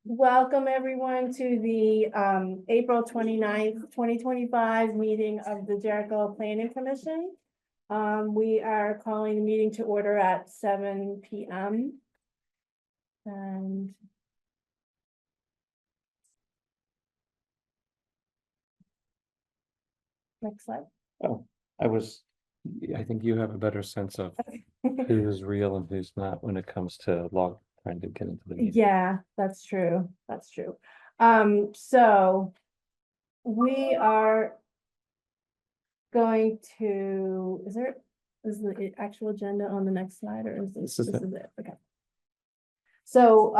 Welcome everyone to the April 29th, 2025 meeting of the Jericho Planning Commission. We are calling the meeting to order at 7 p.m. And next slide. Oh, I think you have a better sense of who's real and who's not when it comes to trying to get into the meeting. Yeah, that's true. That's true. So we are going to, is the actual agenda on the next slide, or is this is it? Okay. So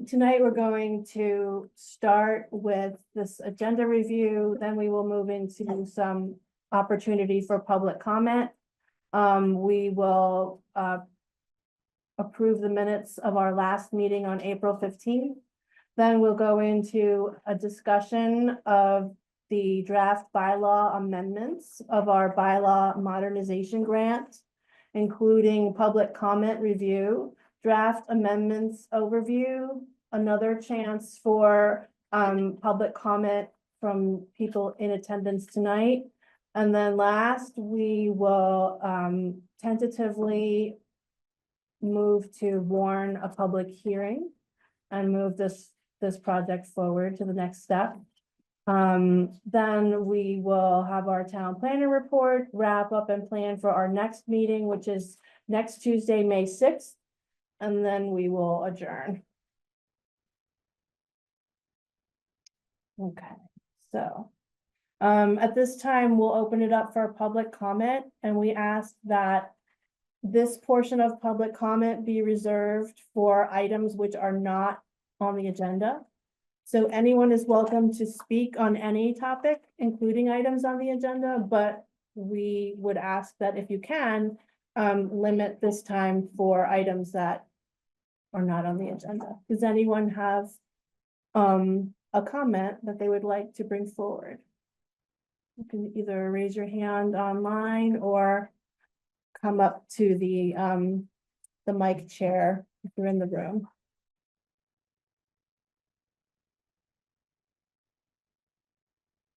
tonight we're going to start with this agenda review, then we will move into some opportunity for public comment. We will approve the minutes of our last meeting on April 15th. Then we'll go into a discussion of the draft bylaw amendments of our bylaw modernization grant, including public comment review, draft amendments overview, another chance for public comment from people in attendance tonight. And then last, we will tentatively move to warn a public hearing and move this project forward to the next step. Then we will have our town planner report, wrap up and plan for our next meeting, which is next Tuesday, May 6th. And then we will adjourn. Okay, so at this time, we'll open it up for public comment, and we ask that this portion of public comment be reserved for items which are not on the agenda. So anyone is welcome to speak on any topic, including items on the agenda, but we would ask that if you can, limit this time for items that are not on the agenda. Does anyone have a comment that they would like to bring forward? You can either raise your hand online or come up to the mic chair if you're in the room.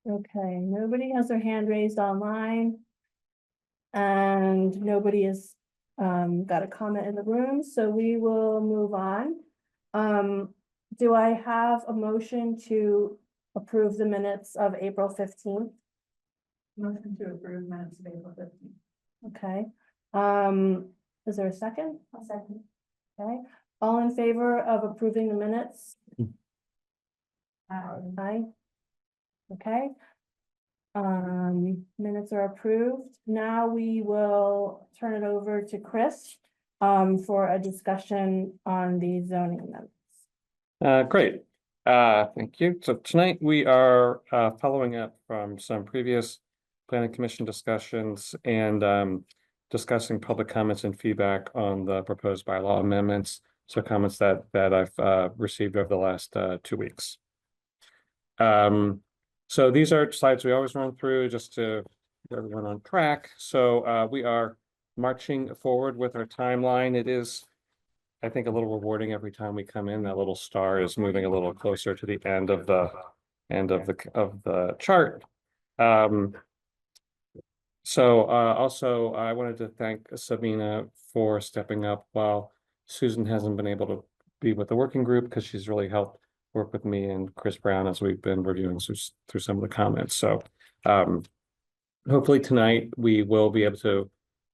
Okay, nobody has their hand raised online. And nobody has got a comment in the room, so we will move on. Do I have a motion to approve the minutes of April 15th? Motion to approve minutes of April 15th. Okay. Is there a second? A second. Okay. All in favor of approving the minutes? Aye. Okay. Minutes are approved. Now we will turn it over to Chris for a discussion on the zoning amendments. Great. Thank you. So tonight we are following up from some previous planning commission discussions and discussing public comments and feedback on the proposed bylaw amendments. So comments that I've received over the last 2 weeks. So these are slides we always run through just to get everyone on track. So we are marching forward with our timeline. It is, I think, a little rewarding every time we come in. That little star is moving a little closer to the end of the chart. Also, I wanted to thank Sabina for stepping up while Susan hasn't been able to be with the working group, because she's really helped work with me and Chris Brown as we've been reviewing through some of the comments. So hopefully tonight we will be able to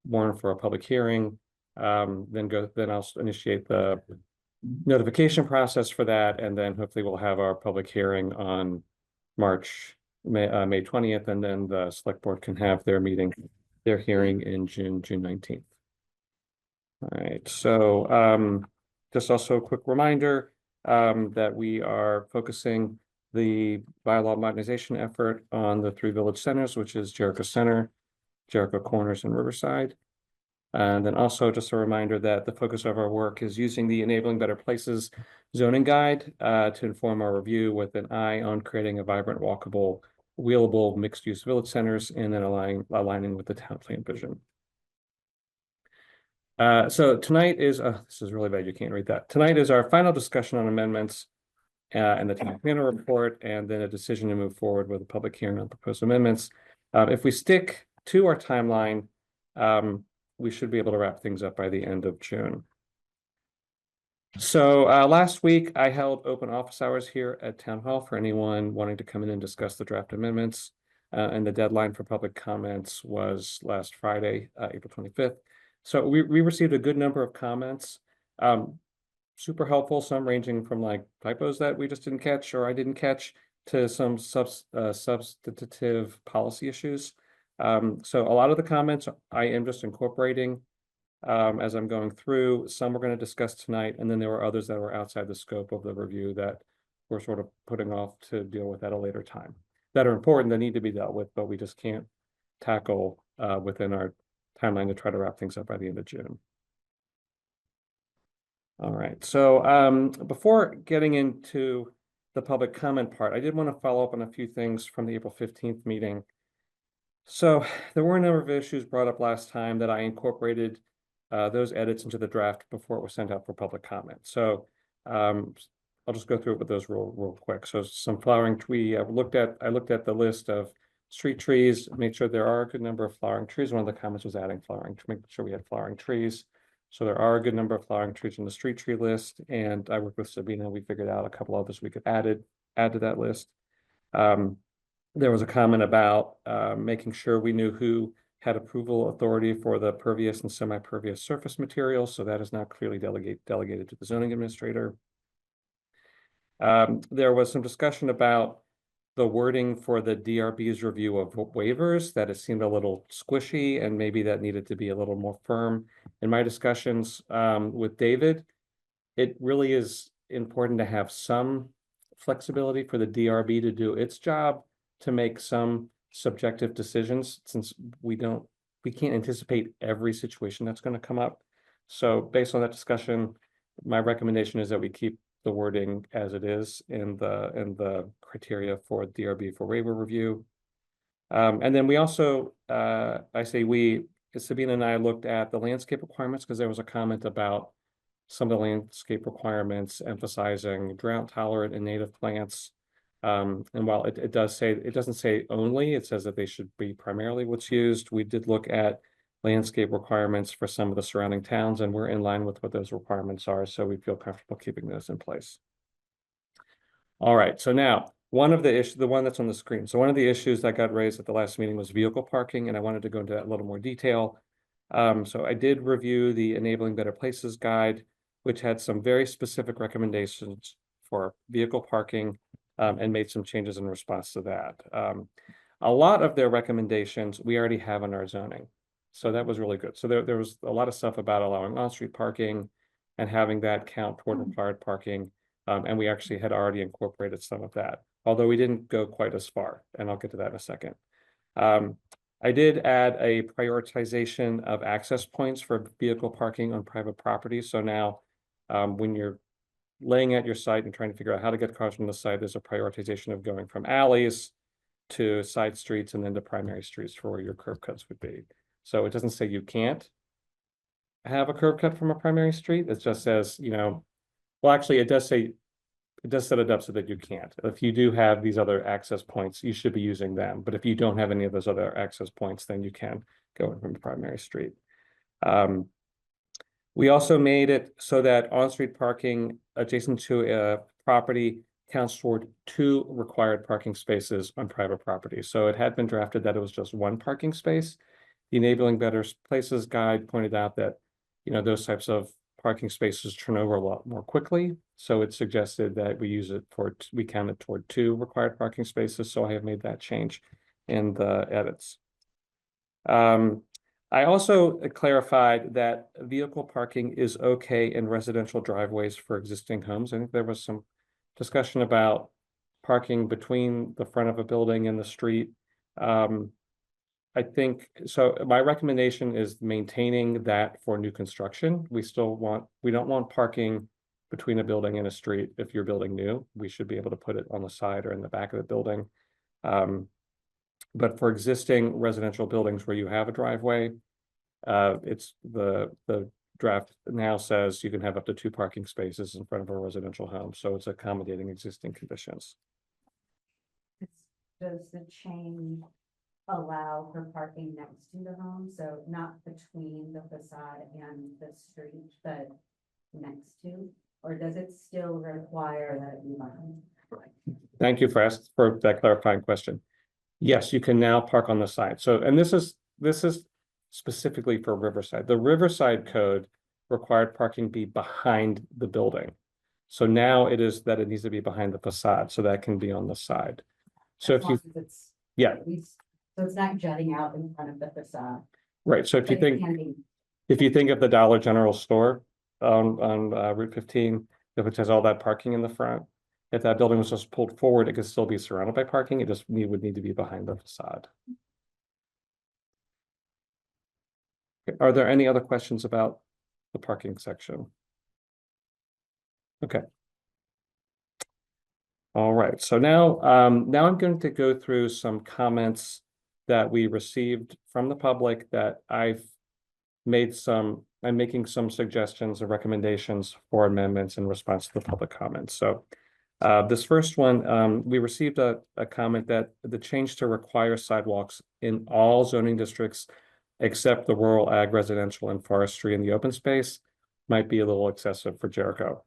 warn for a public hearing. Then I'll initiate the notification process for that, and then hopefully we'll have our public hearing on May 20th, and then the select board can have their hearing in June 19th. All right, so just also a quick reminder that we are focusing the bylaw modernization effort on the 3 village centers, which is Jericho Center, Jericho Corners, and Riverside. And then also just a reminder that the focus of our work is using the Enabling Better Places zoning guide to inform our review, with an eye on creating a vibrant, walkable, wheelable, mixed-use village centers, and then aligning with the town plan vision. So tonight is, this is really bad, you can't read that. Tonight is our final discussion on amendments and the town planner report, and then a decision to move forward with a public hearing on proposed amendments. If we stick to our timeline, we should be able to wrap things up by the end of June. So last week I held open office hours here at Town Hall for anyone wanting to come in and discuss the draft amendments. And the deadline for public comments was last Friday, April 25th. So we received a good number of comments. Super helpful, some ranging from like typos that we just didn't catch or I didn't catch to some substantive policy issues. So a lot of the comments I am just incorporating as I'm going through. Some we're going to discuss tonight, and then there were others that were outside the scope of the review that we're sort of putting off to deal with at a later time, that are important, that need to be dealt with, but we just can't tackle within our timeline to try to wrap things up by the end of June. All right, so before getting into the public comment part, I did want to follow up on a few things from the April 15th meeting. So there were a number of issues brought up last time that I incorporated those edits into the draft before it was sent out for public comment. So I'll just go through it with those real quick. So some flowering tree, I looked at the list of street trees, made sure there are a good number of flowering trees. One of the comments was adding flowering to make sure we had flowering trees. So there are a good number of flowering trees in the street tree list. And I worked with Sabina, we figured out a couple others we could add to that list. There was a comment about making sure we knew who had approval authority for the pervious and semi-pervious surface materials. So that is now clearly delegated to the zoning administrator. There was some discussion about the wording for the DRB's review of waivers, that it seemed a little squishy and maybe that needed to be a little more firm. In my discussions with David, it really is important to have some flexibility for the DRB to do its job, to make some subjective decisions, since we can't anticipate every situation that's going to come up. So based on that discussion, my recommendation is that we keep the wording as it is in the criteria for DRB for waiver review. And then we also, Sabina and I looked at the landscape requirements, because there was a comment about some of the landscape requirements emphasizing drought tolerant and native plants. And while it doesn't say only, it says that they should be primarily what's used. We did look at landscape requirements for some of the surrounding towns, and we're in line with what those requirements are. So we feel comfortable keeping those in place. All right, so now one of the issues, the one that's on the screen. So one of the issues that got raised at the last meeting was vehicle parking, and I wanted to go into that in a little more detail. So I did review the Enabling Better Places guide, which had some very specific recommendations for vehicle parking, and made some changes in response to that. A lot of their recommendations we already have in our zoning. So that was really good. So there was a lot of stuff about allowing on-street parking and having that count toward required parking. And we actually had already incorporated some of that, although we didn't go quite as far. And I'll get to that in a second. I did add a prioritization of access points for vehicle parking on private property. So now when you're laying out your site and trying to figure out how to get cars from the site, there's a prioritization of going from alleys to side streets and then to primary streets for where your curb cuts would be. So it doesn't say you can't have a curb cut from a primary street. It just says, well, actually it does set it up so that you can't. If you do have these other access points, you should be using them. But if you don't have any of those other access points, then you can go in from the primary street. We also made it so that on-street parking adjacent to a property counts toward 2 required parking spaces on private property. So it had been drafted that it was just 1 parking space. The Enabling Better Places guide pointed out that, those types of parking spaces turn over a lot more quickly. So it suggested that we count it toward 2 required parking spaces. So I have made that change in the edits. I also clarified that vehicle parking is okay in residential driveways for existing homes. I think there was some discussion about parking between the front of a building and the street. I think, so my recommendation is maintaining that for new construction. We don't want parking between a building and a street. If you're building new, we should be able to put it on the side or in the back of the building. But for existing residential buildings where you have a driveway, it's the draft now says you can have up to 2 parking spaces in front of a residential home, so it's accommodating existing conditions. Does the change allow for parking next to the home? So not between the facade and the street, but next to? Or does it still require that it be behind? Thank you for that clarifying question. Yes, you can now park on the side. So, and this is specifically for Riverside. The Riverside code required parking be behind the building. So now it is that it needs to be behind the facade, so that can be on the side. So As if long you, as it's yeah, at least, so it's not jutting out in front of the facade. right. So if you but it think, can be. if you think of the Dollar General store on Route 15, if it has all that parking in the front, if that building was just pulled forward, it could still be surrounded by parking. It just would need to be behind the facade. Okay, are there any other questions about the parking section? Okay. All right, so now I'm going to go through some comments that we received from the public that I'm making some suggestions and recommendations for amendments in response to the public comments. So this first one, we received a comment that the change to require sidewalks in all zoning districts except the rural ag, residential, and forestry in the open space might be a little excessive for Jericho.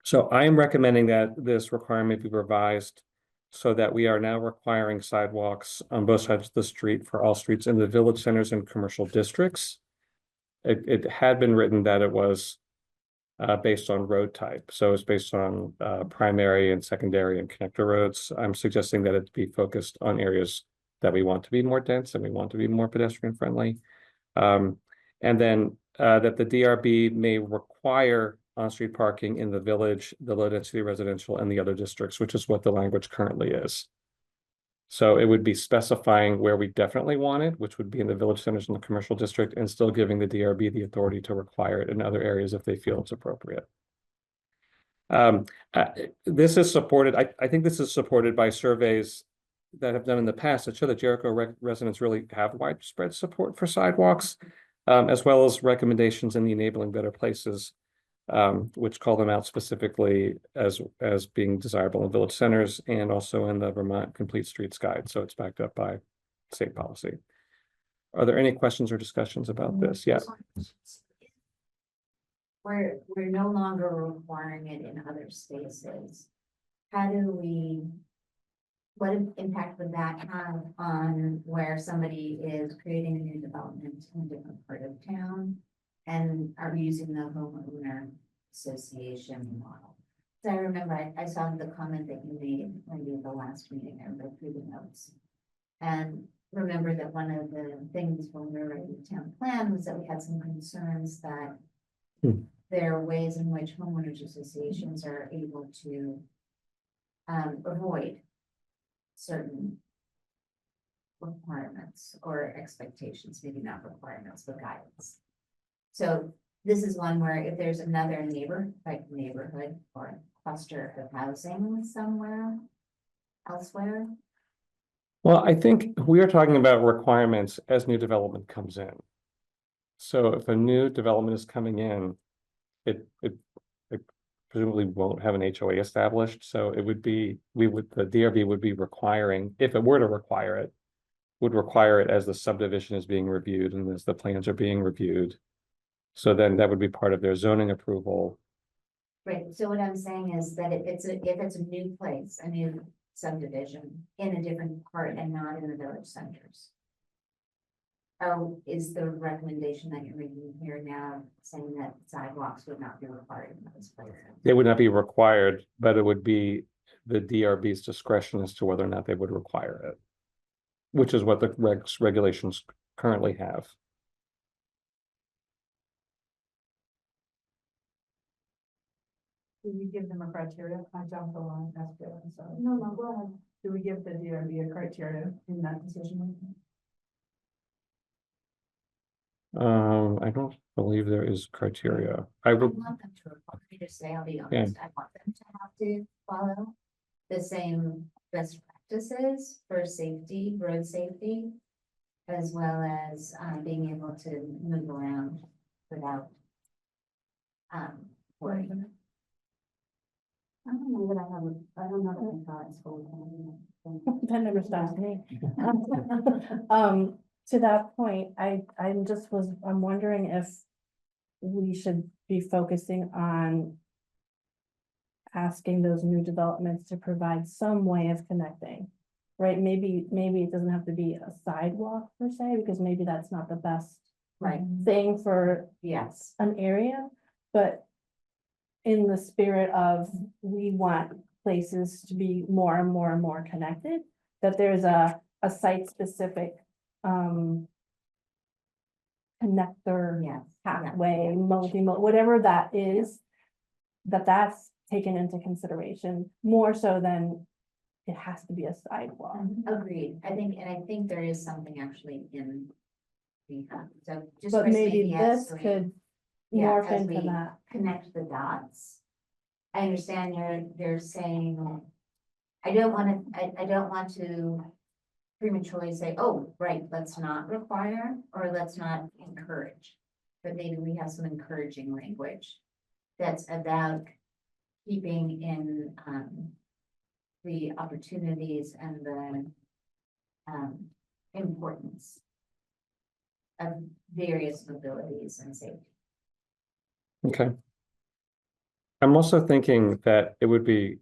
So I am recommending that this requirement be revised so that we are now requiring sidewalks on both sides of the street for all streets in the village centers and commercial districts. It had been written that it was based on road type. So it's based on primary and secondary and connector roads. I'm suggesting that it be focused on areas that we want to be more dense and we want to be more pedestrian friendly. And then that the DRB may require on-street parking in the village, the low-density residential, and the other districts, which is what the language currently is. So it would be specifying where we definitely want it, which would be in the village centers and the commercial district, and still giving the DRB the authority to require it in other areas if they feel it's appropriate. This is supported, I think this is supported by surveys that have done in the past that show that Jericho residents really have widespread support for sidewalks, as well as recommendations in the Enabling Better Places, which call them out specifically as being desirable in village centers and also in the Vermont Complete Streets Guide. So it's backed up by state policy. Are there any questions or discussions about this? Yeah. We're no longer requiring it in other spaces. How do we, what impact would that have on where somebody is creating a new development in a different part of town? And are we using the homeowner association model? So I remember I saw the comment that you made maybe at the last meeting, I read through the notes. And remember that one of the things when we were writing the town plan was that we had some concerns that there are ways in which homeowners associations are able to avoid certain requirements or expectations, maybe not requirements, but guidance. So this is one where if there's another neighborhood or cluster of housing somewhere elsewhere. Well, I think we are talking about requirements as new development comes in. So if a new development is coming in, it presumably won't have an HOA established. So it would be, the DRB would be requiring, if it were to require it, would require it as the subdivision is being reviewed and as the plans are being reviewed. So then that would be part of their zoning approval. Right, so what I'm saying is that if it's a new place, a new subdivision in a different part and not in the village centers. Oh, is the recommendation that you're making here now saying that sidewalks would not be required in those places? They would not be required, but it would be the DRB's discretion as to whether or not they would require it, which is what the regulations currently have. Do we give them a criteria? I jumped the line, that's good, I'm sorry. No, go ahead. Do we give the DRB a criteria in that decision making? I don't believe there is criteria. I I would, want them to require me to say, I'll be honest, I want them to have to follow the same best practices for safety, road safety, as well as being able to move around without worry. I don't know that I don't know that I thought it's full. That never stops me. To that point, I'm wondering if we should be focusing on asking those new developments to provide some way of connecting, right? Maybe it doesn't have to be a sidewalk per se, because maybe that's not the best Right, thing for yes, an area, but in the spirit of, we want places to be more and more and more connected, that there's a site-specific connector yes. pathway, whatever that is, that's taken into consideration, more so than it has to be a sidewalk. Agreed, I think there is something actually in the, so just. But for maybe saying yes, this we could yeah, morph as into we- that. Connect the dots. I understand they're saying, I don't want to prematurely say, oh, right, let's not require, or let's not encourage. But maybe we have some encouraging language that's about keeping in, the opportunities and the, importance of various mobilities and safety. Okay. I'm also thinking that it would be,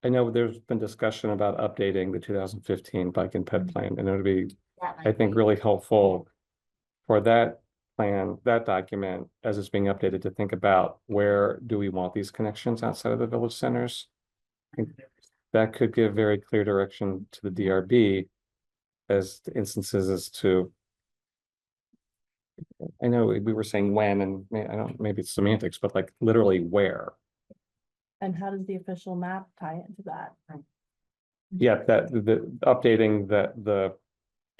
I know there's been discussion about updating the 2015 bike and ped plan, and it would be, That I might think, be- really helpful for that plan, that document, as it's being updated, to think about where do we want these connections outside of the village centers. I think that could give very clear direction to the DRB as to instances as to, I know we were saying when, and I don't, maybe it's semantics, but like literally where. And how does the official map tie into that? Yeah, that the updating the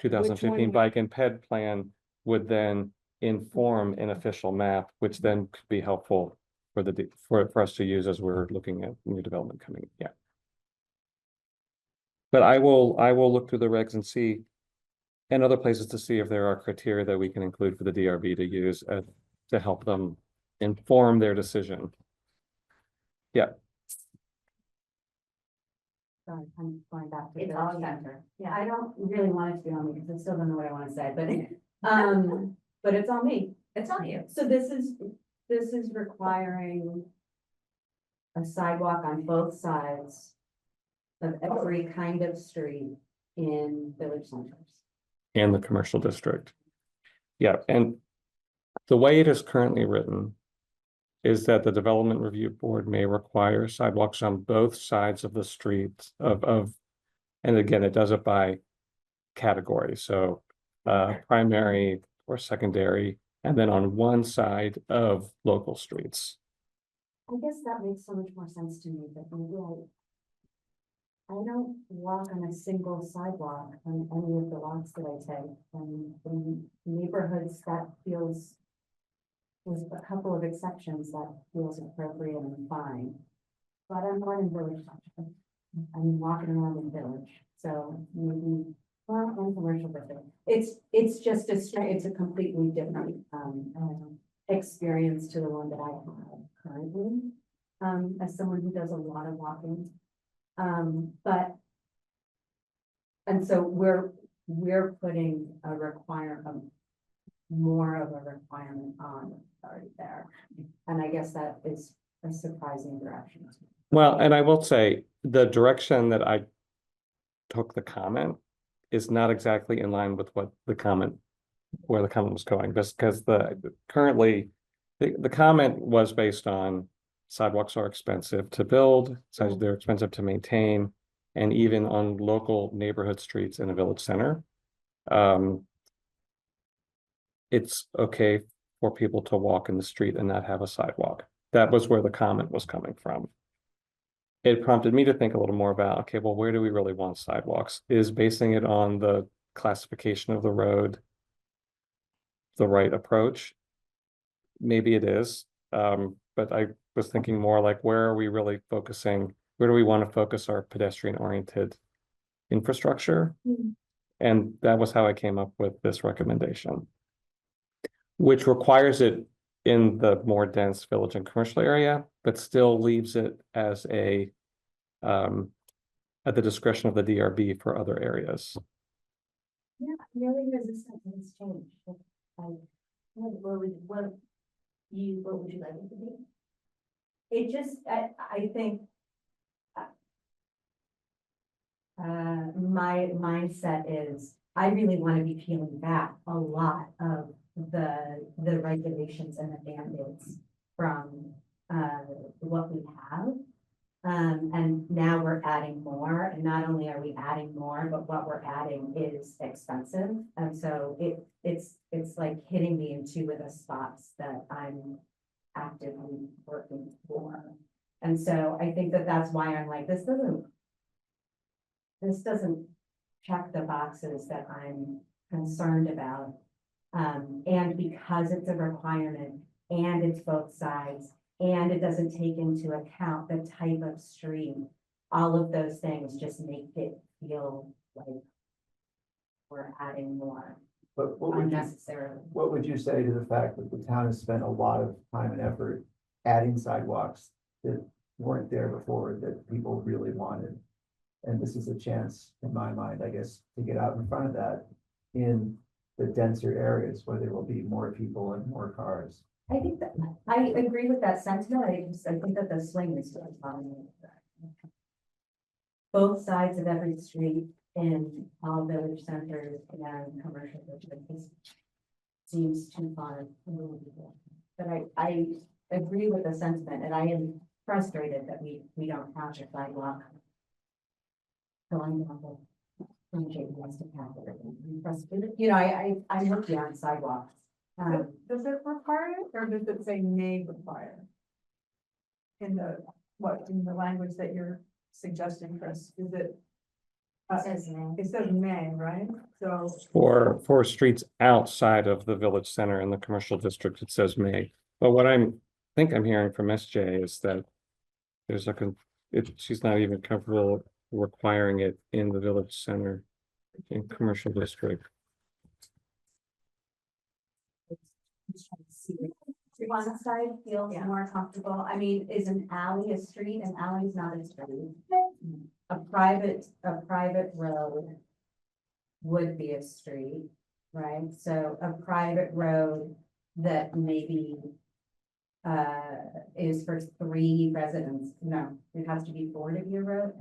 2015 one? bike and ped plan would then inform an official map, which then could be helpful for for us to use as we're looking at new development coming. Yeah. But I will look through the regs and see, and other places to see if there are criteria that we can include for the DRB to use to help them inform their decision. Yeah. Sorry, I'm going back to. It's the- all center. Yeah, I don't really want it to be on me because I still don't know what I want to say, but it's on me. It's on you. So this is requiring a sidewalk on both sides of every kind of street in village centers. And the commercial district. Yeah, and the way it is currently written is that the Development Review Board may require sidewalks on both sides of the street and again, it does it by category, so primary or secondary, and then on one side of local streets. I guess that makes so much more sense to me, but maybe I don't walk on a single sidewalk on any of the lots that I take, and in neighborhoods that feels, there's a couple of exceptions that feels appropriate and fine. But I'm not in village, I'm walking around in village, so maybe, well, in commercial district. It's just it's a completely different, experience to the one that I have currently, as someone who does a lot of walking. And so we're putting a requirement, more of a requirement on already there. And I guess that is a surprising direction. Well, and I will say, the direction that I took the comment is not exactly in line with what the comment, where the comment was going, because currently, the comment was based on sidewalks are expensive to build, so they're expensive to maintain, and even on local neighborhood streets in a village center. It's okay for people to walk in the street and not have a sidewalk. That was where the comment was coming from. It prompted me to think a little more about, okay, well, where do we really want sidewalks? Is basing it on the classification of the road the right approach? Maybe it is, but I was thinking more like, where are we really focusing? Where do we want to focus our pedestrian-oriented infrastructure? And that was how I came up with this recommendation, which requires it in the more dense village and commercial area, but still leaves it as a at the discretion of the DRB for other areas. Yeah, I'm really resistant to this change. What would you like it to be? It just, I think. My mindset is, I really want to be peeling back a lot of the regulations and the band-aids from, what we have. And now we're adding more, and not only are we adding more, but what we're adding is expensive. And so it's like hitting me in two of the spots that I'm actively working for. And so I think that that's why I'm like, this doesn't check the boxes that I'm concerned about. And because it's a requirement and it's both sides, and it doesn't take into account the type of street, all of those things just make it feel like we're adding more But unnecessarily. what would you say to the fact that the town has spent a lot of time and effort adding sidewalks that weren't there before, that people really wanted? And this is a chance, in my mind, I guess, to get out in front of that in the denser areas where there will be more people and more cars. I think that, I agree with that sentiment. I think that the swing is still on both sides of every street in all village centers and commercial districts seems too far. But I agree with the sentiment, and I am frustrated that we don't have a sidewalk going down the west of Catherine. You know, I'm looking on sidewalks. Does it require it, or does it say may require? In the language that you're suggesting, Chris, is it? It says may, right? So, For streets outside of the village center and the commercial district, it says may. But what think I'm hearing from SJ is that there's she's not even comfortable requiring it in the village center in commercial district. One side feels more comfortable. I mean, is an alley a street? An alley is not a street. A private road would be a street, right? So a private road that maybe is for 3 residents. No, it has to be 4 to be a road.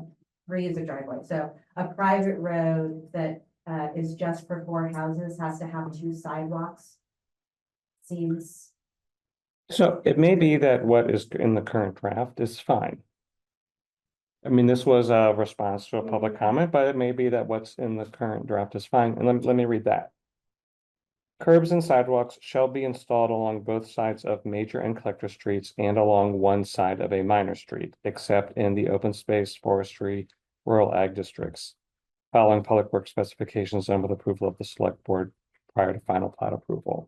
3 is a driveway. So a private road that is just for 4 houses has to have 2 sidewalks. Seems. So it may be that what is in the current draft is fine. I mean, this was a response to a public comment, but it may be that what's in the current draft is fine. And let me read that. Curbs and sidewalks shall be installed along both sides of major and collector streets and along one side of a minor street, except in the open space, forestry, rural ag districts, following public works specifications and with approval of the select board prior to final plat approval.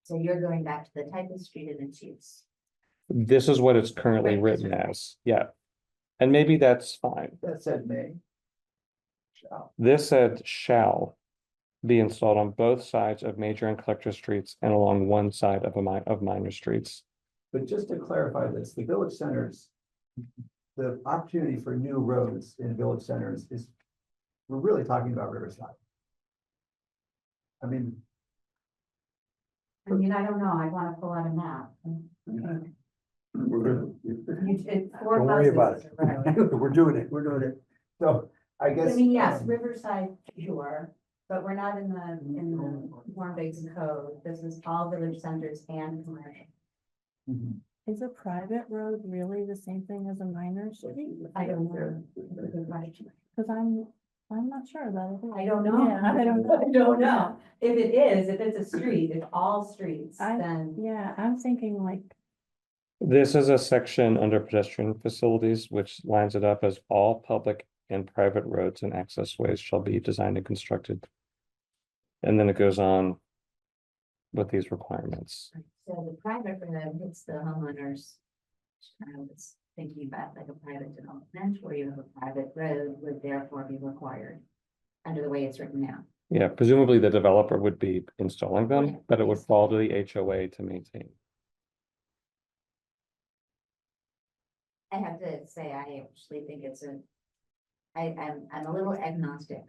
So you're going back to the type of street and its use. This is what it's currently Right, written that's right. as, yeah. And maybe that's fine. That said may. Shall. This said shall be installed on both sides of major and collector streets and along one side of minor streets. But just to clarify this, the village centers, the opportunity for new roads in village centers is, we're really talking about Riverside. I mean, I don't know. I want to pull out a map. It's 4 Don't worry about houses, right? we're doing it. So I guess. I mean, yes, Riverside, sure, but we're not in the form-based code. This is all village centers and commercial. Mhm. Is a private road really the same thing as a minor street? I don't know. Good question. Cause I'm not sure that it is. I don't know. Yeah, I don't know. I don't know. If it is, if it's a street, if all streets, I- then. Yeah, I'm thinking like, This is a section under pedestrian facilities, which lines it up as all public and private roads and access ways shall be designed and constructed. And then it goes on with these requirements. So the private road hits the homeowners. I was thinking about like a private development where you have a private road would therefore be required under the way it's written now. Yeah, presumably the developer would be installing them, Right. but it would fall to the HOA to maintain. I have to say, I actually think I'm a little agnostic.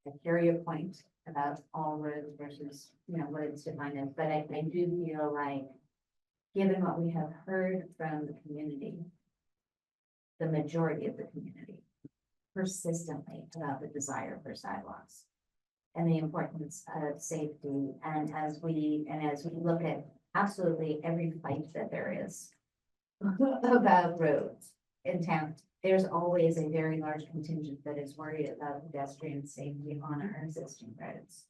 I hear your point about all roads versus, what it's defined as, but I do feel like, given what we have heard from the community, the majority of the community, persistently about the desire for sidewalks and the importance of safety, and as we look at absolutely every fight that there is about roads in town, there's always a very large contingent that is worried about pedestrian safety on our existing roads.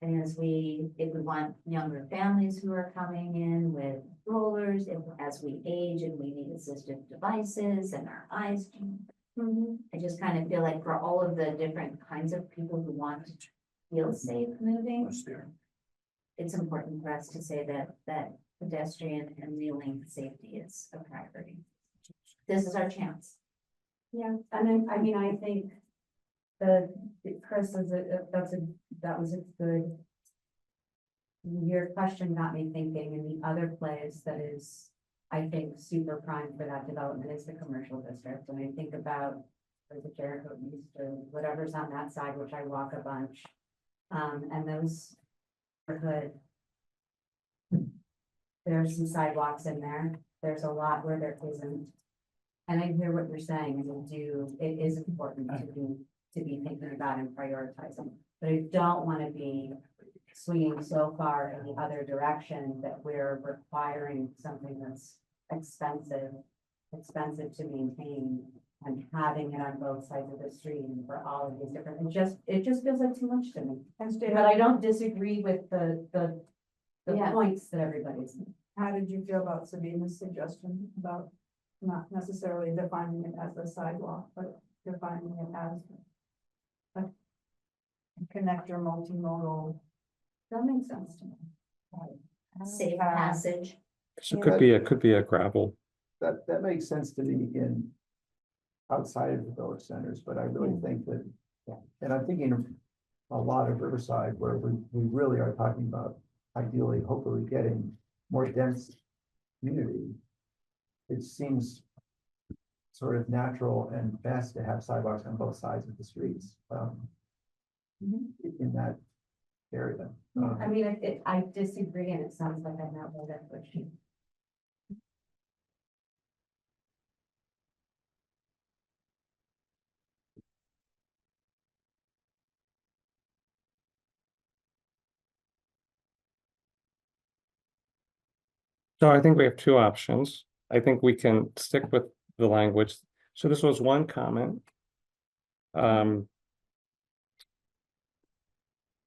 And if we want younger families who are coming in with rollers, as we age and we need assistive devices and our eyes. I just kind of feel like for all of the different kinds of people who want to feel safe moving, it's important for us to say that pedestrian and wheeling safety is a priority. This is our chance. Yeah, and then, I mean, I think Chris is that was a good. Your question got me thinking, and the other place that is, I think, super prime for that development is the commercial district. When I think about the Jericho East or whatever's on that side, which I walk a bunch, and those neighborhood. There's some sidewalks in there. There's a lot where there isn't. And I hear what you're saying, and it is important to be thinking about and prioritizing. But I don't want to be swinging so far in the other direction that we're requiring something that's expensive to maintain and having it on both sides of the street and for all of these different, it just feels like too much to me. But I don't disagree with the Yeah. points that everybody's. How did you feel about Sabina's suggestion about not necessarily defining it as a sidewalk, but defining it as a connector, multimodal? That makes sense to me. Safe passage. So it could be a gravel. That makes sense to me in outside of the village centers, but I really think that, and I'm thinking of a lot of Riverside where we really are talking about ideally, hopefully getting more dense community. It seems sort of natural and best to have sidewalks on both sides of the streets, in that area. I mean, I disagree, and it sounds like I'm not really that pushy. So I think we have two options. I think we can stick with the language. So this was one comment. And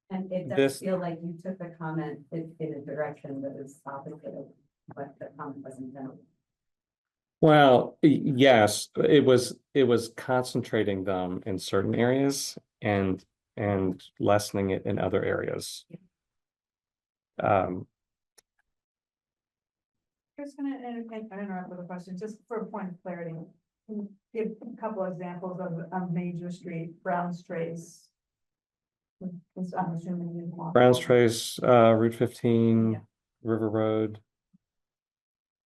it does This- feel like you took the comment in a direction that is opposite of what the comment was intended. Well, yes, it was concentrating them in certain areas and lessening it in other areas. Just gonna interrupt with a question, just for a point of clarity. Can you give a couple examples of Major Street, Brown's Trace? I'm assuming you want. Brown's Trace, Route 15, Yeah. River Road.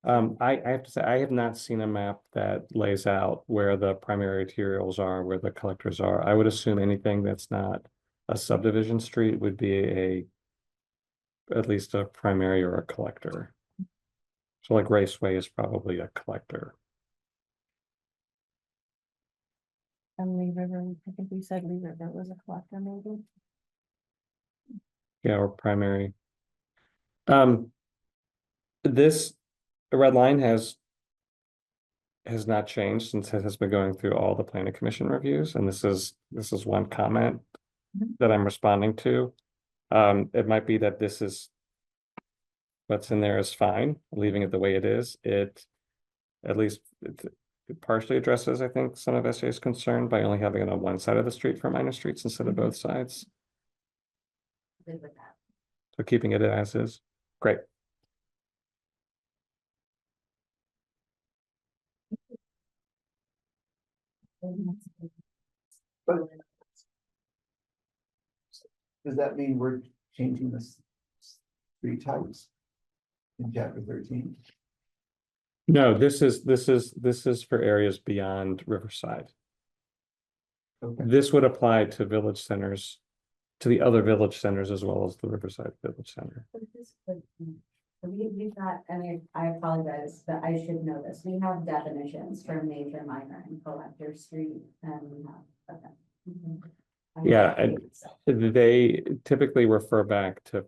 I have to say, I have not seen a map that lays out where the primary arterials are, where the collectors are. I would assume anything that's not a subdivision street would be at least a primary or a collector. So like Raceway is probably a collector. And Lee River, I think we said Lee River was a collector maybe. Yeah, or primary. This red line has not changed since it has been going through all the planning commission reviews, and this is one comment that I'm responding to. It might be that this is what's in there is fine, leaving it the way it is. It partially addresses, I think, some of SJ's concern by only having it on one side of the street for minor streets instead of both sides. Good with that. So keeping it as is, great. Does that mean we're changing the street types in chapter 13? No, this is for areas beyond Riverside. Okay, This would apply to village centers, to the other village centers as well as the Riverside Village Center. We've got, and I apologize, but I should know this. We have definitions for major, minor and collector street and we have, okay. Yeah, and they typically refer back to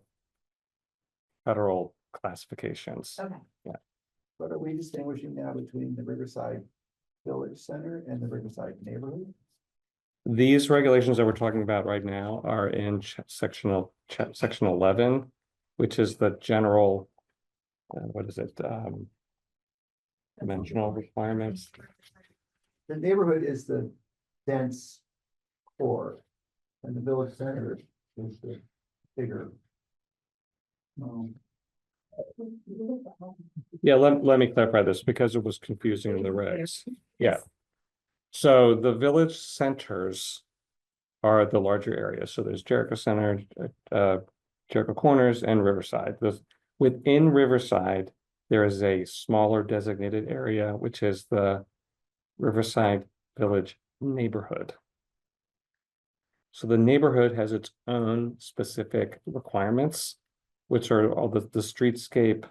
federal classifications. Okay. but are we distinguishing now between the Riverside Village Center and the Riverside neighborhood? These regulations that we're talking about right now are in section 11, which is the general, what is it? Dimensional requirements. The neighborhood is the dense core, and the village center is the bigger. Yeah, let me clarify this because it was confusing in the regs. Yeah. So the village centers are the larger areas. So there's Jericho Center, Jericho Corners and Riverside. Within Riverside, there is a smaller designated area, which is the Riverside Village neighborhood. So the neighborhood has its own specific requirements, which are all the streetscape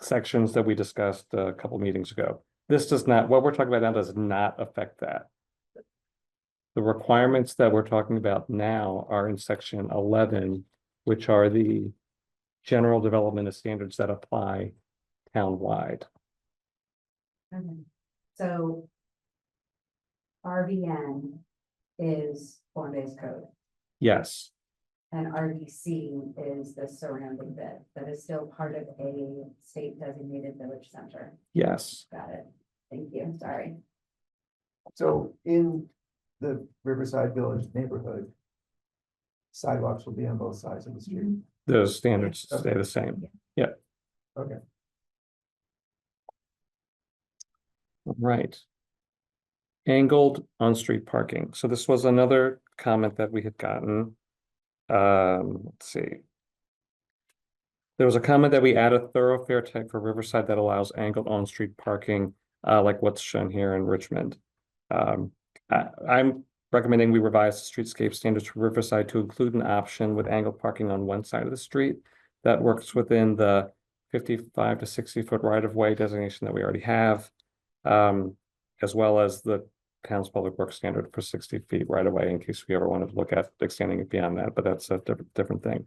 sections that we discussed a couple meetings ago. This does not, what we're talking about now does not affect that. The requirements that we're talking about now are in section 11, which are the general development of standards that apply townwide. Okay. So RVN is form-based code Yes, and RDC is the surrounding bit that is still part of a state designated village center. yes. Got it. Thank you. Sorry. So in the Riverside Village neighborhood, sidewalks will be on both sides of the street. Those standards stay the same. Okay. Right. Angled on-street parking. So this was another comment that we had gotten. Let's see. There was a comment that we add a thoroughfare type for Riverside that allows angled on-street parking, like what's shown here in Richmond. I'm recommending we revise the streetscape standards for Riverside to include an option with angled parking on one side of the street that works within the 55 to 60-foot right-of-way designation that we already have, as well as the town's public works standard for 60 feet right-of-way in case we ever wanted to look at extending it beyond that, but that's a different thing.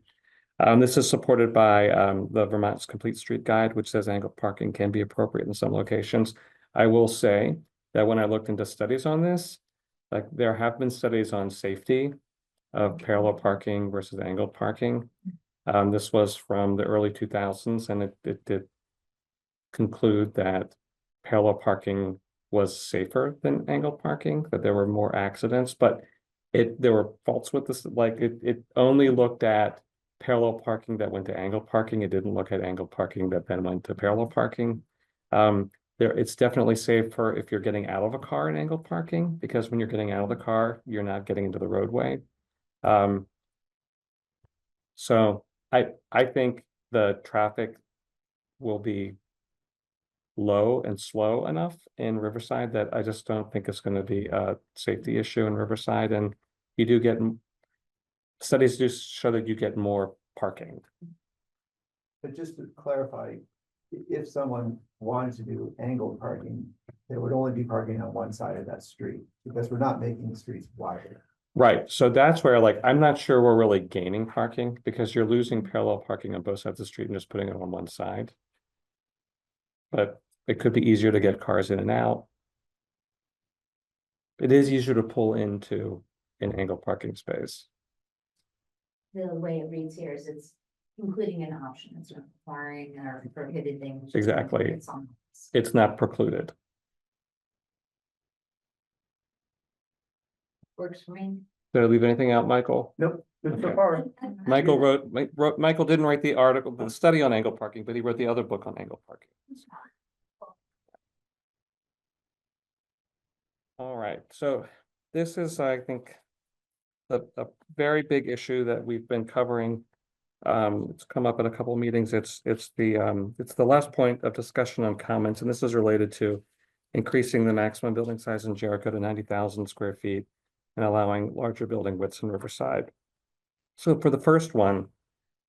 This is supported by the Vermont's Complete Street Guide, which says angled parking can be appropriate in some locations. I will say that when I looked into studies on this, like there have been studies on safety of parallel parking versus angled parking. This was from the early 2000s, and it did conclude that parallel parking was safer than angled parking, that there were more accidents, but there were faults with this. Like it only looked at parallel parking that went to angled parking. It didn't look at angled parking that then went to parallel parking. It's definitely safer if you're getting out of a car in angled parking, because when you're getting out of the car, you're not getting into the roadway. So I think the traffic will be low and slow enough in Riverside that I just don't think it's going to be a safety issue in Riverside. And you do get, studies do show that you get more parking. But just to clarify, if someone wanted to do angled parking, there would only be parking on one side of that street, because we're not making the streets wider. Right, so that's where, like, I'm not sure we're really gaining parking because you're losing parallel parking on both sides of the street and just putting it on one side. But it could be easier to get cars in and out. It is easier to pull into an angled parking space. The way it reads here is it's including an option, it's not requiring or prohibiting. Exactly. It's on. It's not precluded. Works for me. Did I leave anything out, Michael? Nope, good so Okay. far. Michael didn't write the article, the study on angled parking, but he wrote the other book on angled parking. All right, so this is, I think, a very big issue that we've been covering. It's come up in a couple of meetings. It's the last point of discussion on comments, and this is related to increasing the maximum building size in Jericho to 90,000 square feet and allowing larger building widths in Riverside. So for the first one,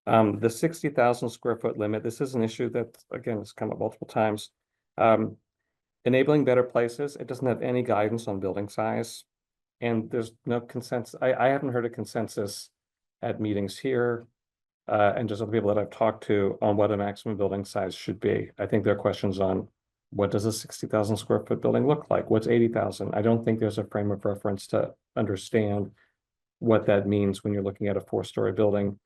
the 60,000 square foot limit, this is an issue that, again, has come up multiple times. Enabling better places, it doesn't have any guidance on building size. And there's no consensus. I haven't heard a consensus at meetings here. And just other people that I've talked to on what a maximum building size should be. I think there are questions on what does a 60,000 square foot building look like? What's 80,000? I don't think there's a frame of reference to understand what that means when you're looking at a 4-story building.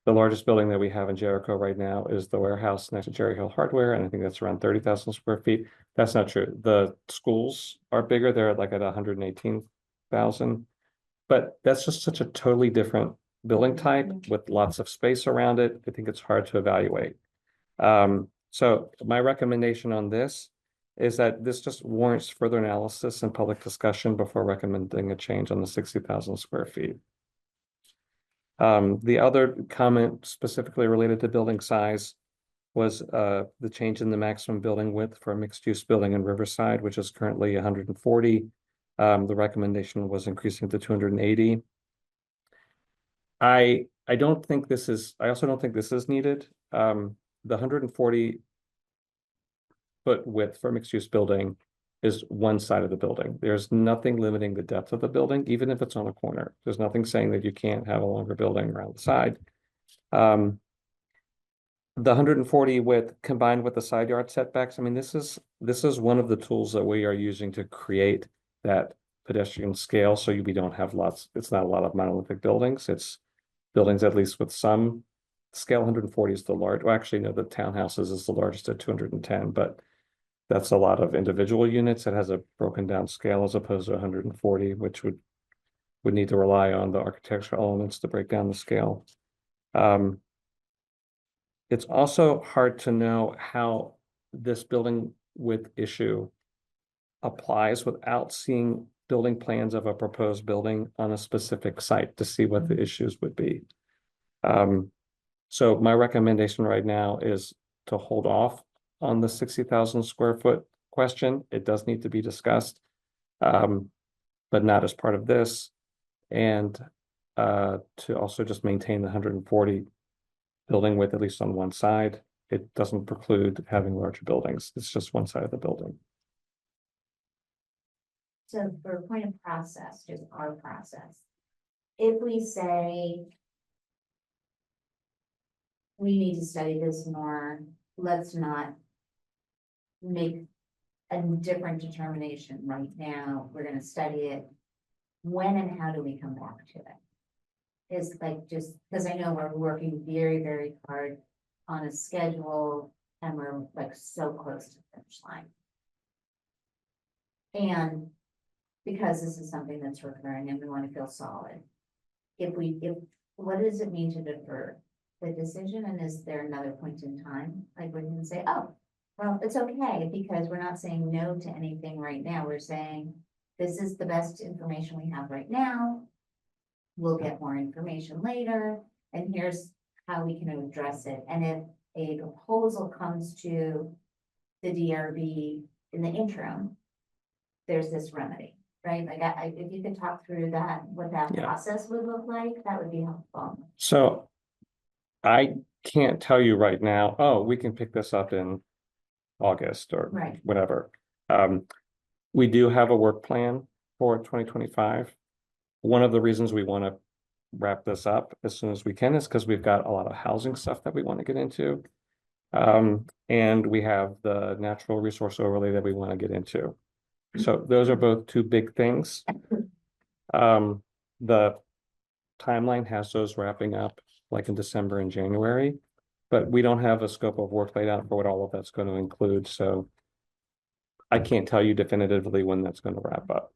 The largest building that we have in Jericho right now is the warehouse next to Jericho Hardware, and I think that's around 30,000 square feet. That's not true. The schools are bigger. They're like at 118,000. But that's just such a totally different building type with lots of space around it. I think it's hard to evaluate. So my recommendation on this is that this just warrants further analysis and public discussion before recommending a change on the 60,000 square feet. The other comment specifically related to building size was the change in the maximum building width for a mixed-use building in Riverside, which is currently 140. The recommendation was increasing to 280. I don't think this is, I also don't think this is needed. The 140 foot width for a mixed-use building is one side of the building. There's nothing limiting the depth of the building, even if it's on a corner. There's nothing saying that you can't have a longer building around the side. The 140 width combined with the side yard setbacks, I mean, this is one of the tools that we are using to create that pedestrian scale, so we don't have lots, it's not a lot of monolithic buildings. It's buildings at least with some scale. 140 is the large, well, actually, no, the townhouses is the largest at 210, but that's a lot of individual units. It has a broken down scale as opposed to 140, which would need to rely on the architectural elements to break down the scale. It's also hard to know how this building width issue applies without seeing building plans of a proposed building on a specific site to see what the issues would be. So my recommendation right now is to hold off on the 60,000 square foot question. It does need to be discussed, but not as part of this. And to also just maintain the 140 building width, at least on one side. It doesn't preclude having larger buildings. It's just one side of the building. So for a point of process, just our process, if we say we need to study this more, let's not make a different determination right now. We're going to study it. When and how do we come back to it? Is like, just because I know we're working very, very hard on a schedule and we're like so close to the finish line. And because this is something that's recurring and we want to feel solid. What does it mean to defer the decision? And is there another point in time? Like when you say, oh, well, it's okay, because we're not saying no to anything right now. We're saying this is the best information we have right now. We'll get more information later, and here's how we can address it. And if a proposal comes to the DRB in the interim, there's this remedy, right? Like if you could talk through that, what that process would look like, that would be helpful. So I can't tell you right now, oh, we can pick this up in August or whatever. We do have a work plan for 2025. One of the reasons we want to wrap this up as soon as we can is because we've got a lot of housing stuff that we want to get into. And we have the natural resource overlay that we want to get into. So those are both two big things. The timeline has those wrapping up like in December and January, but we don't have a scope of work laid out for what all of that's going to include. So I can't tell you definitively when that's going to wrap up.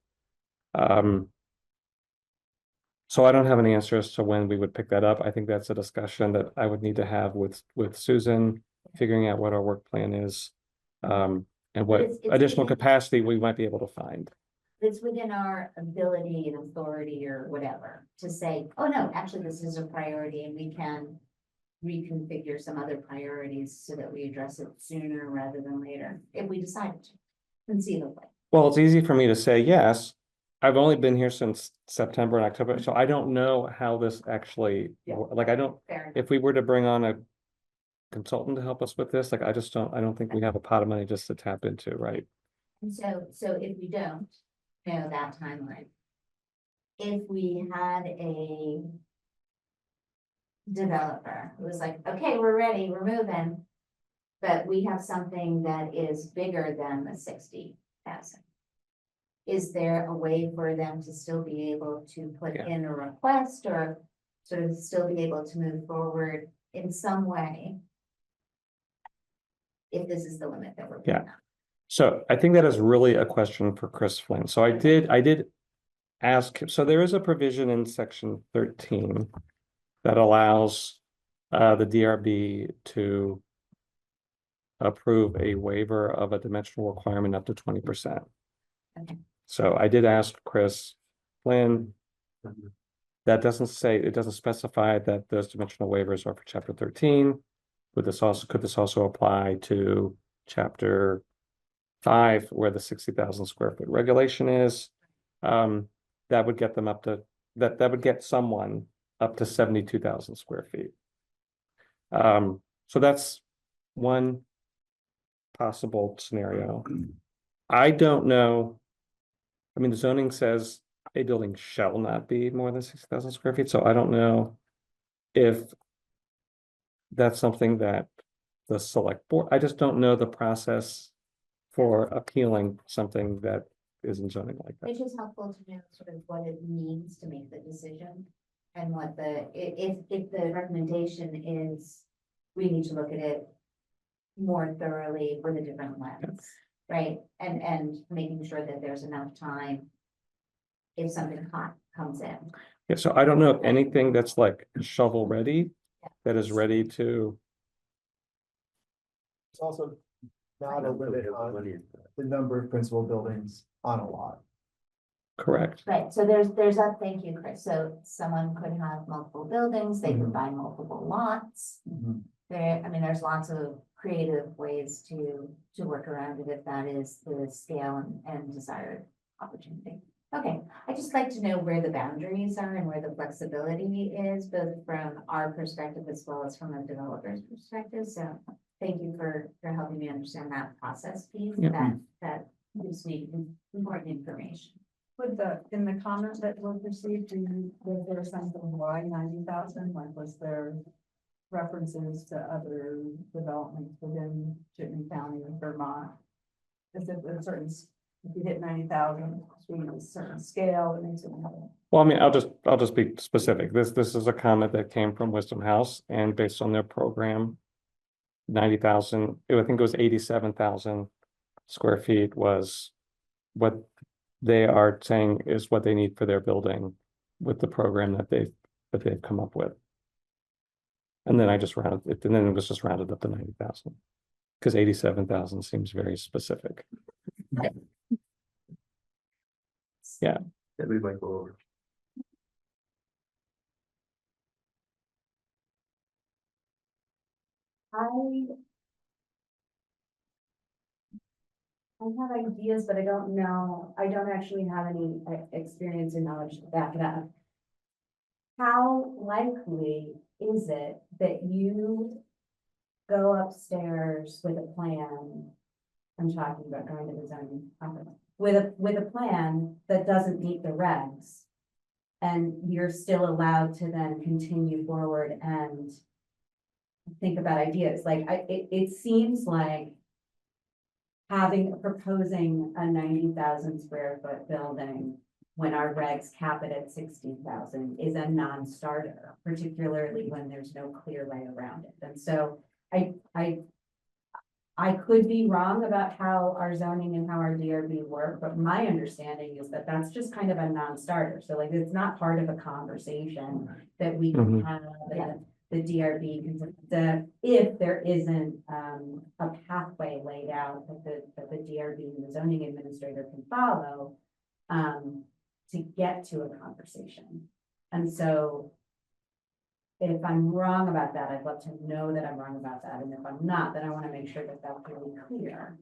So I don't have an answer as to when we would pick that up. I think that's a discussion that I would need to have with Susan, figuring out what our work plan is, and what additional capacity we might be able to find. it's within our ability and authority or whatever to say, oh no, actually this is a priority and we can reconfigure some other priorities so that we address it sooner rather than later, if we decided to, conceivably. Well, it's easy for me to say yes. I've only been here since September and October, so I don't know how this actually, Yeah. like, I don't, Fair enough. if we were to bring on a consultant to help us with this, like, I don't think we have a pot of money just to tap into, right? And so if we don't know that timeline, if we had a developer who was like, okay, we're ready, we're moving, but we have something that is bigger than the 60,000. Is there a way for them to still be able to put Yeah. in a request or sort of still be able to move forward in some way? If this is the limit that we're. Yeah. So I think that is really a question for Chris Flynn. So I did ask, so there is a provision in section 13 that allows the DRB to approve a waiver of a dimensional requirement up to 20%. Okay. So I did ask Chris Flynn. That doesn't say, it doesn't specify that those dimensional waivers are for chapter 13. Could this also apply to chapter 5, where the 60,000 square foot regulation is? That would get them up to, that would get someone up to 72,000 square feet. So that's one possible scenario. I don't know. I mean, the zoning says a building shall not be more than 60,000 square feet, so I don't know if that's something that the select board, I just don't know the process for appealing something that isn't zoning like that. It's just helpful to know sort of what it means to make the decision. And what the, if the recommendation is, we need to look at it more thoroughly with a different lens, right? And making sure that there's enough time if something hot comes in. Yeah, so I don't know if anything that's like shovel ready, that is ready to, It's also not a limit on the number of principal buildings on a lot. correct. Right, so there's that, thank you, Chris. So someone could have multiple buildings, they could Mhm. buy multiple lots. There, I mean, there's lots of creative ways to work around it if that is the scale and desired opportunity. Okay, I just like to know where the boundaries are and where the flexibility is, both from our perspective as well as from a developer's perspective. So thank you for helping me understand that process piece. Yeah. That gives me important information. With in the comment that was received, was there a sense of why 90,000? Like, was there references to other developments within Chittenden County and Vermont? Is it a certain, if you hit 90,000, a certain scale, it makes it happen? Well, I mean, I'll just be specific. This is a comment that came from Wisdom House, and based on their program, 90,000, I think it was 87,000 square feet was what they are saying is what they need for their building with the program that they've come up with. And then I just rounded it, and then it was just rounded up to 90,000. Because 87,000 seems very specific. Yeah. That we might go over. I have ideas, but I don't know, I don't actually have any experience or knowledge to back it up. How likely is it that you go upstairs with a plan? I'm talking about going to the zoning office, with a plan that doesn't meet the regs. And you're still allowed to then continue forward and think about ideas, like, it seems like proposing a 90,000 square foot building when our regs cap it at 60,000 is a non-starter, particularly when there's no clear way around it. And so I could be wrong about how our zoning and how our DRB work, but my understanding is that that's just kind of a non-starter. So like, it's not part of a conversation that we can have at the DRB, if there isn't a pathway laid out that the DRB and the zoning administrator can follow, to get to a conversation. And so if I'm wrong about that, I'd love to know that I'm wrong about that. And if I'm not, then I want to make sure that that's really clear.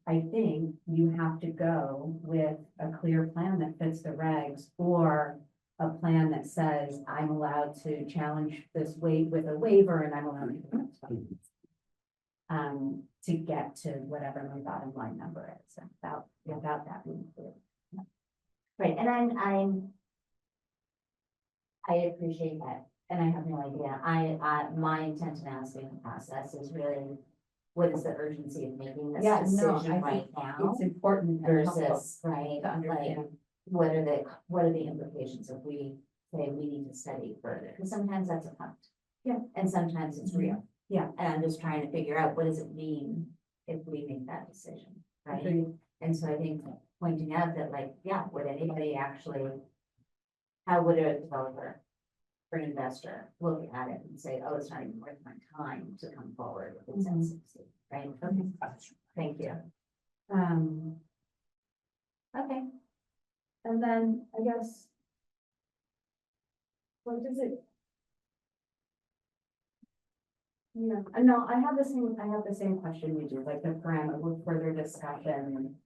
I think you have to go with a clear plan that fits the regs, or a plan that says I'm allowed to challenge this with a waiver, and I'm allowed to do that. To get to whatever my bottom line number is, without that being clear. Right, and I appreciate that, and I have no idea. My intent in asking the process is really, what is the urgency of making this decision right now? It's important and helpful Versus, right, to like, understand. what are the implications if we say we need to study further? Because sometimes that's a punt. Yeah. And sometimes it's real. Yeah. And I'm just trying to figure out, what does it mean if we make that decision, right? Agreed. And so I think pointing out that, like, yeah, would anybody actually, how would a developer or an investor look at it and say, oh, it's not even worth my time to come forward with its Mhm. N60, right? Okay, thank you. Okay. And then I guess. What does it? Yeah, no, I have the same question you do, like the parameter with further discussion.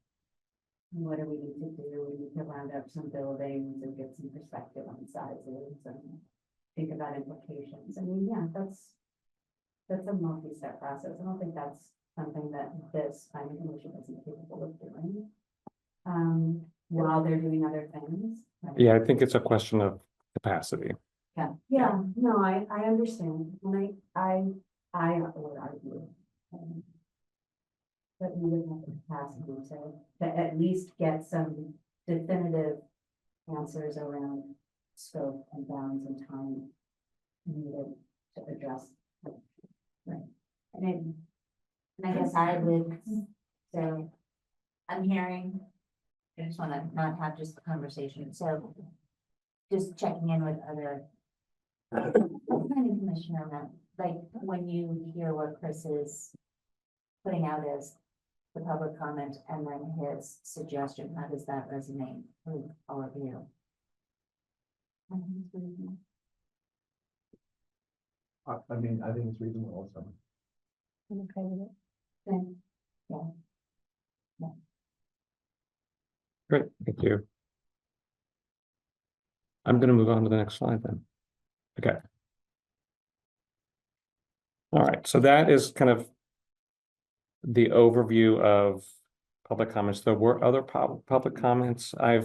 What do we need to do? We need to round up some buildings and get some perspective on sizes and think about implications. I mean, yeah, that's a multi-step process. I don't think that's something that this planning commission isn't capable of doing. While they're doing other things. Right? Yeah, I think it's a question of capacity. Yeah, no, I understand, and I would argue. That we would have the capacity to at least get some definitive answers around scope and bounds and time needed to address. Right. And I guess I would, so I'm hearing, I just want to not have just the conversation, so just checking in with other planning commissioner, like, when you hear what Chris is putting out as the public comment and then his suggestion, how does that resonate with all of you? I mean, I think it's reasonable also. I'm okay with it. Then, yeah. Great, thank you. I'm gonna move on to the next slide then. Okay. All right, so that is kind of the overview of public comments. There were other public comments. I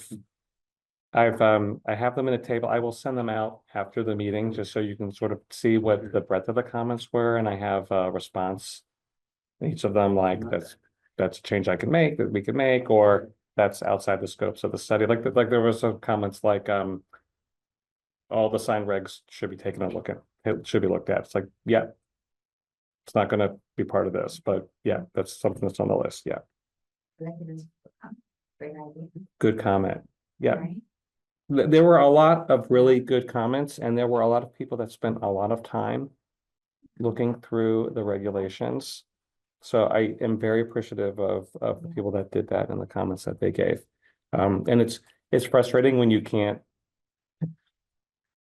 have them in a table. I will send them out after the meeting, just so you can sort of see what the breadth of the comments were, and I have a response. Each of them, like, that's a change I can make, that we can make, or that's outside the scopes of the study. Like there was some comments like, all the sign regs should be taken a look at, it should be looked at. It's like, yeah, it's not gonna be part of this, but yeah, that's something that's on the list. Yeah, Great idea. good comment. Yeah. Right? There were a lot of really good comments, and there were a lot of people that spent a lot of time looking through the regulations. So I am very appreciative of the people that did that and the comments that they gave. And it's frustrating when you can't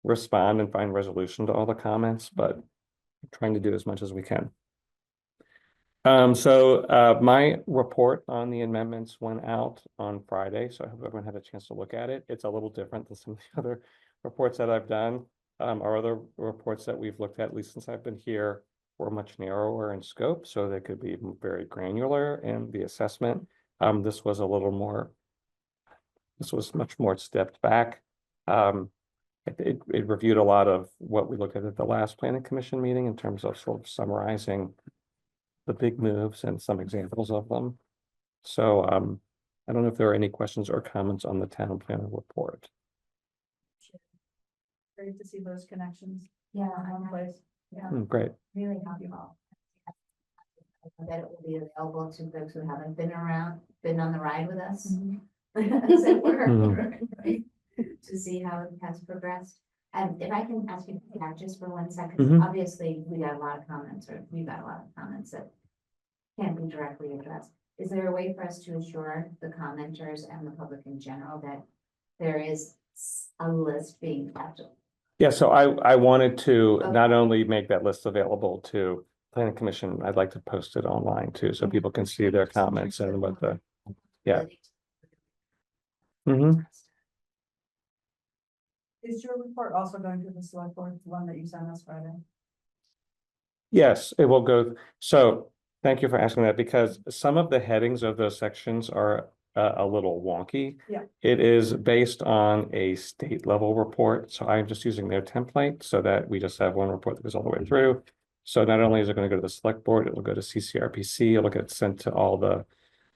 respond and find resolution to all the comments, but I'm trying to do as much as we can. So my report on the amendments went out on Friday, so I hope everyone had a chance to look at it. It's a little different than some of the other reports that I've done. Our other reports that we've looked at least since I've been here, were much narrower in scope, so they could be very granular in the assessment. This was much more stepped back. It reviewed a lot of what we looked at the last planning commission meeting in terms of sort of summarizing the big moves and some examples of them. So I don't know if there are any questions or comments on the town planner report. Great to see those connections Yeah, in one place. Yeah. Great. really helpful. I bet it will be available to folks who haven't been on the ride with us. As it were, right, to see how it has progressed. And if I can ask you back just for 1 second, obviously, we've got a lot of comments that can't be directly addressed. is there a way for us to assure the commenters and the public in general that there is a list being kept? Yeah, so I wanted to not Okay. only make that list available to planning commission, I'd like to post it online too, so people can see their comments and what the, yeah. Mhm. Is your report also going to the select board, the one that you sent us Friday? Yes, it will go. So thank you for asking that, because some of the headings of those sections are a little wonky. Yeah. It is based on a state level report, so I'm just using their template so that we just have one report that goes all the way through. So not only is it going to go to the select board, it will go to CCRPC, it'll get sent to all the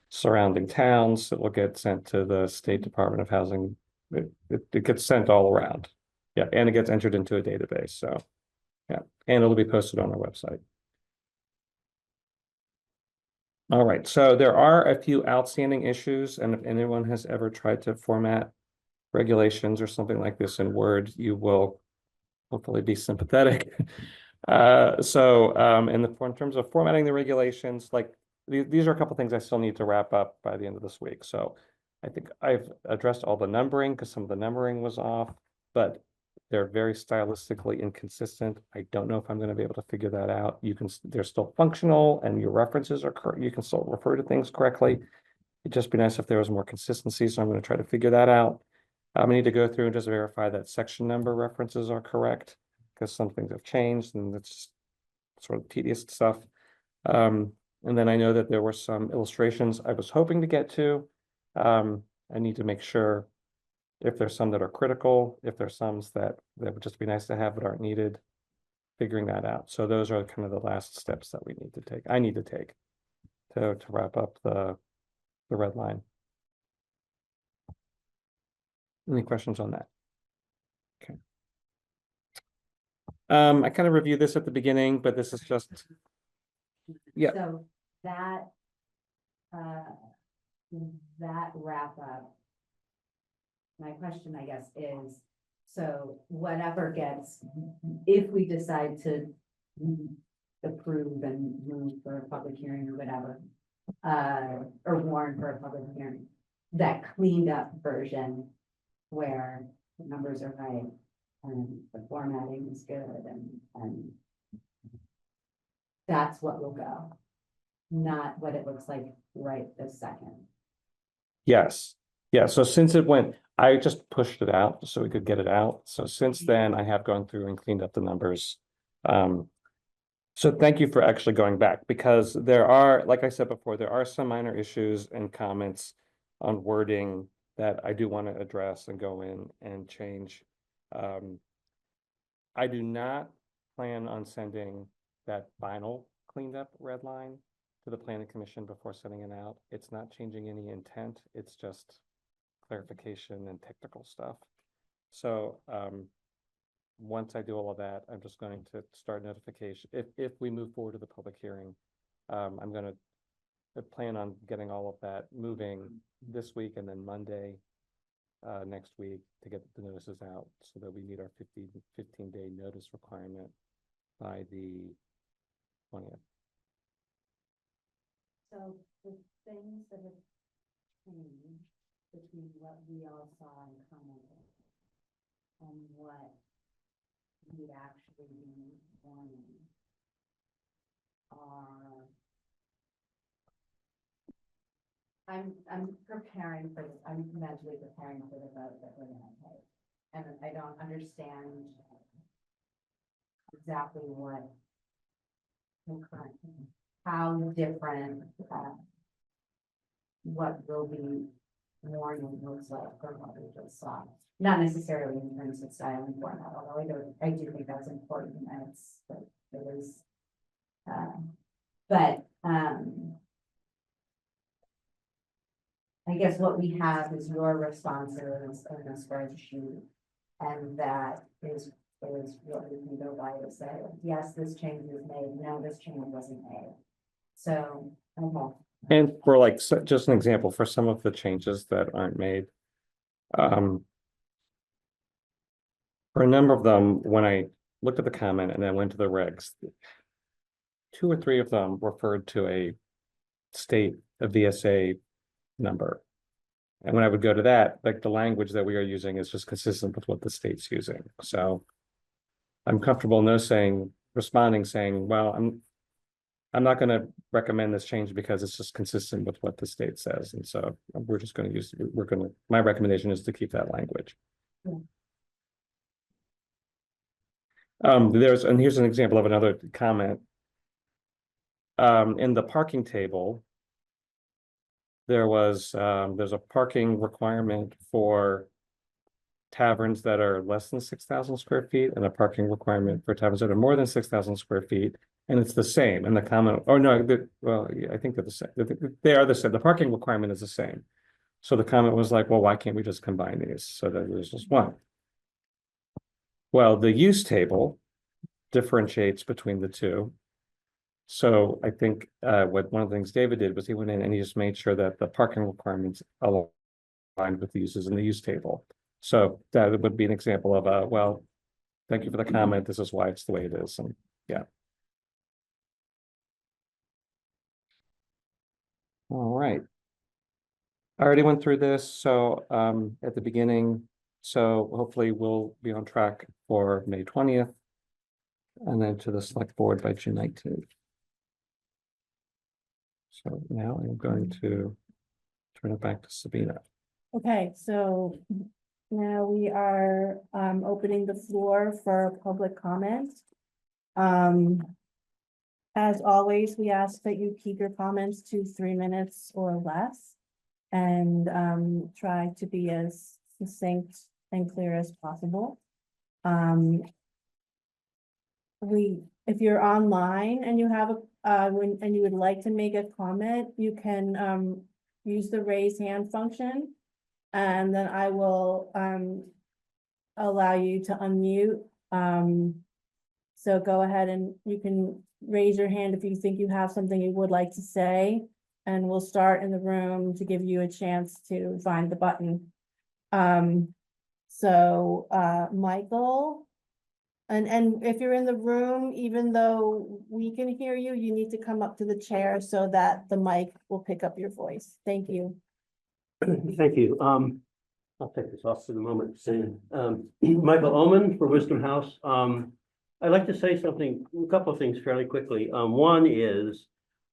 surrounding towns, it will get sent to the State Department of Housing. It gets sent all around. Yeah, and it gets entered into a database, so. Yeah, and it'll be posted on our website. All right, so there are a few outstanding issues, and if anyone has ever tried to format regulations or something like this in Word, you will hopefully be sympathetic. In terms of formatting the regulations, like these are a couple things I still need to wrap up by the end of this week. So I think I've addressed all the numbering because some of the numbering was off, but they're very stylistically inconsistent. I don't know if I'm going to be able to figure that out. They're still functional and your references are correct. You can still refer to things correctly. It'd just be nice if there was more consistency. So I'm going to try to figure that out. I need to go through and just verify that section number references are correct, because some things have changed and it's sort of tedious stuff. And then I know that there were some illustrations I was hoping to get to. I need to make sure if there's some that are critical, if there's some that would just be nice to have but aren't needed, figuring that out. So those are kind of the last steps that we need to take. I need to take to wrap up the red line. Any questions on that? Okay. I kind of reviewed this at the beginning, but this is just, yeah. So that, that wrap up. My question, I guess, is, so whatever gets, if we decide to approve and move for a public hearing or whatever, or warn for a public hearing, that cleaned up version where the numbers are right and the formatting is good and that's what will go, not what it looks like right this second. Yes. Yeah. So since it went, I just pushed it out so we could get it out. So since then I have gone through and cleaned up the numbers. So thank you for actually going back, because there are, like I said before, there are some minor issues and comments on wording that I do want to address and go in and change. I do not plan on sending that final cleaned up red line to the planning commission before sending it out. It's not changing any intent. It's just clarification and technical stuff. So once I do all of that, I'm just going to start notification. If we move forward to the public hearing, I'm going to plan on getting all of that moving this week and then Monday next week to get the notices out so that we meet our 15-day notice requirement by the 20th. So the things that have changed between what we all saw and commented and what we'd actually be wanting are, I'm preparing for this, I'm mentally preparing for the vote that we're gonna take. And I don't understand exactly what the current, how different, what will be warning looks like from what we just saw. Not necessarily in terms of style and format, although I do think that's important and it is. I guess what we have is your responses in a spreadsheet, and that is what we can go by to say, yes, this change was made, no, this change wasn't made. So, okay. And for like, just an example, for some of the changes that aren't made, for a number of them, when I looked at the comment and then went to the regs, 2 or 3 of them referred to a state a VSA number. And when I would go to that, like the language that we are using is just consistent with what the state's using. So I'm comfortable responding saying, well, I'm not going to recommend this change because it's just consistent with what the state says. And so we're just going to my recommendation is to keep that language. Here's an example of another comment. In the parking table, there's a parking requirement for taverns that are less than 6,000 square feet and a parking requirement for taverns that are more than 6,000 square feet. And it's the same. And the comment, oh no, yeah, I think they're the same. They are the same. The parking requirement is the same. So the comment was like, well, why can't we just combine these so that there's just one? Well, the use table differentiates between the two. So I think one of the things David did was he went in and he just made sure that the parking requirements aligned with the uses in the use table. So that would be an example of well, thank you for the comment. This is why it's the way it is. And yeah. All right. I already went through this. So at the beginning, so hopefully we'll be on track for May 20th and then to the select board by June 19th. So now I'm going to turn it back to Sabina. Okay, so now we are opening the floor for public comment. As always, we ask that you keep your comments to 3 minutes or less and try to be as succinct and clear as possible. If you're online and you have and you would like to make a comment, you can use the raise hand function. And then I will allow you to unmute. So go ahead and you can raise your hand if you think you have something you would like to say. And we'll start in the room to give you a chance to find the button. Michael, and if you're in the room, even though we can hear you, you need to come up to the chair so that the mic will pick up your voice. Thank you. Thank you. I'll take this off for the moment. Michael Oman for Wisdom House. I'd like to say a couple of things fairly quickly. One is,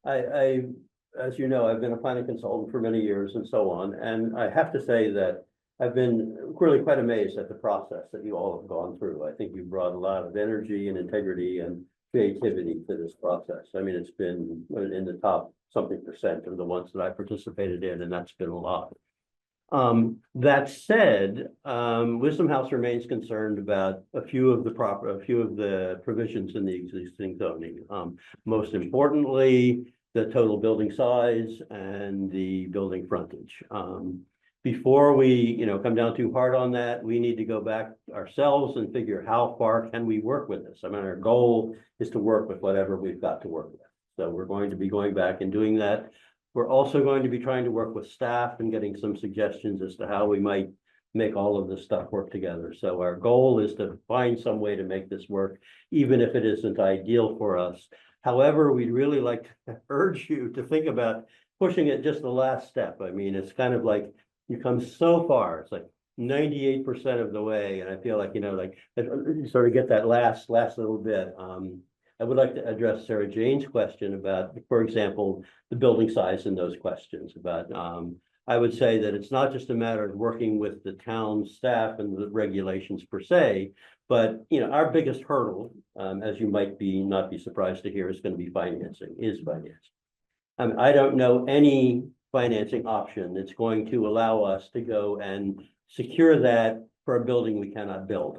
as you know, I've been a planning consultant for many years and so on. And I have to say that I've been really quite amazed at the process that you all have gone through. I think you've brought a lot of energy and integrity and creativity to this process. I mean, it's been in the top something % of the ones that I participated in, and that's been a lot. That said, Wisdom House remains concerned about a few of the provisions in the existing zoning. Most importantly, the total building size and the building frontage. Before we, come down too hard on that, we need to go back ourselves and figure how far can we work with this. I mean, our goal is to work with whatever we've got to work with. So we're going to be going back and doing that. We're also going to be trying to work with staff and getting some suggestions as to how we might make all of this stuff work together. So our goal is to find some way to make this work, even if it isn't ideal for us. However, we'd really like to urge you to think about pushing it just the last step. I mean, it's kind of like you come so far. It's like 98% of the way. And I feel like, you sort of get that last little bit. I would like to address Sarah Jane's question about, for example, the building size and those questions about, I would say that it's not just a matter of working with the town staff and the regulations per se, but, our biggest hurdle, as you might not be surprised to hear, is going to be financing. I don't know any financing option that's going to allow us to go and secure that for a building we cannot build.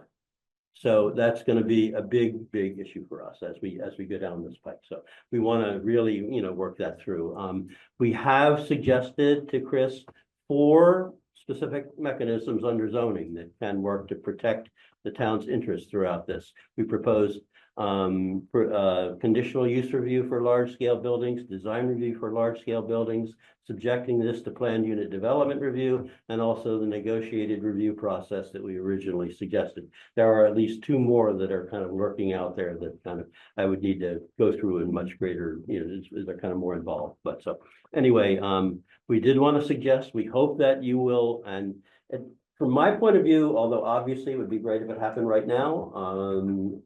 So that's going to be a big issue for us as we go down this pipe. So we want to really, work that through. We have suggested to Chris 4 specific mechanisms under zoning that can work to protect the town's interest throughout this. We propose conditional use review for large-scale buildings, design review for large-scale buildings, subjecting this to planned unit development review, and also the negotiated review process that we originally suggested. There are at least two more that are kind of lurking out there that kind of I would need to go through in much greater, they're kind of more involved. But so anyway, we did want to suggest, we hope that you will, and from my point of view, although obviously it would be great if it happened right now,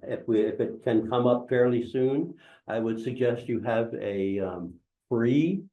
if it can come up fairly soon, I would suggest you have a free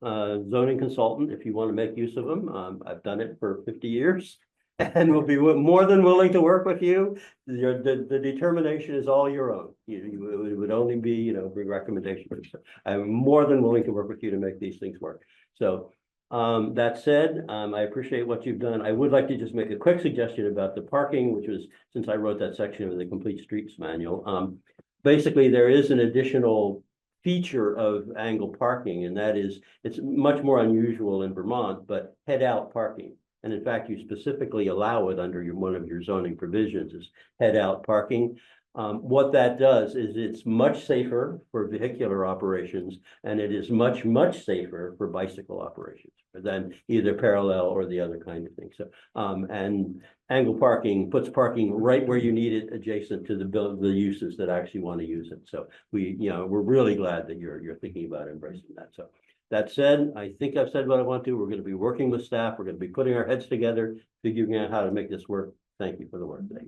zoning consultant if you want to make use of them. I've done it for 50 years and will be more than willing to work with you. The determination is all your own. It would only be, bring recommendations. I'm more than willing to work with you to make these things work. So that said, I appreciate what you've done. I would like to just make a quick suggestion about the parking, which was, since I wrote that section of the Complete Streets Manual. Basically, there is an additional feature of angle parking, and that is, it's much more unusual in Vermont, but head out parking. And in fact, you specifically allow it under one of your zoning provisions is head out parking. What that does is it's much safer for vehicular operations, and it is much, much safer for bicycle operations than either parallel or the other kind of thing. So, and angle parking puts parking right where you need it, adjacent to the uses that actually want to use it. So we're really glad that you're thinking about embracing that. So that said, I think I've said what I want to. We're going to be working with staff. We're going to be putting our heads together, figuring out how to make this work. Thank you for the work today.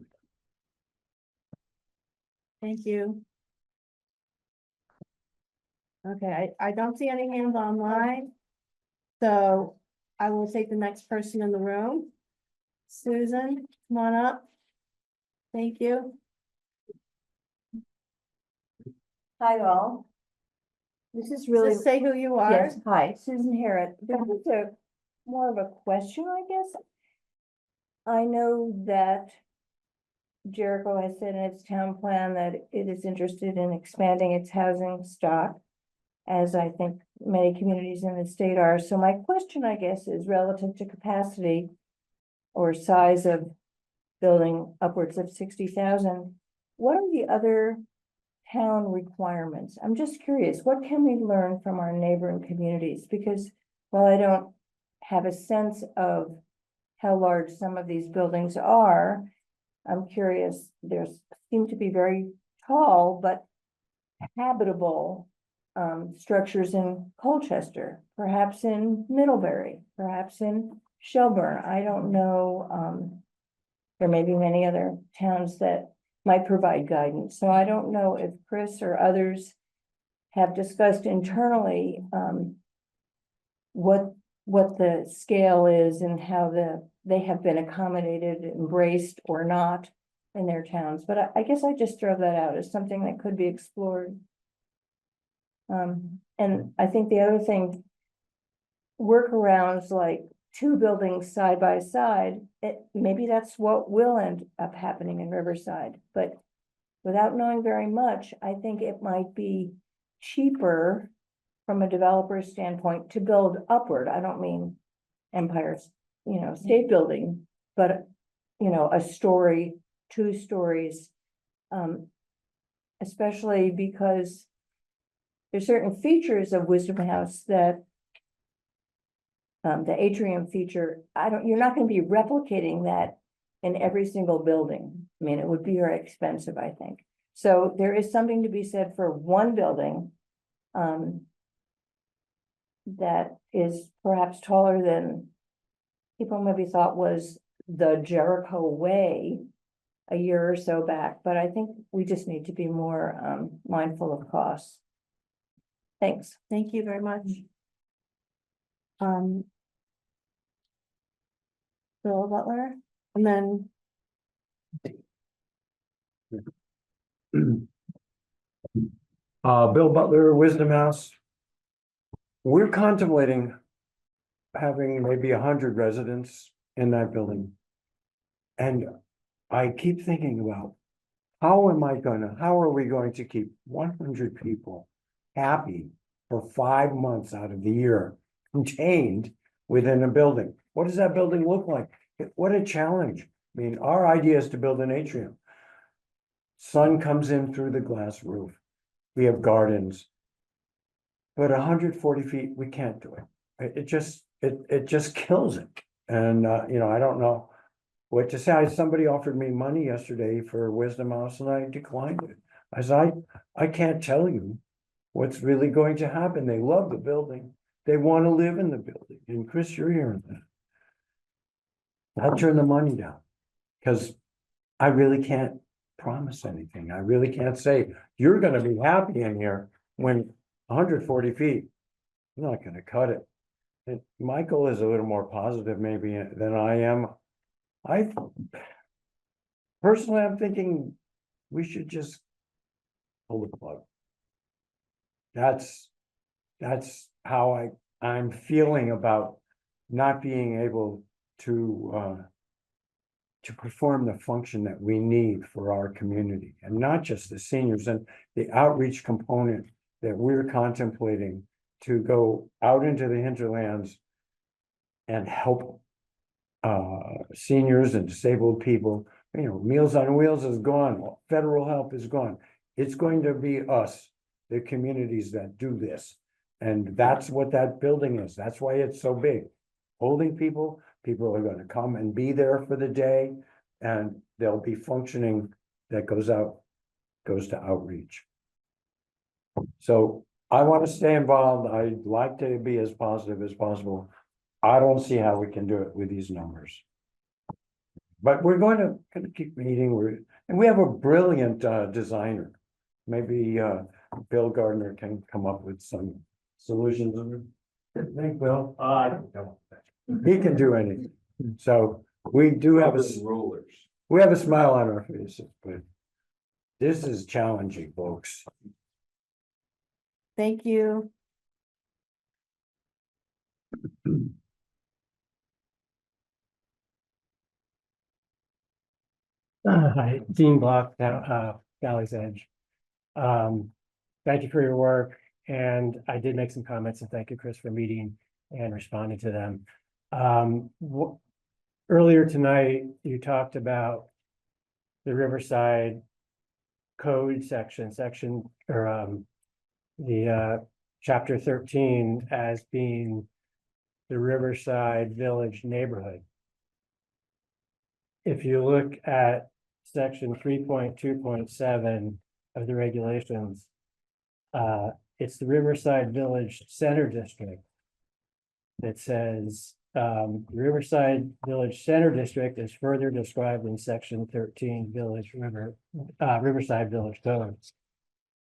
Thank you. Okay, I don't see any hands online. So I will take the next person in the room. Susan, come on up. Thank you. Hi, all. This is Really, really, say who you are. yes, hi, Susan Harrod. This is more of a question, I guess. I know that Jericho has said in its town plan that it is interested in expanding its housing stock, as I think many communities in the state are. So my question, I guess, is relative to capacity or size of building upwards of 60,000. What are the other town requirements? I'm just curious, what can we learn from our neighboring communities? Because while I don't have a sense of how large some of these buildings are, I'm curious, there seem to be very tall but habitable structures in Colchester, perhaps in Middlebury, perhaps in Shelburne. I don't know. There may be many other towns that might provide guidance. So I don't know if Chris or others have discussed internally what the scale is and how they have been accommodated, embraced or not in their towns. But I guess I just throw that out as something that could be explored. And I think the other thing, workarounds like two buildings side by side, maybe that's what will end up happening in Riverside. But without knowing very much, I think it might be cheaper from a developer standpoint to build upward. I don't mean Empire's, state building, but, a story, 2 stories, especially because there's certain features of Wisdom House that the atrium feature, you're not going to be replicating that in every single building. I mean, it would be very expensive, I think. So there is something to be said for one building that is perhaps taller than people maybe thought was the Jericho way a year or so back. But I think we just need to be more mindful of costs. Thanks. Thank you very much. Bill Butler, and then Bill Butler, Wisdom House. We're contemplating having maybe 100 residents in that building. And I keep thinking about how are we going to keep 100 people happy for 5 months out of the year, contained within a building? What does that building look like? What a challenge. I mean, our idea is to build an atrium. Sun comes in through the glass roof. We have gardens. But 140 feet, we can't do it. It just kills it. And, you know, I don't know what to say. Somebody offered me money yesterday for Wisdom House and I declined it. I said, I can't tell you what's really going to happen. They love the building. They want to live in the building. And Chris, you're hearing that. I'll turn the money down because I really can't promise anything. I really can't say, you're going to be happy in here when 140 feet, I'm not going to cut it. And Michael is a little more positive maybe than I am. Personally, I'm thinking we should just pull the plug. That's how I'm feeling about not being able to perform the function that we need for our community, and not just the seniors, and the outreach component that we're contemplating to go out into the hinterlands and help seniors and disabled people. You know, Meals on Wheels is gone, federal help is gone. It's going to be us, the communities that do this. And that's what that building is. That's why it's so big. Holding people are going to come and be there for the day, and they'll be functioning. That goes to outreach. So I want to stay involved. I'd like to be as positive as possible. I don't see how we can do it with these numbers. But we're going to keep meeting. And we have a brilliant designer. Maybe Bill Gardner can come up with some solutions. Think, Bill? He can do anything. So we do have we have a smile on our faces, but this is challenging, folks. Thank you. Hi, Dean Block, Valley's Edge. Thank you for your work, and I did make some comments, and thank you, Chris, for meeting and responding to them. Earlier tonight, you talked about the Riverside Code section, the chapter 13 as being the Riverside Village neighborhood. If you look at section 3.2.7 of the regulations, it's the Riverside Village Center District that says Riverside Village Center District is further described in section 13 Riverside Village Code.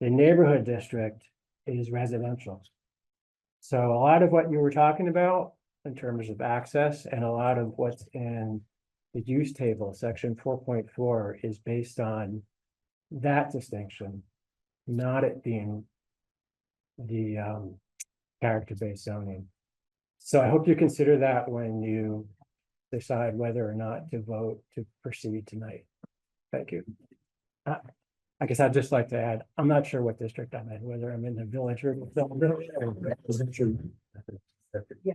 The neighborhood district is residential. So a lot of what you were talking about in terms of access and a lot of what's in the use table, section 4.4, is based on that distinction, not it being the character-based zoning. So I hope you consider that when you decide whether or not to vote to proceed tonight. Thank you. I guess I'd just like to add, I'm not sure what district I'm in, whether I'm in the village or Yeah.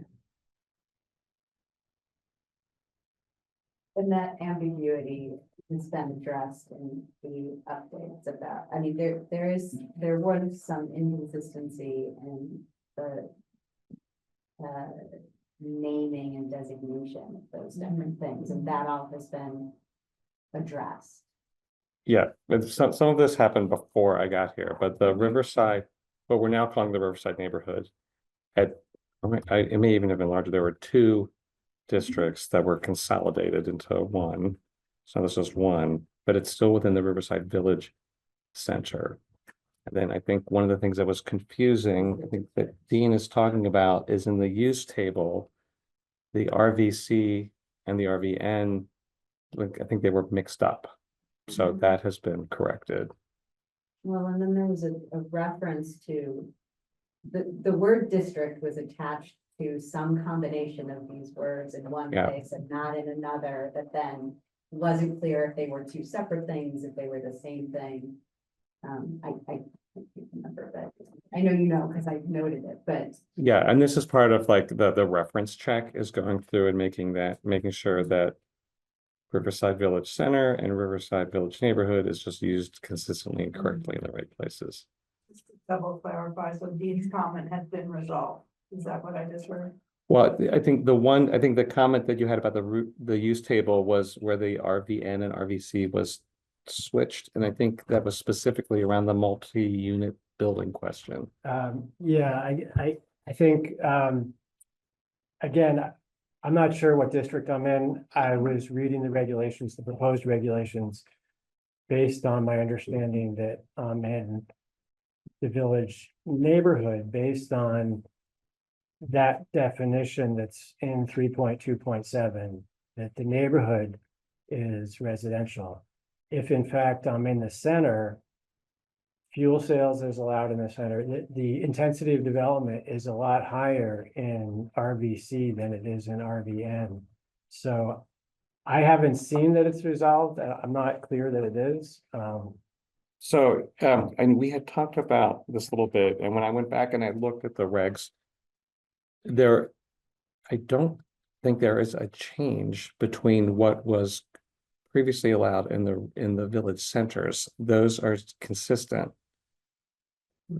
And that ambiguity has been addressed in the updates about, I mean, there was some inconsistency in the naming and designation of those different things, and that all has been addressed. Yeah, but some of this happened before I got here, but the Riverside, what we're now calling the Riverside neighborhood, it may even have been larger. There were two districts that were consolidated into one. So this is one, but it's still within the Riverside Village Center. And then I think one of the things that was confusing, I think that Dean is talking about, is in the use table, the RVC and the RVN, like, I think they were mixed up. So that has been corrected. Well, and then there was a reference to the word district was attached to some combination of these words in one place and not in another, that then wasn't clear if they were two separate things, if they were the same thing. I can't remember, but I know you know because I noted it, but Yeah, and this is part of like the reference check is going through and making sure that Riverside Village Center and Riverside Village Neighborhood is just used consistently and correctly in the right places. Just to double clarify, so Dean's comment has been resolved. Is that what I just heard? Well, I think the comment that you had about the use table was where the RVN and RVC was switched, and I think that was specifically around the multi-unit building question. Yeah, I think, again, I'm not sure what district I'm in. I was reading the regulations, the proposed regulations, based on my understanding that I'm in the village neighborhood, based on that definition that's in 3.2.7, that the neighborhood is residential. If in fact I'm in the center, fuel sales is allowed in the center. The intensity of development is a lot higher in RVC than it is in RVN. So I haven't seen that it's resolved. I'm not clear that it is. And we had talked about this a little bit, and when I went back and I looked at the regs, I don't think there is a change between what was previously allowed in the village centers. Those are consistent.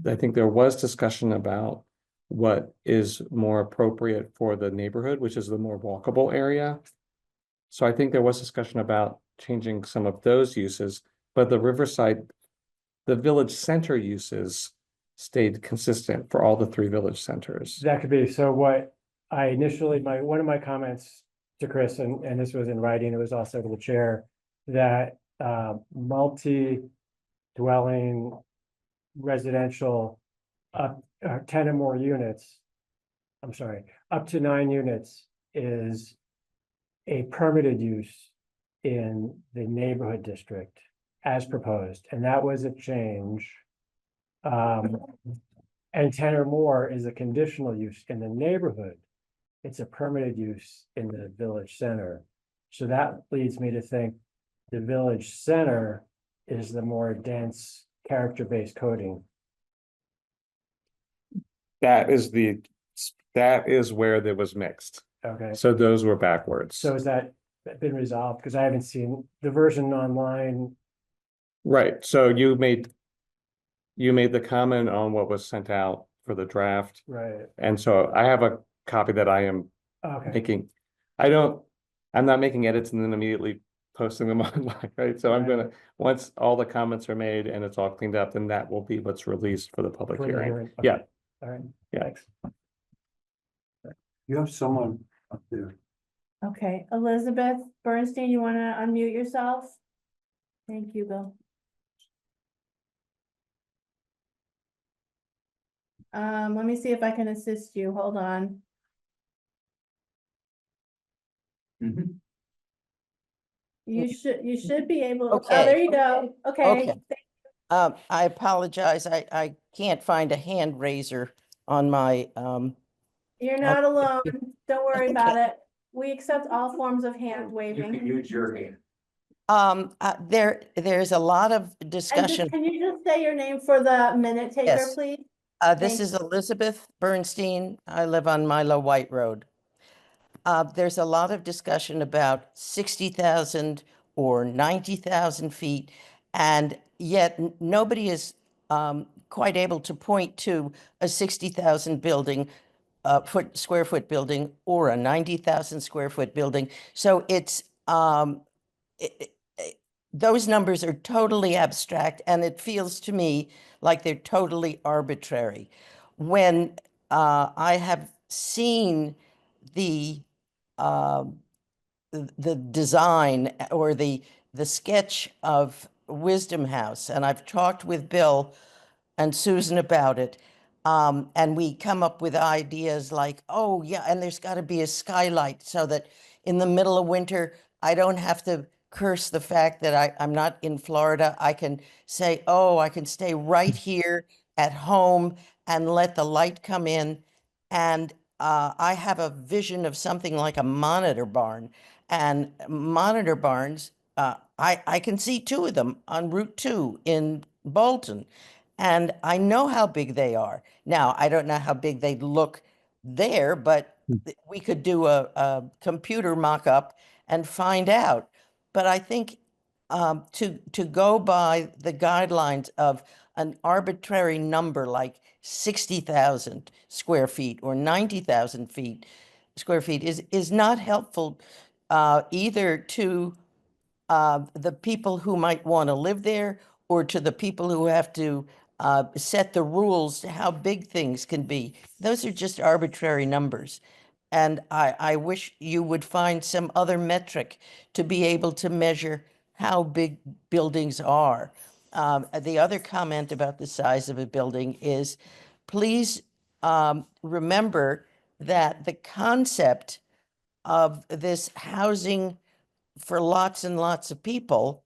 I think there was discussion about what is more appropriate for the neighborhood, which is the more walkable area. So I think there was discussion about changing some of those uses, but the village center uses stayed consistent for all the three village centers. That could be. So what I initially, one of my comments to Chris, and this was in writing, it was also to the chair, that multi-dwelling residential up 10 or more units, I'm sorry, up to 9 units is a permitted use in the neighborhood district as proposed, and that was a change. And 10 or more is a conditional use in the neighborhood. It's a permitted use in the village center. So that leads me to think the village center is the more dense character-based coding. That is where there was mixed. Okay, So those were backwards. so has that been resolved? Because I haven't seen the version online. Right, so you made the comment on what was sent out for the draft, Right, and so I have a copy that I am okay, making. I'm not making edits and then immediately posting them online, right? So I'm gonna, once all the comments are made and it's all cleaned up, then that will be what's released for the public for the hearing. hearing. Okay. Yeah. All right, Yeah. thanks. You have someone up there. Okay, Elizabeth Bernstein, you want to unmute yourself? Thank you, Bill. Let me see if I can assist you. Hold on. Mhm. You should be able, oh, Okay. there you go. Okay. Okay. I apologize. I can't find a hand raiser on my, You're not alone. Don't worry Okay. about it. We accept all forms of hand You waving. can use your hand. there's a lot of And discussion. can you just say your name for the minute taker, Yes. please? This thank is Elizabeth Bernstein. I live on Milo White Road. There's a lot of discussion about 60,000 or 90,000 feet, and yet nobody is quite able to point to a 60,000 building, square foot building, or a 90,000 square foot building. So it's those numbers are totally abstract, and it feels to me like they're totally arbitrary. When I have seen the the design or the sketch of Wisdom House, and I've talked with Bill and Susan about it. And we come up with ideas like, oh yeah, and there's got to be a skylight so that in the middle of winter, I don't have to curse the fact that I'm not in Florida. I can say, oh, I can stay right here at home and let the light come in. And I have a vision of something like a monitor barn. And monitor barns, I can see 2 of them on Route 2 in Bolton. And I know how big they are. Now, I don't know how big they'd look there, but we could do a computer mock-up and find out. But I think to go by the guidelines of an arbitrary number like 60,000 square feet or 90,000 square feet is not helpful either to the people who might want to live there or to the people who have to set the rules to how big things can be. Those are just arbitrary numbers. And I wish you would find some other metric to be able to measure how big buildings are. The other comment about the size of a building is, please remember that the concept of this housing for lots and lots of people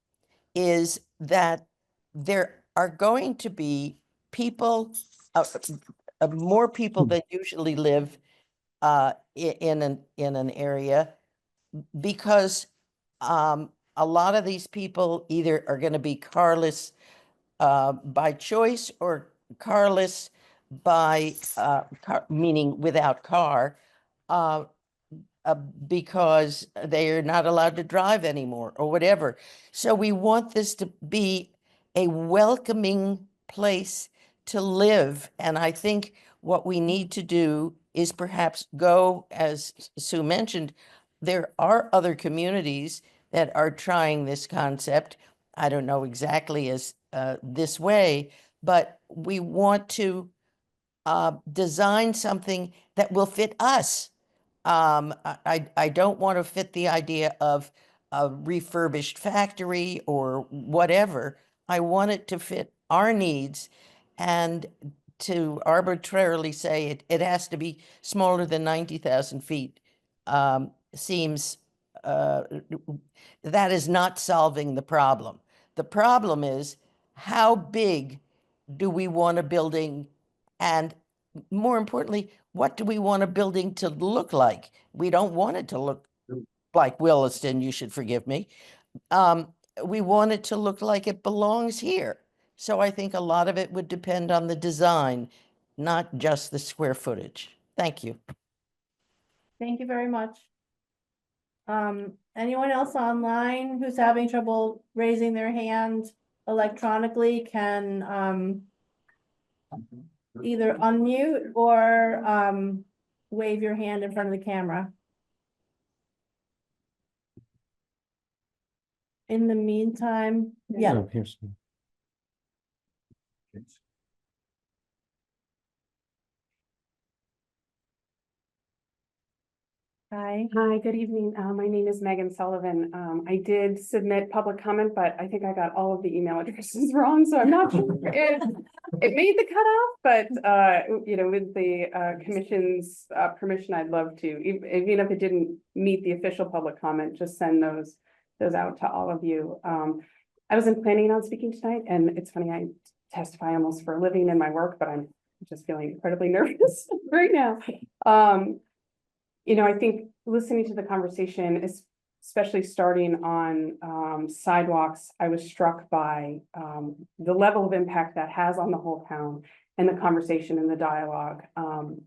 is that there are going to be people, more people than usually live in an area, because a lot of these people either are going to be carless by choice or carless by meaning without car, uh, because they are not allowed to drive anymore or whatever. So we want this to be a welcoming place to live. And I think what we need to do is perhaps go, as Sue mentioned, there are other communities that are trying this concept. I don't know exactly as this way, but we want to design something that will fit us. I don't want to fit the idea of a refurbished factory or whatever. I want it to fit our needs, and to arbitrarily say it has to be smaller than 90,000 feet seems that is not solving the problem. The problem is, how big do we want a building? And more importantly, what do we want a building to look like? We don't want it to look like Williston, you should forgive me. We want it to look like it belongs here. So I think a lot of it would depend on the design, not just the square footage. Thank you. Thank you very much. Anyone else online who's having trouble raising their hand electronically can, either unmute or, wave your hand in front of the camera. In the meantime, yeah, Oh, here's. hi. Hi, good evening. My name is Megan Sullivan. I did submit public comment, but I think I got all of the email addresses wrong, so I'm not sure it made the cutoff, but you know, with the commission's permission, I'd love to, even if it didn't meet the official public comment, just send those out to all of you. I wasn't planning on speaking tonight, and it's funny, I testify almost for a living in my work, but I'm just feeling incredibly nervous right now. You know, I think listening to the conversation, especially starting on sidewalks, I was struck by the level of impact that has on the whole town, and the conversation and the dialogue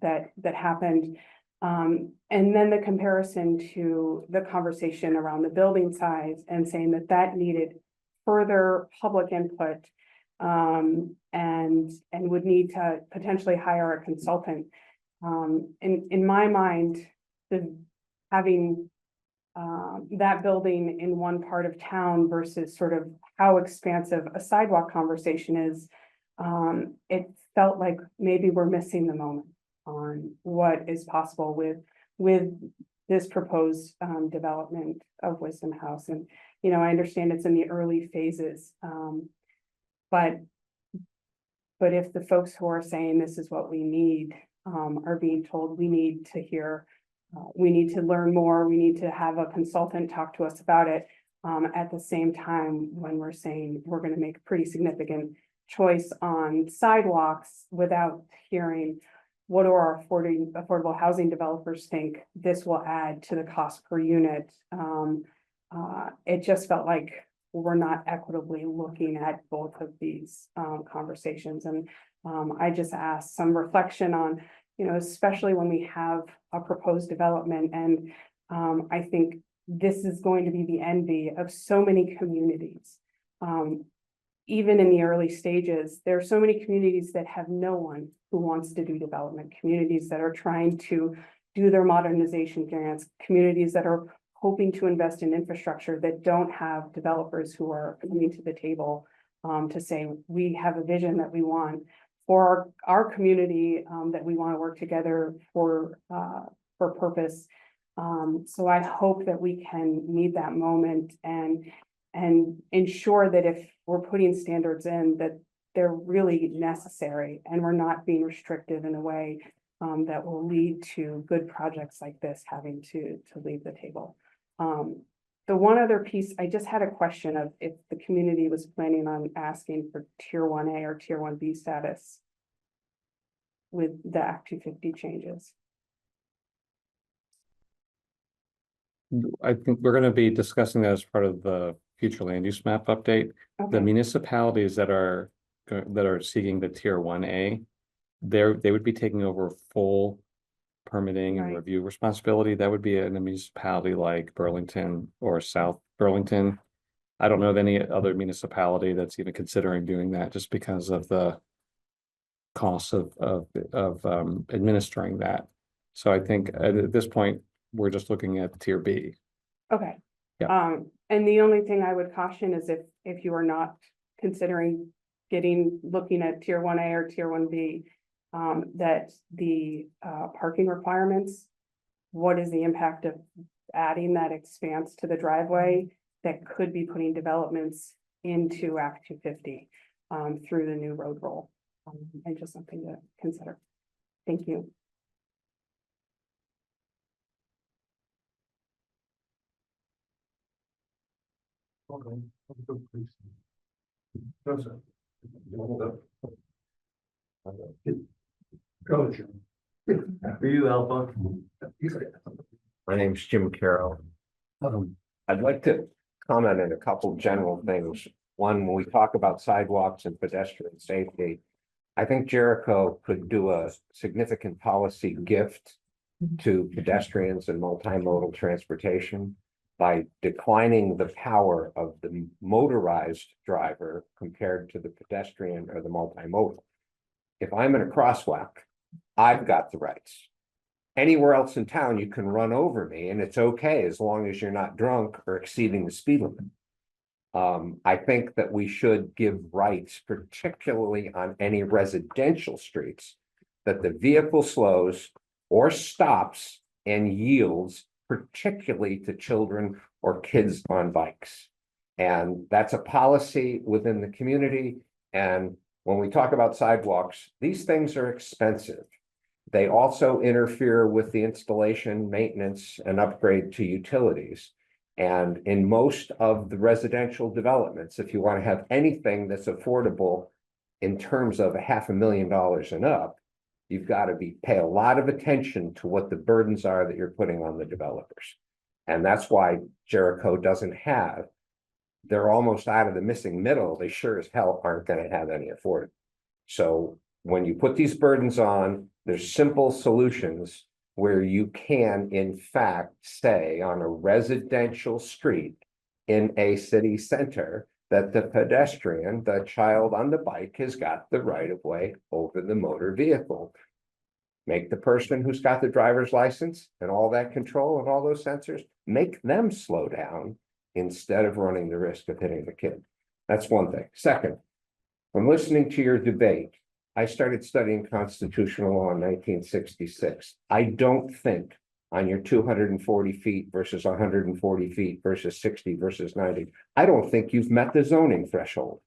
that happened. And then the comparison to the conversation around the building size, and saying that needed further public input, and would need to potentially hire a consultant. In my mind, having that building in one part of town versus sort of how expansive a sidewalk conversation is, it felt like maybe we're missing the moment on what is possible with this proposed development of Wisdom House. And, you know, I understand it's in the early phases, but if the folks who are saying this is what we need are being told we need to hear, we need to learn more, we need to have a consultant talk to us about it, at the same time when we're saying we're going to make a pretty significant choice on sidewalks without hearing what do our affordable housing developers think this will add to the cost per unit. It just felt like we're not equitably looking at both of these conversations. And I just asked some reflection on, you know, especially when we have a proposed development. And I think this is going to be the envy of so many communities. Even in the early stages, there are so many communities that have no one who wants to do development, communities that are trying to do their modernization grants, communities that are hoping to invest in infrastructure that don't have developers who are coming to the table to say, we have a vision that we want for our community, that we want to work together for purpose. So I hope that we can meet that moment and ensure that if we're putting standards in, that they're really necessary and we're not being restrictive in a way that will lead to good projects like this having to leave the table. The one other piece, I just had a question of if the community was planning on asking for tier 1A or tier 1B status with the Act 250 changes. I think we're gonna be discussing that as part of the future land use map update. The Okay, municipalities that are seeking the tier 1A, they would be taking over full permitting and Right. review responsibility. That would be in a municipality like Burlington or South Burlington. I don't know of any other municipality that's even considering doing that just because of the costs of administering that. So I think at this point, we're just looking at tier B. okay. Yeah. And the only thing I would caution is if you are not considering looking at tier 1A or tier 1B, that the parking requirements, what is the impact of adding that expanse to the driveway that could be putting developments into Act 250 through the new road roll? And just something to consider. Thank you. Okay. Go, Jim. Are you Alpha? My name's Jim Carroll. I'd like to comment on a couple general things. One, when we talk about sidewalks and pedestrian safety, I think Jericho could do a significant policy gift to pedestrians and multimodal transportation by declining the power of the motorized driver compared to the pedestrian or the multimodal. If I'm in a crosswalk, I've got the rights. Anywhere else in town, you can run over me and it's okay as long as you're not drunk or exceeding the speed limit. I think that we should give rights, particularly on any residential streets, that the vehicle slows or stops and yields, particularly to children or kids on bikes. And that's a policy within the community. And when we talk about sidewalks, these things are expensive. They also interfere with the installation, maintenance, and upgrade to utilities. And in most of the residential developments, if you want to have anything that's affordable in terms of $500,000 and up, you've got to pay a lot of attention to what the burdens are that you're putting on the developers. And that's why Jericho doesn't have, they're almost out of the missing middle. They sure as hell aren't going to have any affordable. So when you put these burdens on, there's simple solutions where you can, in fact, say on a residential street in a city center that the pedestrian, the child on the bike, has got the right of way over the motor vehicle. Make the person who's got the driver's license and all that control and all those sensors, make them slow down instead of running the risk of hitting the kid. That's one thing. Second, from listening to your debate, I started studying constitutional law in 1966. I don't think on your 240 feet versus 140 feet versus 60 versus 90, I don't think you've met the zoning threshold.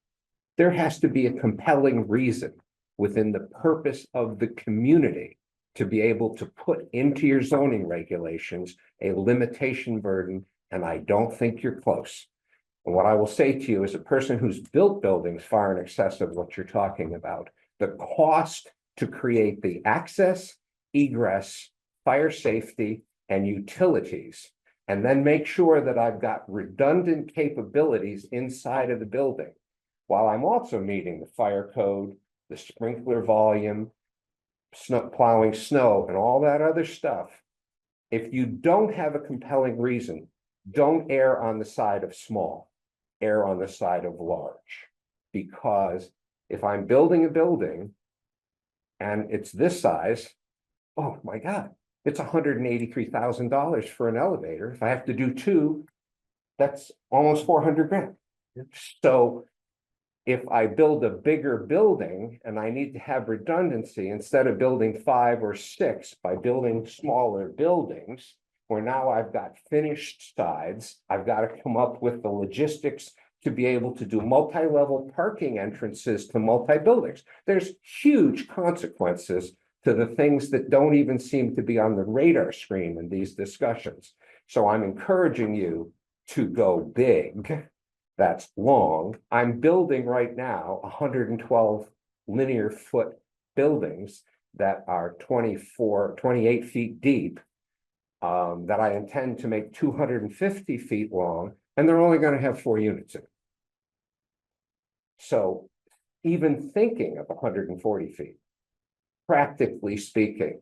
There has to be a compelling reason within the purpose of the community to be able to put into your zoning regulations a limitation burden, and I don't think you're close. And what I will say to you as a person who's built buildings far in excess of what you're talking about, the cost to create the access, egress, fire safety, and utilities, and then make sure that I've got redundant capabilities inside of the building, while I'm also meeting the fire code, the sprinkler volume, plowing snow, and all that other stuff. If you don't have a compelling reason don't err on the side of small, err on the side of large. Because if I'm building a building and it's this size, oh my God, it's $183,000 for an elevator. If I have to do two, that's almost 400 grand. So if I build a bigger building and I need to have redundancy, instead of building 5 or 6 by building smaller buildings, where now I've got finished sides, I've got to come up with the logistics to be able to do multi-level parking entrances to multi-buildings. There's huge consequences to the things that don't even seem to be on the radar screen in these discussions. So I'm encouraging you to go big. That's long. I'm building right now 112 linear foot buildings that are 28 feet deep, that I intend to make 250 feet long, and they're only going to have 4 units in it. So even thinking of 140 feet, practically speaking,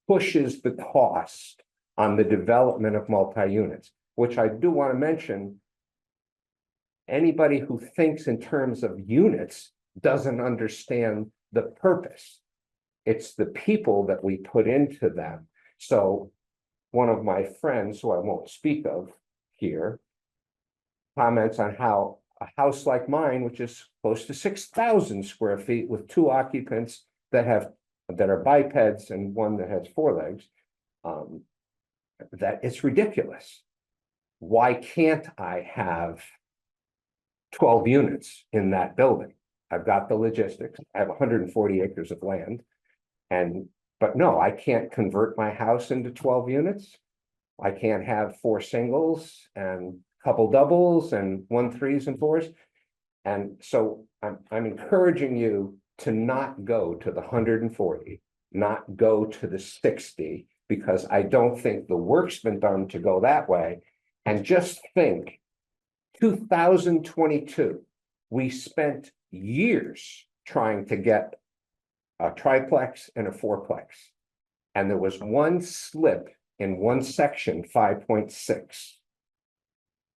pushes the cost on the development of multi-units, which I do want to mention. Anybody who thinks in terms of units doesn't understand the purpose. It's the people that we put into them. So one of my friends, who I won't speak of here, comments on how a house like mine, which is close to 6,000 square feet with 2 occupants that are bipeds and one that has 4 legs, that it's ridiculous. Why can't I have 12 units in that building? I've got the logistics. I have 140 acres of land. But no, I can't convert my house into 12 units. I can't have 4 singles and a couple doubles and 1 3s and 4s. And so I'm encouraging you to not go to the 140, not go to the 60, because I don't think the work's been done to go that way. And just think, 2022, we spent years trying to get a triplex and a fourplex. And there was one slip in one section, 5.6.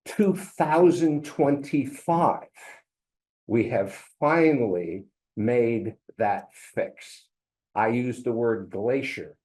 2025, we have finally made that fix. I use the word glacier.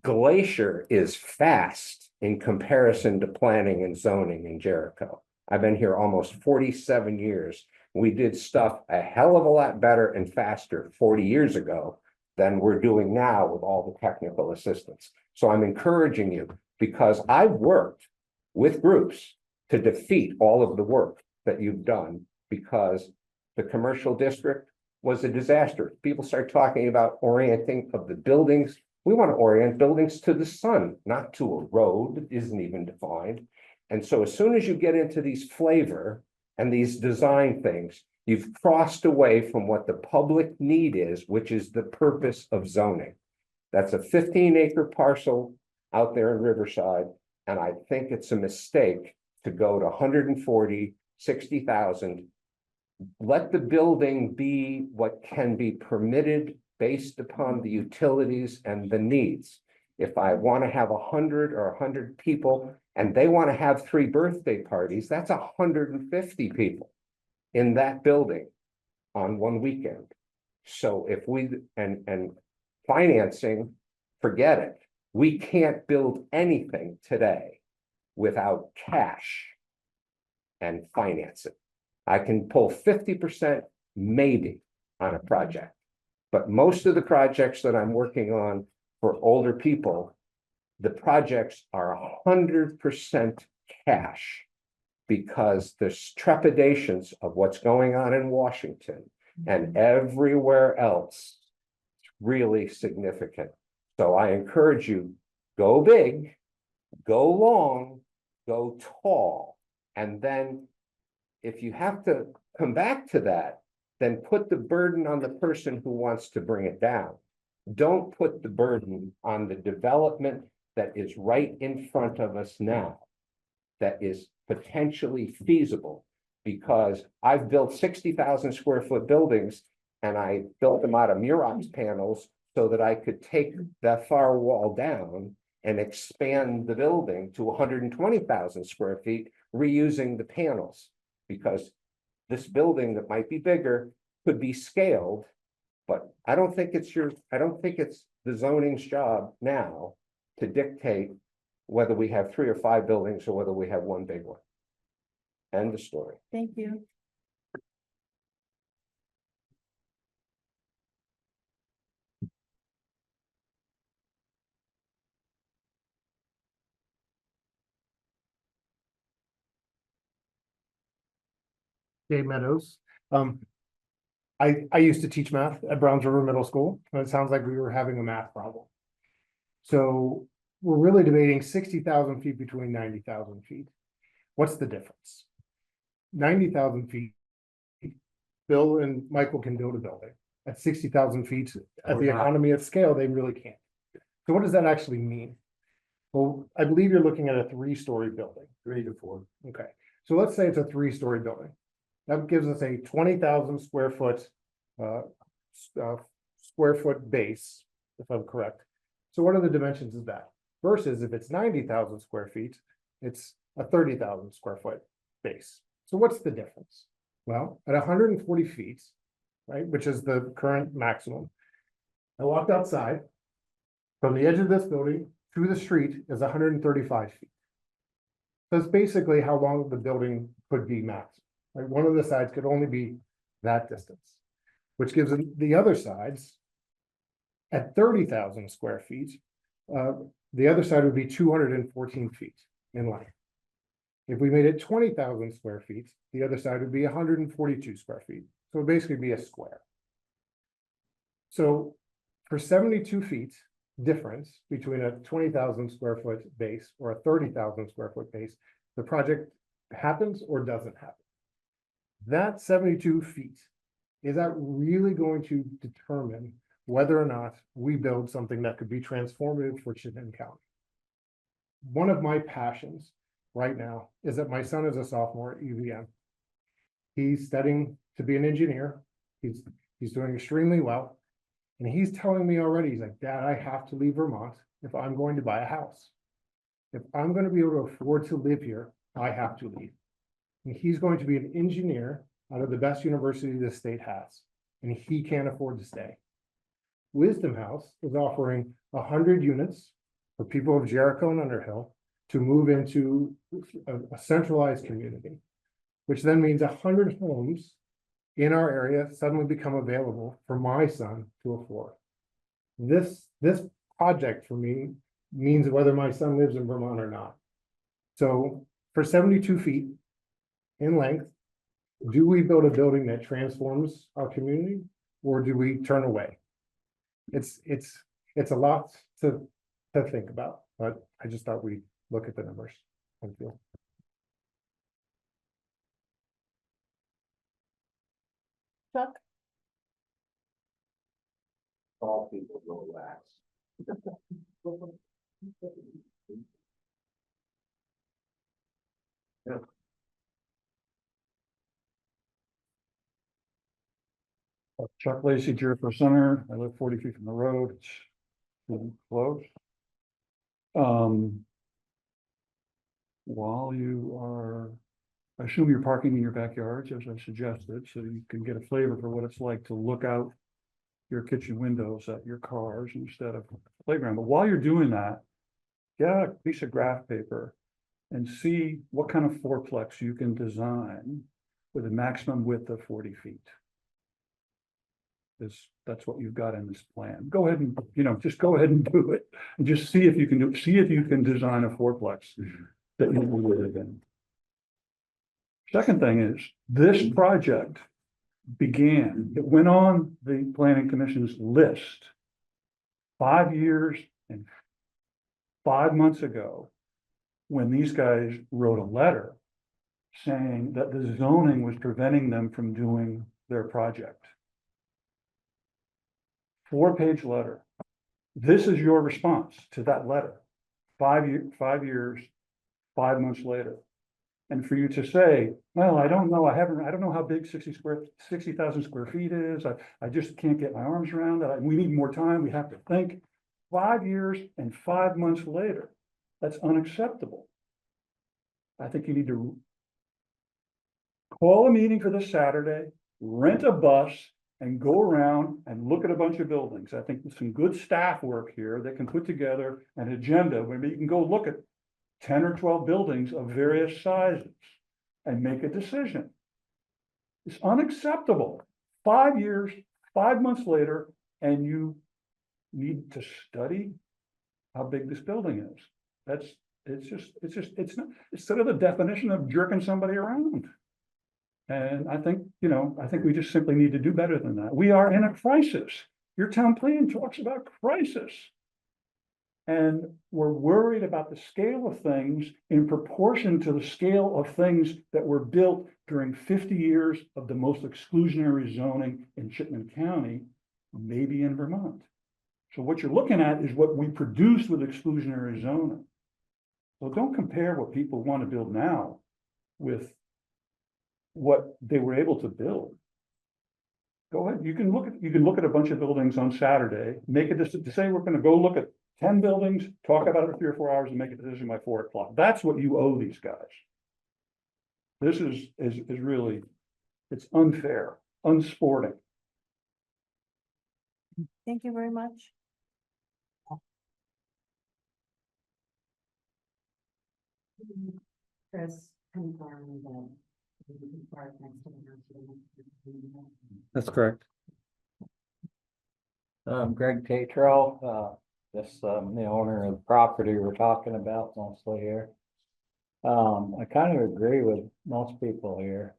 Glacier is fast in comparison to planning and zoning in Jericho. I've been here almost 47 years. We did stuff a hell of a lot better and faster 40 years ago than we're doing now with all the technical assistance. So I'm encouraging you, because I've worked with groups to defeat all of the work that you've done, because the commercial district was a disaster. People start talking about orienting of the buildings. We want to orient buildings to the sun, not to a road that isn't even defined. And so as soon as you get into these flavor and these design things, you've crossed away from what the public need is, which is the purpose of zoning. That's a 15-acre parcel out there in Riverside. And I think it's a mistake to go to 140, 60,000. Let the building be what can be permitted based upon the utilities and the needs. If I want to have 100 or 100 people and they want to have 3 birthday parties, that's 150 people in that building on one weekend. So if we, and financing, forget it. We can't build anything today without cash and finance it. I can pull 50% maybe on a project, but most of the projects that I'm working on for older people, the projects are 100% cash, because there's trepidations of what's going on in Washington and everywhere else. It's really significant. So I encourage you, go big, go long, go tall, and then if you have to come back to that, then put the burden on the person who wants to bring it down. Don't put the burden on the development that is right in front of us now, that is potentially feasible, because I've built 60,000 square foot buildings and I built them out of Murox panels so that I could take that far wall down and expand the building to 120,000 square feet, reusing the panels. Because this building that might be bigger could be scaled. But I don't think it's the zoning's job now to dictate whether we have 3 or 5 buildings or whether we have one big one. End of story. Thank you. Dave Meadows. I used to teach math at Browns River Middle School, and it sounds like we were having a math problem. So we're really debating 60,000 feet between 90,000 feet. What's the difference? 90,000 feet, Bill and Michael can build a building. At 60,000 feet, at the economy of scale, they really can't. So what does that actually mean? Well, I believe you're looking at a 3-story building. 3 to 4. Okay, so let's say it's a 3-story building. That gives us a 20,000 square foot base, if I'm correct. So what are the dimensions of that? Versus if it's 90,000 square feet, it's a 30,000 square foot base. So what's the difference? Well, at 140 feet, right, which is the current maximum, I walked outside. From the edge of this building through the street is 135 feet. That's basically how long the building could be max. Right? One of the sides could only be that distance, which gives them the other sides at 30,000 square feet. The other side would be 214 feet in length. If we made it 20,000 square feet, the other side would be 142 square feet. So it would basically be a square. So for 72 feet difference between a 20,000 square foot base or a 30,000 square foot base, the project happens or doesn't happen. That 72 feet, is that really going to determine whether or not we build something that could be transformative for Chittenden County? One of my passions right now is that my son is a sophomore at UVM. He's studying to be an engineer. He's doing extremely well. And he's telling me already, he's like, Dad, I have to leave Vermont if I'm going to buy a house. If I'm going to be able to afford to live here, I have to leave. And he's going to be an engineer out of the best university the state has, and he can't afford to stay. Wisdom House is offering 100 units for people of Jericho and Underhill to move into a centralized community, which then means 100 homes in our area suddenly become available for my son to afford. This project for me means whether my son lives in Vermont or not. So for 72 feet in length, do we build a building that transforms our community, or do we turn away? It's a lot to think about, but I just thought we'd look at the numbers. Thank you. Chuck? All people go last. Yeah. Chuck Lacey, Jericho Center. I live 40 feet from the road. It's really close. While you are, I assume you're parking in your backyards, as I suggested, so you can get a flavor for what it's like to look out your kitchen windows at your cars instead of playground. But while you're doing that, get out a piece of graph paper and see what kind of fourplex you can design with a maximum width of 40 feet. That's what you've got in this plan. Go ahead and, just go ahead and do it. And just see if you can see if you can design a fourplex that you will live in. Second thing is, this project it went on the Planning Commission's list 5 years and 5 months ago, when these guys wrote a letter saying that the zoning was preventing them from doing their project. 4-page letter. This is your response to that letter. 5 years, 5 months later. And for you to say, well, I don't know, I don't know how big 60,000 square feet is. I just can't get my arms around it. We need more time. We have to think. 5 years and 5 months later. That's unacceptable. I think you need to call a meeting for this Saturday, rent a bus, and go around and look at a bunch of buildings. I think there's some good staff work here that can put together an agenda where you can go look at 10 or 12 buildings of various sizes and make a decision. It's unacceptable. 5 years, 5 months later, and you need to study how big this building is. It's not, it's sort of the definition of jerking somebody around. And I think, I think we just simply need to do better than that. We are in a crisis. Your town plan talks about crisis. And we're worried about the scale of things in proportion to the scale of things that were built during 50 years of the most exclusionary zoning in Chittenden County, maybe in Vermont. So what you're looking at is what we produced with exclusionary zoning. So don't compare what people want to build now with what they were able to build. Go ahead, you can look at a bunch of buildings on Saturday, make a decision to say we're going to go look at 10 buildings, talk about it for 3 or 4 hours and make a decision by 4 o'clock. That's what you owe these guys. This is really, it's unfair, unsporting. Thank you very much. Chris confirmed that. we can park next to the house. That's correct. Greg Tatro, this, the owner of the property we're talking about mostly here. I kind of agree with most people here.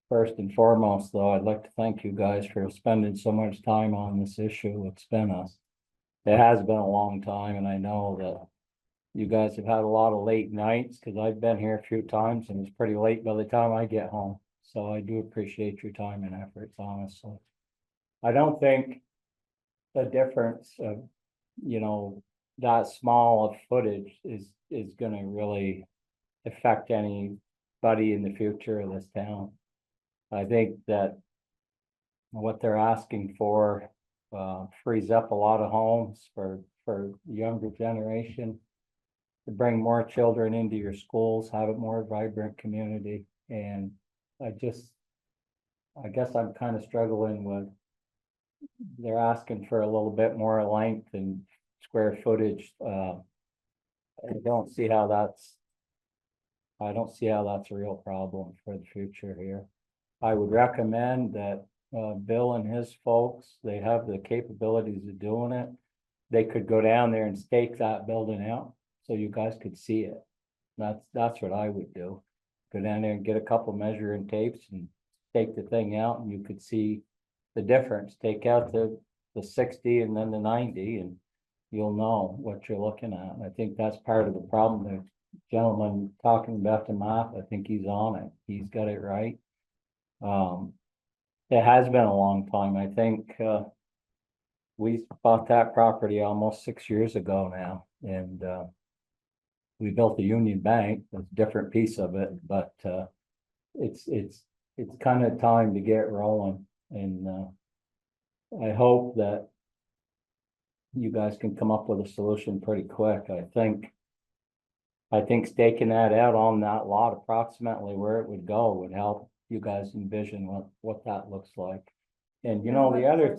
First and foremost, though, I'd like to thank you guys for spending so much time on this issue. It has been a long time, and I know that you guys have had a lot of late nights, because I've been here a few times and it's pretty late by the time I get home. So I do appreciate your time and efforts, honestly. I don't think the difference of, that small of footage is gonna really affect anybody in the future of this town. I think that what they're asking for frees up a lot of homes for the younger generation, to bring more children into your schools, have a more vibrant community. And I guess I'm kind of struggling with, they're asking for a little bit more length and square footage. I don't see how that's a real problem for the future here. I would recommend that Bill and his folks, they have the capabilities of doing it. They could go down there and stake that building out so you guys could see it. That's what I would do. Go down there and get a couple measuring tapes and take the thing out, and you could see the difference. Take out the 60 and then the 90, and you'll know what you're looking at. And I think that's part of the problem. The gentleman talking about the map, I think he's on it. He's got it right. It has been a long time. I think we bought that property almost 6 years ago now, and we built the Union Bank, a different piece of it, but it's kind of time to get rolling. And I hope that you guys can come up with a solution pretty quick. I think staking that out on that lot, approximately where it would go, would help you guys envision what that looks like. And the other,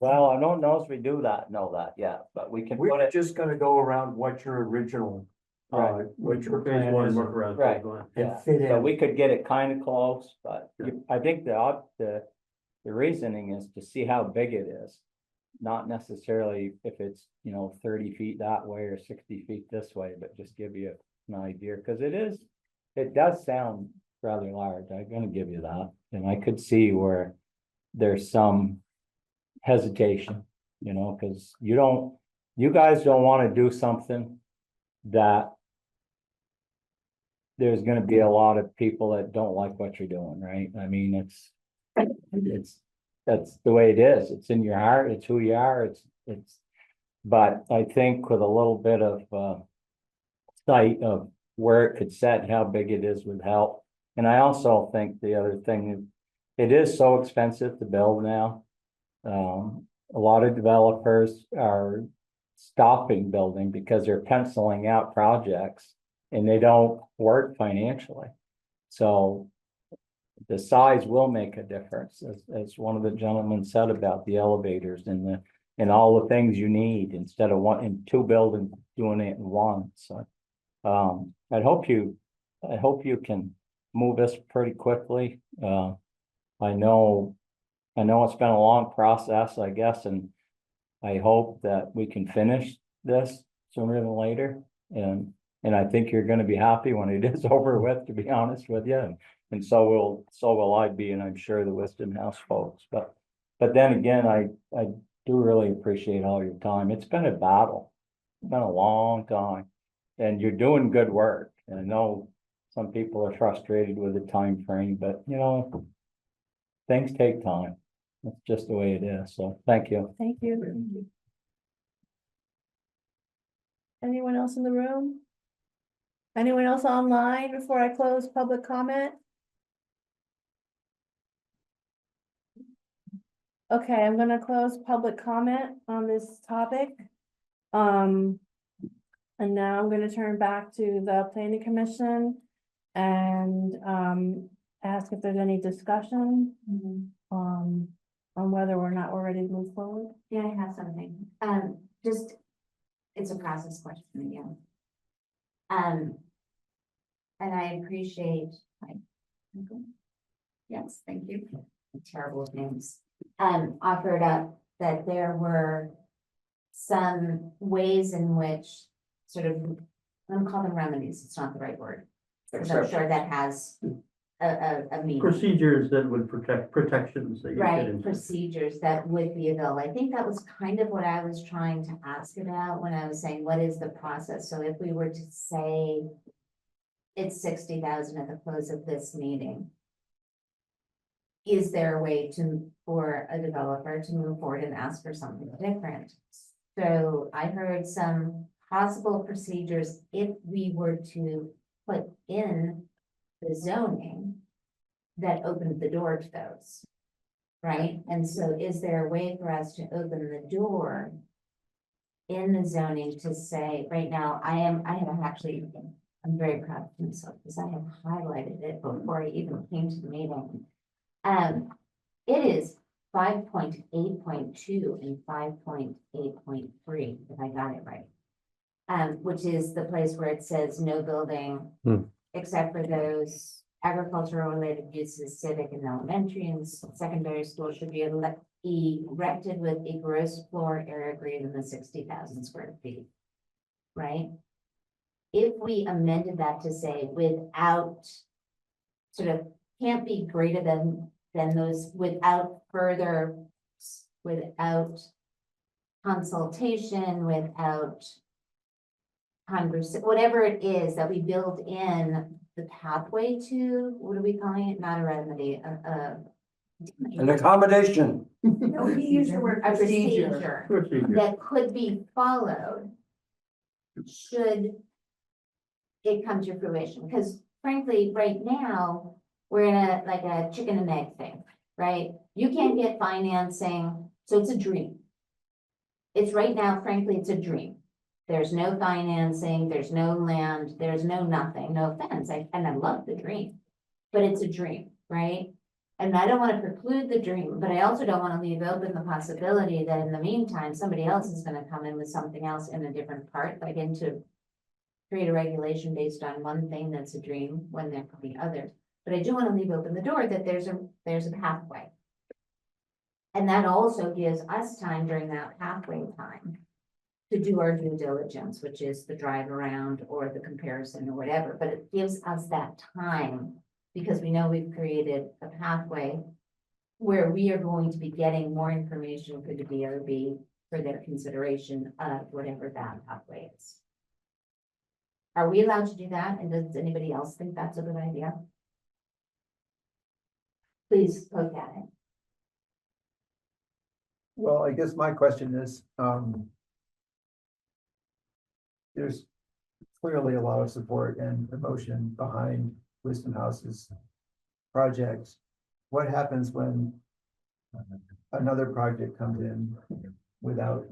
well, I don't know if we know that yet, but we can put We're it. just gonna go around what your original, Right. what your Phase plan one, is. work around Right. phase one. Yeah, fit so in. we could get it kind of close, but Yeah. I think the reasoning is to see how big it is. Not necessarily if it's, 30 feet that way or 60 feet this way, but just give you an idea, because it does sound rather large. I'm gonna give you that. And I could see where there's some hesitation, because you guys don't want to do something that there's going to be a lot of people that don't like what you're doing, right? I mean, that's the way it is. It's in your heart. It's who you are. But I think with a little bit of sight of where it could set and how big it is would help. And I also think the other thing, it is so expensive to build now. A lot of developers are stopping building because they're penciling out projects and they don't work financially. So the size will make a difference, as one of the gentlemen said about the elevators and all the things you need instead of one in two buildings doing it in one. So I hope you can move this pretty quickly. I know it's been a long process, I guess, and I hope that we can finish this sooner than later. And I think you're gonna be happy when it is over with, to be honest with you. And so will I be, and I'm sure the Wisdom House folks. But then again, I do really appreciate all your time. It's been a battle. It's been a long time. And you're doing good work. And I know some people are frustrated with the time frame, but you know, things take time. That's just the way it is. So thank you. Thank you. Anyone else in the room? Anyone else online before I close public comment? Okay, I'm gonna close public comment on this topic. And now I'm gonna turn back to the planning commission and ask if there's any discussion on whether or not we're ready to move forward. Yeah, I have something. Just, it's a process question again. And I appreciate, yes, thank you. Terrible things. Offered up that there were some ways in which sort of, I'm gonna call them remedies, it's not the right word. Because I'm sure that has a meaning. Procedures that would protect protections that you Right, get into. procedures that would be available. I think that was kind of what I was trying to ask about when I was saying, what is the process? So if we were to say it's 60,000 at the close of this meeting, is there a way for a developer to move forward and ask for something different? So I heard some possible procedures if we were to put in the zoning that opened the door to those, right? And so is there a way for us to open the door in the zoning to say, right now, I'm very proud of myself because I have highlighted it before I even came to the meeting. It is 5.8.2 and 5.8.3, if I got it right. Which is the place where it says no building except for those agricultural related uses, civic and elementary and secondary school should be erected with a gross floor area greater than 60,000 square feet. Right? If we amended that to say without, sort of can't be greater than those without further, without consultation, without whatever it is that we build in the pathway to, what are we calling it? Not a remedy, An accommodation. no, he used the word a procedure. procedure that could be followed should it come to fruition. Because frankly, right now, we're in a chicken and egg thing, right? You can't get financing, so it's a dream. It's right now, frankly, it's a dream. There's no financing, there's no land, there's no nothing, no offense, and I love the dream, but it's a dream, right? And I don't want to preclude the dream, but I also don't want to leave open the possibility that in the meantime, somebody else is going to come in with something else in a different part, like into create a regulation based on one thing that's a dream when there could be others. But I do want to leave open the door that there's a pathway. And that also gives us time during that pathway time to do our due diligence, which is the drive around or the comparison or whatever, but it gives us that time because we know we've created a pathway where we are going to be getting more information for the DRB for their consideration of whatever that pathway is. Are we allowed to do that? And does anybody else think that's a good idea? Please poke at it. Well, I guess my question is, there's clearly a lot of support and emotion behind Wisdom House's project. What happens when another project comes in without,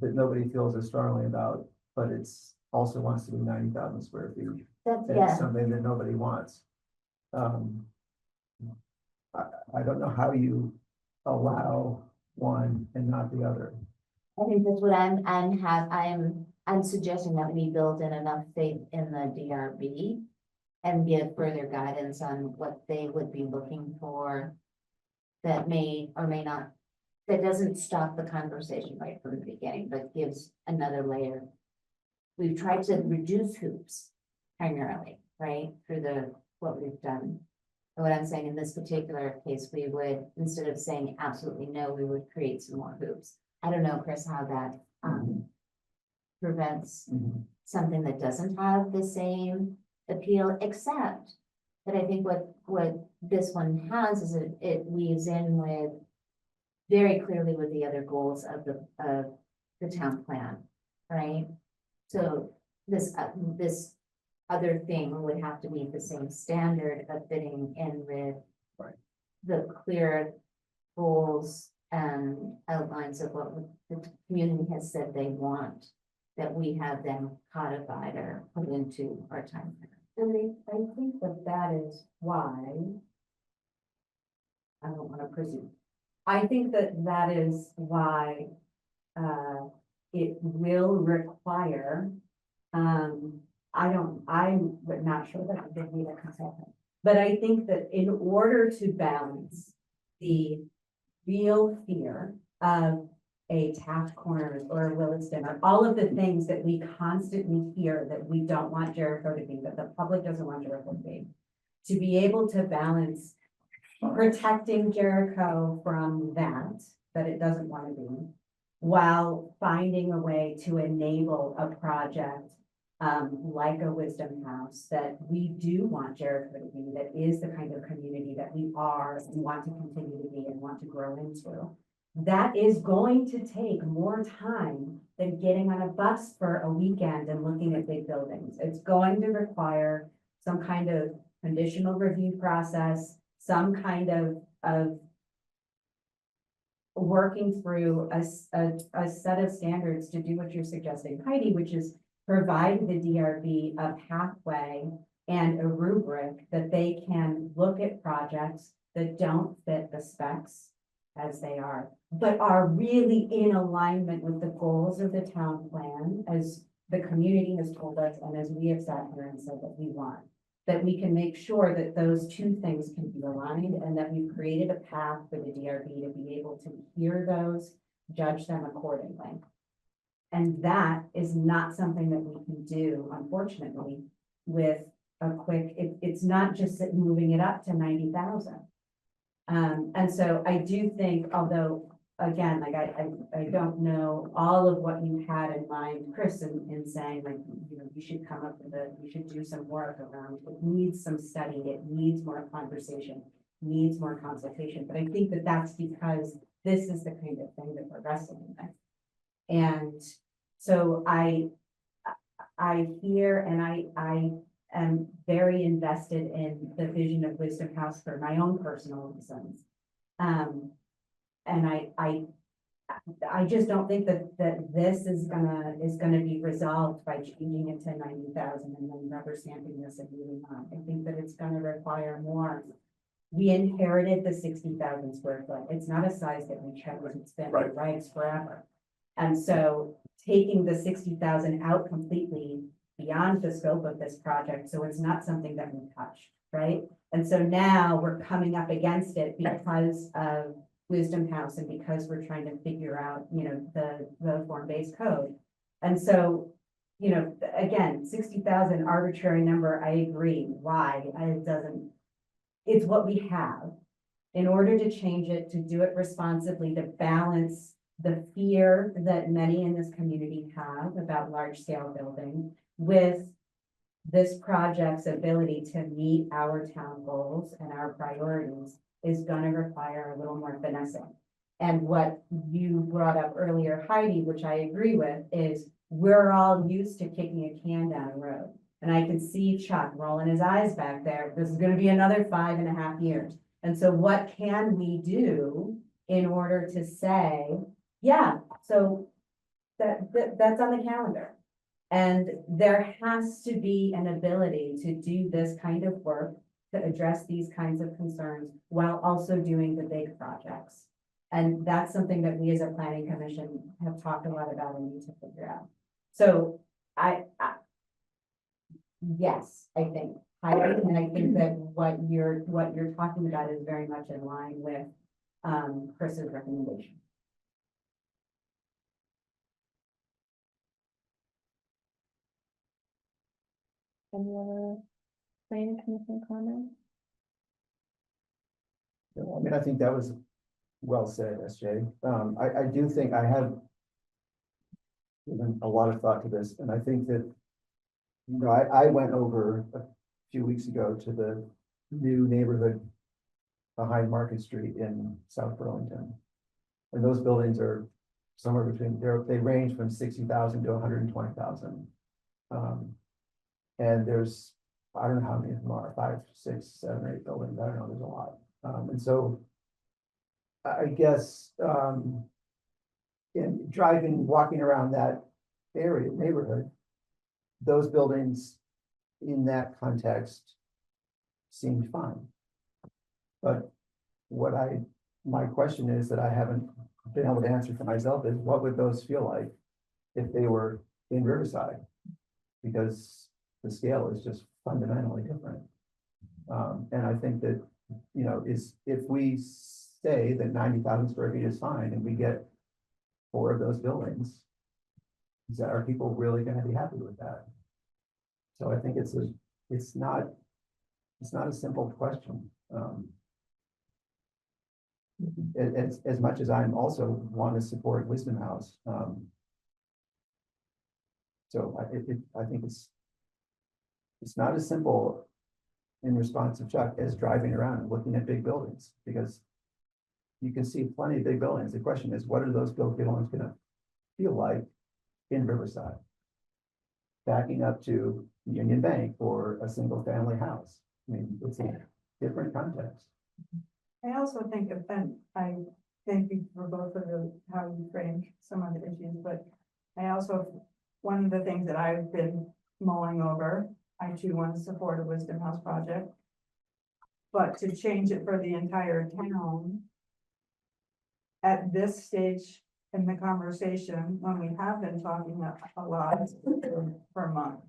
that nobody feels as strongly about, but it's also wants to be 90,000 square feet. That's, And yeah. it's something that nobody wants. I don't know how you allow one and not the other. I think that's what I'm suggesting that we build in enough faith in the DRB and give further guidance on what they would be looking for that may or may not, that doesn't stop the conversation right from the beginning, but gives another layer. We've tried to reduce hoops primarily, right, through what we've done. And what I'm saying in this particular case, we would, instead of saying absolutely no, we would create some more hoops. I don't know, Chris, how that prevents something that doesn't have the same appeal, except that I think what this one has is it weaves in with very clearly with the other goals of the town plan, right? So this other thing would have to meet the same standard of fitting in with the clear goals and outlines of what the community has said they want, that we have then codified or put into our time plan. And I think that is why, I don't want to presume, I think that is why it will require, I'm not sure that I would need a consultant, but I think that in order to balance the real fear of a Taft Corners or a Williston, or all of the things that we constantly hear that we don't want Jericho to be, that the public doesn't want Jericho to be able to balance protecting Jericho from that it doesn't want to be, while finding a way to enable a project like a Wisdom House that we do want Jericho to be, that is the kind of community that we are and want to continue to be and want to grow into. That is going to take more time than getting on a bus for a weekend and looking at big buildings. It's going to require some kind of conditional review process, some kind of working through a set of standards to do what you're suggesting, Heidi, which is provide the DRB a pathway and a rubric that they can look at projects that don't fit the specs as they are, but are really in alignment with the goals of the town plan, as the community has told us, and as we have sat here and said that we want. That we can make sure that those two things can be aligned, and that we've created a path for the DRB to be able to hear those, judge them accordingly. And that is not something that we can do, unfortunately, with a quick, it's not just moving it up to 90,000. And so I do think, although, again, like I don't know all of what you had in mind, Chris, in saying, like, you know, you should come up with you should do some work around, it needs some study, it needs more conversation, needs more consultation. But I think that that's because this is the kind of thing that we're wrestling with. And so I hear, and I am very invested in the vision of Wisdom House for my own personal reasons. And I just don't think that this is gonna be resolved by changing it to 90,000 and then rubber stamping this and moving on. I think that it's gonna require more. We inherited the 60,000 square foot. It's not a size that we chose. It's been our rights forever. And so taking the 60,000 out completely beyond the scope of this project, so it's not something that we touch, right? And so now we're coming up against it because of Wisdom House and because we're trying to figure out, you know, the form-based code. And so, you know, again, 60,000 arbitrary number, I agree. Why? It's what we have. In order to change it, to do it responsibly, to balance the fear that many in this community have about large scale building with this project's ability to meet our town goals and our priorities is going to require a little more finessing. And what you brought up earlier, Heidi, which I agree with, is we're all used to kicking a can down the road. And I can see Chuck rolling his eyes back there. This is going to be another 5.5 years. And so what can we do in order to say, yeah, so that's on the calendar. And there has to be an ability to do this kind of work, to address these kinds of concerns while also doing the big projects. And that's something that we as a planning commission have talked a lot about and need to figure out. So yes, I think, and I think that what you're talking about is very much in line with Chris's recommendation. Any other planning commission comments? I mean, I think that was well said, SJ. I do think I have given a lot of thought to this, and I think that, you know, I went over a few weeks ago to the new neighborhood behind Market Street in South Burlington. And those buildings are somewhere between, they range from 60,000 to 120,000. And there's, I don't know how many of them are, 5, 6, 7, 8 buildings, I don't know, there's a lot. And so I guess, in walking around that area, neighborhood, those buildings in that context seemed fine. But my question is that I haven't been able to answer for myself is, what would those feel like if they were in Riverside? Because the scale is just fundamentally different. And I think that, you know, if we say that 90,000 square feet is fine and we get 4 of those buildings, are people really going to be happy with that? So I think it's not a simple question. As much as I'm also want to support Wisdom House. So I think it's not as simple in response to Chuck as driving around and looking at big buildings, because you can see plenty of big buildings. The question is, what are those big buildings going to feel like in Riverside? Backing up to Union Bank or a single family house. I mean, it's a different context. I also think, and I thank you for both of how you framed some of the issues, but I also, one of the things that I've been mulling over, I too want to support a Wisdom House project, but to change it for the entire town at this stage in the conversation, when we have been talking a lot for a month,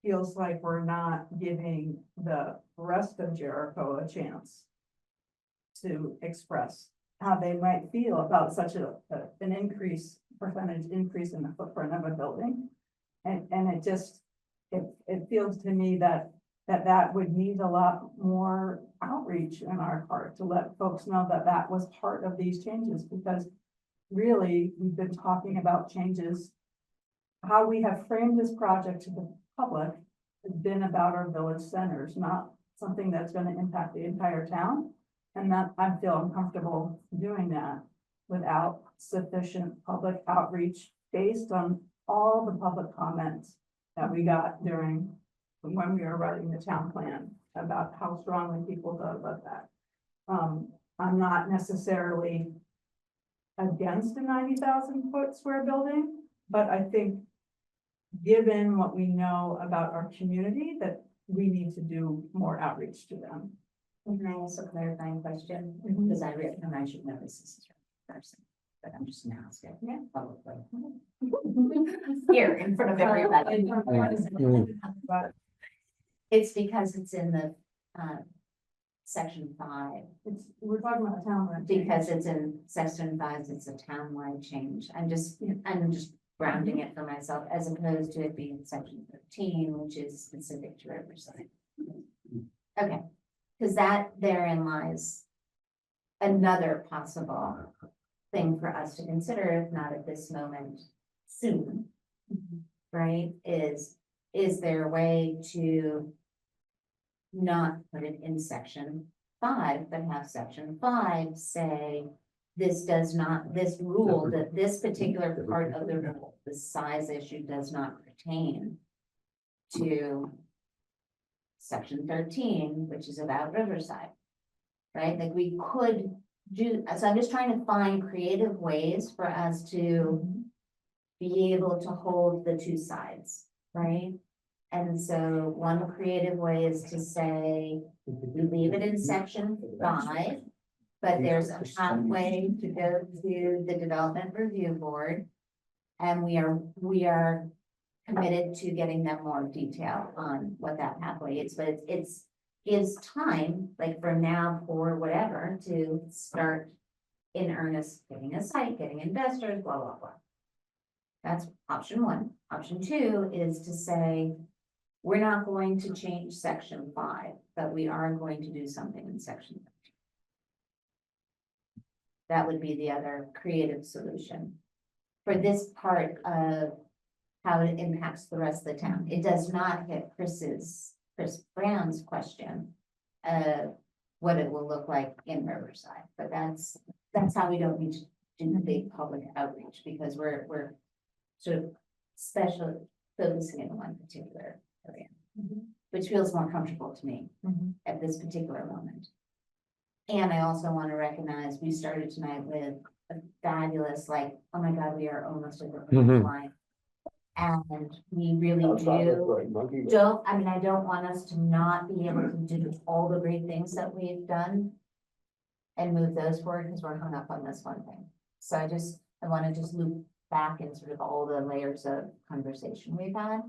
feels like we're not giving the rest of Jericho a chance to express how they might feel about such an percentage increase in the footprint of a building. And it just, it feels to me that would need a lot more outreach in our part to let folks know that that was part of these changes, because really we've been talking about changes. How we have framed this project to the public has been about our village centers, not something that's going to impact the entire town. And that I feel uncomfortable doing that without sufficient public outreach based on all the public comments that we got during when we were writing the town plan about how strongly people felt about that. I'm not necessarily against a 90,000 square building, but I think given what we know about our community, that we need to do more outreach to them. Can I ask a clarifying question? Mhm. Because I should know this is person, but I'm just gonna ask it. Yeah. Publicly. Here in front of everybody. It's because it's in the section 5. We're talking about town, right? Because it's in section 5, it's a townwide change. I'm just grounding it for myself as opposed to it being section 13, which is specific to Riverside. Okay, because that therein lies another possible thing for us to consider, if not at this moment, soon. Right? Is there a way to not put it in section 5, but have section 5 say this rule, that this particular part of the rule, the size issue does not pertain to section 13, which is about Riverside, right? Like we could so I'm just trying to find creative ways for us to be able to hold the two sides, right? And so one creative way is to say, we leave it in section 5, but there's a pathway to go to the development review board. And we are committed to getting them more detail on what that pathway is, but it's gives time, like from now for whatever, to start in earnest, getting a site, getting investors, blah, blah, blah. That's option 1. Option 2 is to say, we're not going to change section 5, but we are going to do something in section 5. That would be the other creative solution for this part of how it impacts the rest of the town. It does not hit Chris Brown's question of what it will look like in Riverside, but that's how we don't need to do the big public outreach, because we're sort of special focusing in one particular area, which feels more comfortable to me at this particular moment. And I also want to recognize, we started tonight with a fabulous, like, oh my God, we are almost at the finish line. And we really I don't want us to not be able to do all the great things that we've done and move those forward, because we're hung up on this one thing. So I want to just loop back in sort of all the layers of conversation we've had.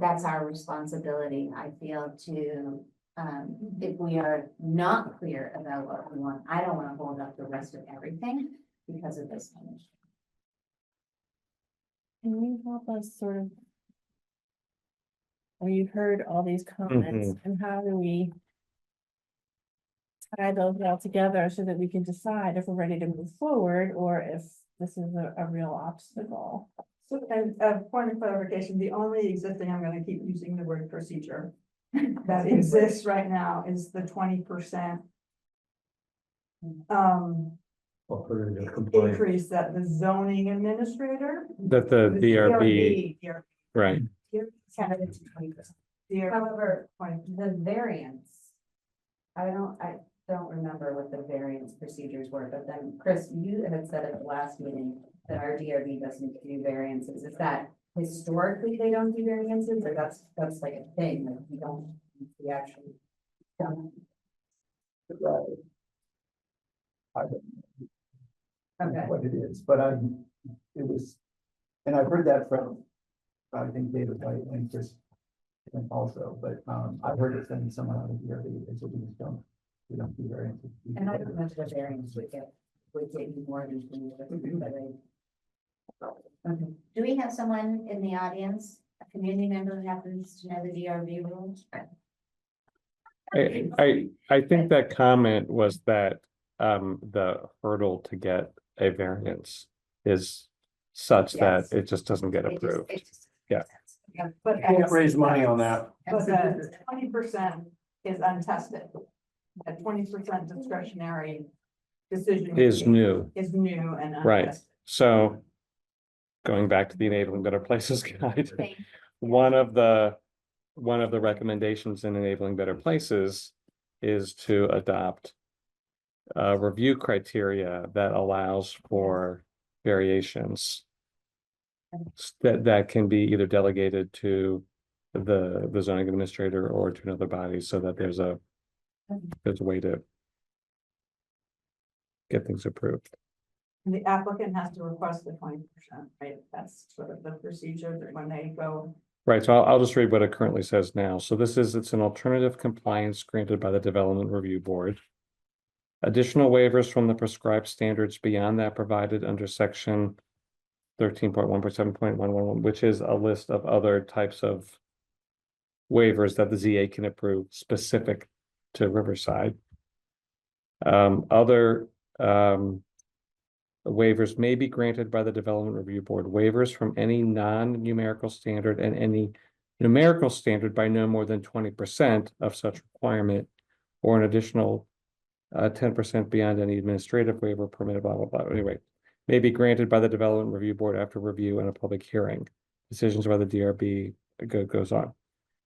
That's our responsibility, I feel, to if we are not clear about what we want, I don't want to hold up the rest of everything because of this kind of issue. Can you help us sort of? Or you heard all these comments, and how do we tie those all together so that we can decide if we're ready to move forward or if this is a real obstacle? So, and point of clarification, the only existing, I'm gonna keep using the word procedure, that exists right now is the 20%. Increase that the zoning administrator. That the DRB, right, However, the variance, I don't remember what the variance procedures were, but then Chris, you had said at the last meeting that our DRB doesn't do variances. Is that historically they don't do variances, or that's like a thing, like we don't, we actually don't? I don't know Okay. what it is, but it was, and I've heard that from, I think David White and Chris, and also, but I've heard it from someone on the DRB, they said we don't do variances. And I don't know if the variance would get you more than 20%, but okay. Do we have someone in the audience, a community member who happens to know the DRB rules? I think that comment was that the hurdle to get a variance is such that it just doesn't get approved. Yeah. But Can't raise money on that. But the 20% is untested. That 20% discretionary decision Is new. is new and Right, untested. so going back to the Enabling Better Places guide, one of the recommendations in Enabling Better Places is to adopt review criteria that allows for variations that can be either delegated to the zoning administrator or to another body, so that there's a way to get things approved. And the applicant has to request the 20%, right? That's sort of the procedure that when they go. Right, so I'll just read what it currently says now. So it's an alternative compliance granted by the Development Review Board. Additional waivers from the prescribed standards beyond that provided under section 13.1.7.111, which is a list of other types of waivers that the ZA can approve specific to Riverside. Other waivers may be granted by the Development Review Board. Waivers from any non-numerical standard and any numerical standard by no more than 20% of such requirement, or an additional 10% beyond any administrative waiver permitted, blah, blah, blah. Anyway, may be granted by the Development Review Board after review and a public hearing. Decisions by the DRB goes on.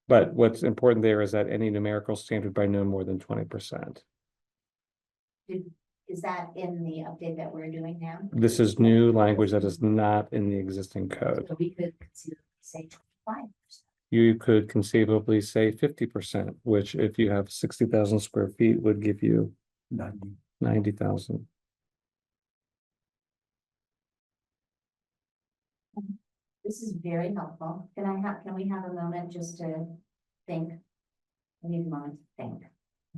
But what's important there is that any numerical standard by no more than 20%. is that in the update that we're doing now? This is new language that is not in the existing code. So we could say 25%. You could conceivably say 50%, which if you have 60,000 square feet would give you 90,000. This is very helpful. Can we have a moment just to think? I need a moment to think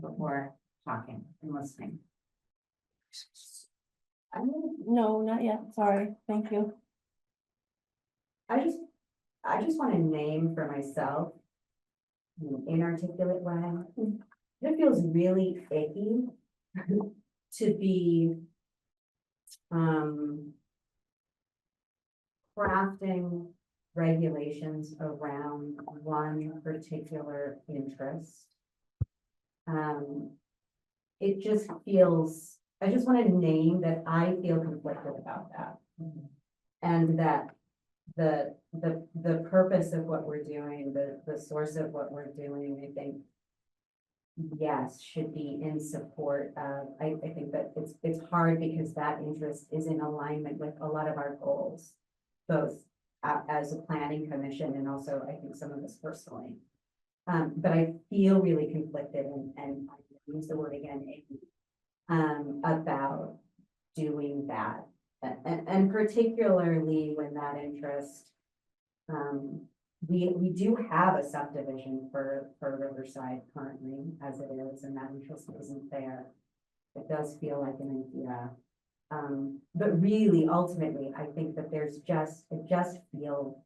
before talking and listening. No, not yet, sorry, thank you. I just want a name for myself. In an inarticulate way. It feels really icky to be crafting regulations around one particular interest. It just feels, I just want a name that I feel conflicted about that. And that the purpose of what we're doing, the source of what we're doing, I think, yes, should be in support of, I think that it's hard because that interest is in alignment with a lot of our goals, both as a planning commission and also I think some of us personally. But I feel really conflicted and I use the word again, about doing that. And particularly when that interest, we do have a subdivision for Riverside currently as it is, and that interest isn't there. It does feel like an idea. But really, ultimately, I think that there's I just feel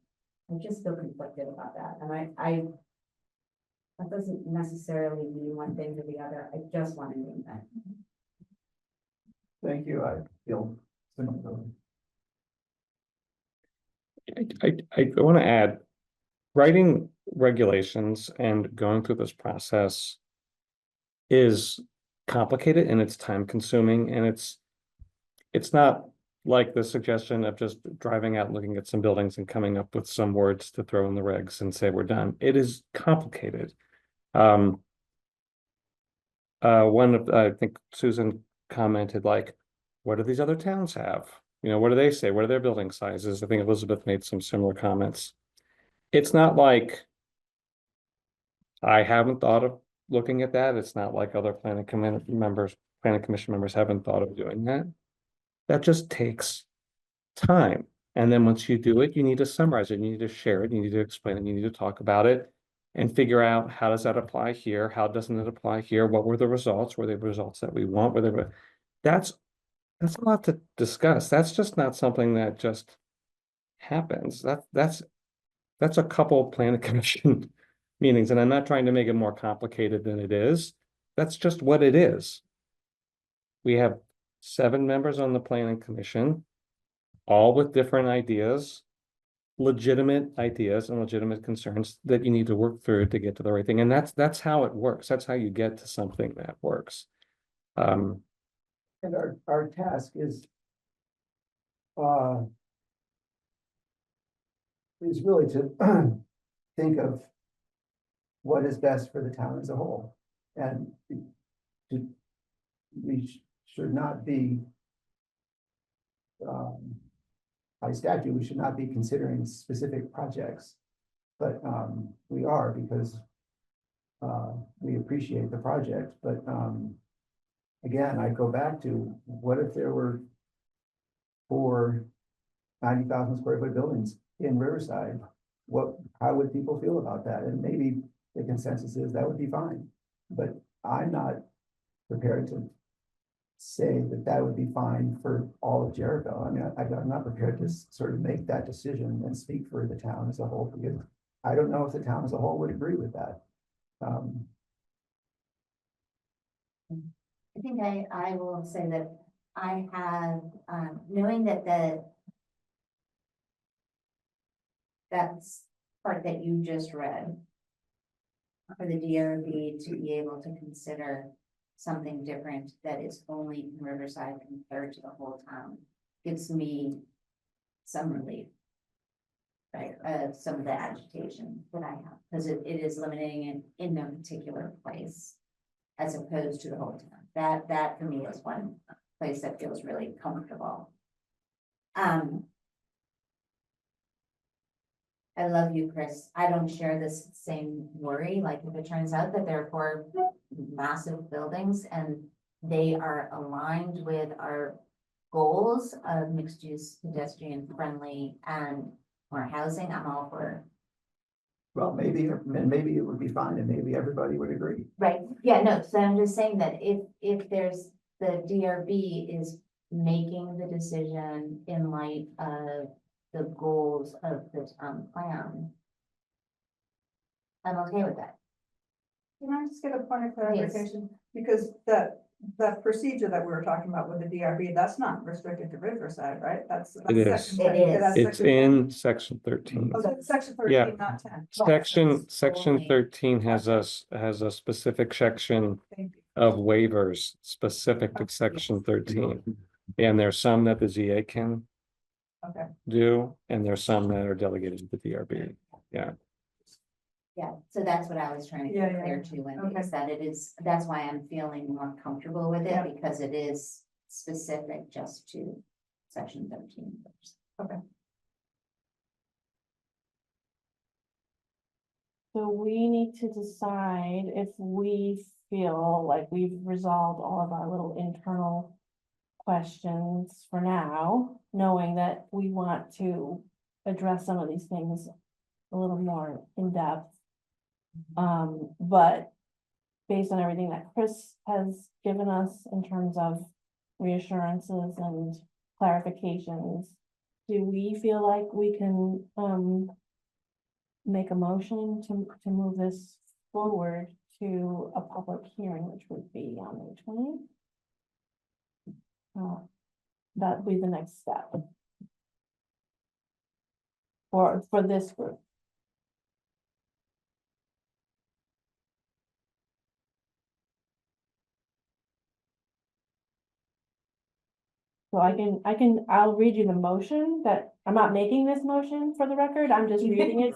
conflicted about that. And that doesn't necessarily mean one thing to the other. I just want to name that. Thank you, I feel similarly. I want to add, writing regulations and going through this process is complicated and it's time consuming, and it's not like the suggestion of just driving out, looking at some buildings and coming up with some words to throw in the regs and say we're done. It is complicated. I think Susan commented, like, what do these other towns have? You know, what do they say? What are their building sizes? I think Elizabeth made some similar comments. It's not like I haven't thought of looking at that. It's not like other planning commission members haven't thought of doing that. That just takes time. And then once you do it, you need to summarize it, you need to share it, you need to explain it, you need to talk about it and figure out how does that apply here? How doesn't it apply here? What were the results? Were they results that we want? That's a lot to discuss. That's just not something that just happens. That's a couple planning commission meetings, and I'm not trying to make it more complicated than it is. That's just what it is. We have 7 members on the planning commission, all with different ideas, legitimate ideas and legitimate concerns that you need to work through to get to the right thing. And that's how it works. That's how you get to something that works. And our task is really to think of what is best for the town as a whole. And we should not be, by statute, we should not be considering specific projects, but we are, because we appreciate the project. But again, I go back to, what if there were 4 90,000 square foot buildings in Riverside? How would people feel about that? And maybe the consensus is that would be fine, but I'm not prepared to say that that would be fine for all of Jericho. I mean, I'm not prepared to sort of make that decision and speak for the town as a whole, because I don't know if the town as a whole would agree with that. I think I will say that I have, knowing that that's part that you just read, for the DRB to be able to consider something different that is only in Riverside compared to the whole town gives me some relief. Right, some of the agitation that I have, because it is limiting in no particular place. as opposed to the whole town. That for me is one place that feels really comfortable. I love you, Chris. I don't share this same worry. Like if it turns out that there are 4 massive buildings and they are aligned with our goals of mixed use, pedestrian friendly and more housing, I'm all for. Well, maybe it would be fine and maybe everybody would agree. Right, yeah, no, so I'm just saying that if there's, the DRB is making the decision in light of the goals of the town plan. I'm okay with that. Can I just get a point of clarification? Because the procedure that we were talking about with the DRB, that's not restricted to Riverside, right? That's It is. section 10. It is. Yeah, that's It's section 10. in section 13. Oh, that's section Yeah. 13, not 10. Section only- 13 has a specific section Thank you. of waivers specific to section 13. And there's some that the ZA can Okay. do, and there's some that are delegated to the DRB. Yeah. Yeah, so that's what I was trying to Yeah, get yeah, clear yeah. to, and Okay. is that it is, that's why I'm feeling more comfortable with Yeah. it, because it is specific just to section 13. So we need to decide if we feel like we've resolved all of our little internal questions for now, knowing that we want to address some of these things a little more in depth. But based on everything that Chris has given us in terms of reassurances and clarifications, do we feel like we can, make a motion to move this forward to a public hearing, which would be on May 20th? That'd be the next step. For this group. So I'll read you the motion that, I'm not making this motion for the record, I'm just reading it.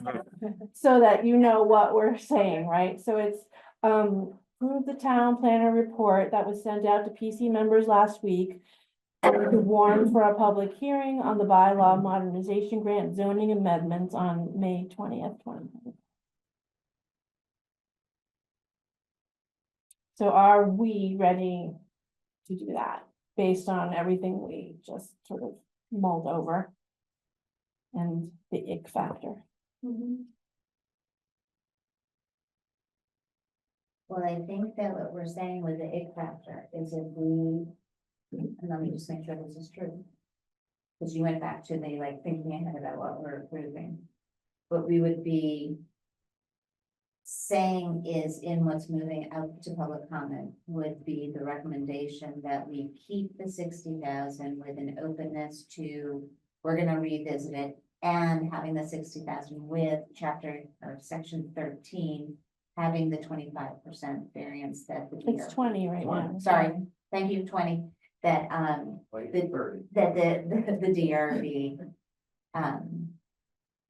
So that you know what we're saying, right? So it's, approve the town planner report that was sent out to PC members last week. To warn for a public hearing on the bylaw modernization grant zoning amendments on May 20th, 2020. So are we ready to do that based on everything we just sort of mulled over? And the ick factor. Well, I think that what we're saying with the ick factor is if we, and let me just make sure this is true. Because you went back to the like thinking ahead about what we're approving. What we would be saying is in what's moving out to public comment would be the recommendation that we keep the 60,000 with an openness to, we're gonna revisit it, and having the 60,000 with chapter or section 13, having the 25% variance that the It's 20 right now. Sorry, thank you, 20, that the DRB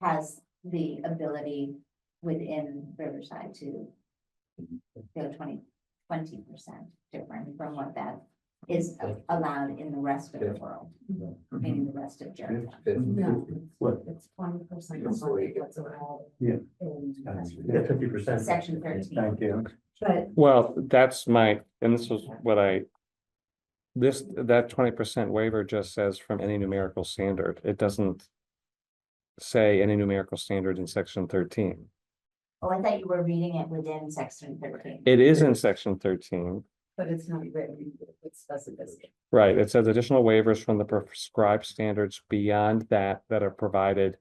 has the ability within Riverside to go 20% different from what that is allowed in the rest of the world, meaning the rest of Jericho. What? It's 20%. That's allowed. Yeah. Yeah, 50%. Section 13. Thank you. But Well, that's my, and this was what that 20% waiver just says from any numerical standard. It doesn't say any numerical standard in section 13. Oh, I thought you were reading it within section 13. It is in section 13. But it's not written with specificity. Right, it says additional waivers from the prescribed standards beyond that are provided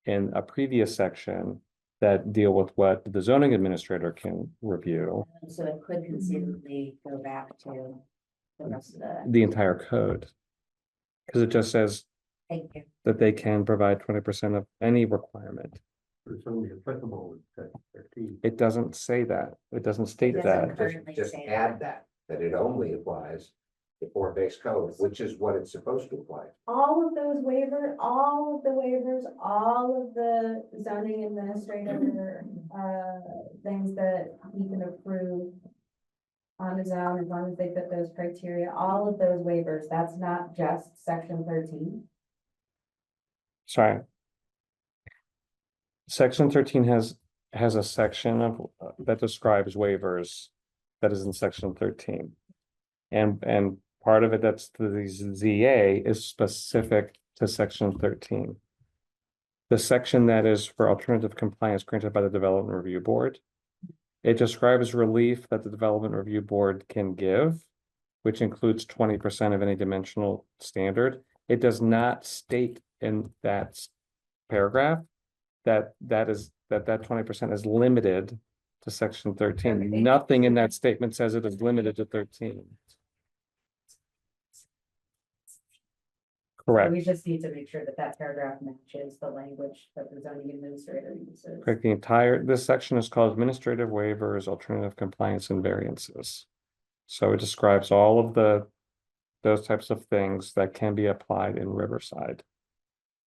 in a previous section that deal with what the zoning administrator can review, So it could conceivably go back to the rest of the, the entire code. Because it just says thank you. that they can provide 20% of any requirement. It's only applicable with section 13. It doesn't say that. It doesn't state It that. doesn't currently Just say add that it only applies to base code, which is what it's supposed to apply. All of those waivers, all of the waivers, all of the zoning administrator, things that he can approve on its own, as long as they fit those criteria, all of those waivers, that's not just section 13. Sorry. Section 13 has a section of, that describes waivers that is in section 13. And part of it, that's the ZA, is specific to section 13. The section that is for alternative compliance granted by the Development Review Board, it describes relief that the Development Review Board can give, which includes 20% of any dimensional standard. It does not state in that paragraph that 20% is limited to section 13. Okay. Nothing in that statement says it is limited to 13. Correct. We just need to make sure that that paragraph matches the language that the zoning administrator uses. Correct. This section is called administrative waivers, alternative compliance and variances. So it describes all of those types of things that can be applied in Riverside.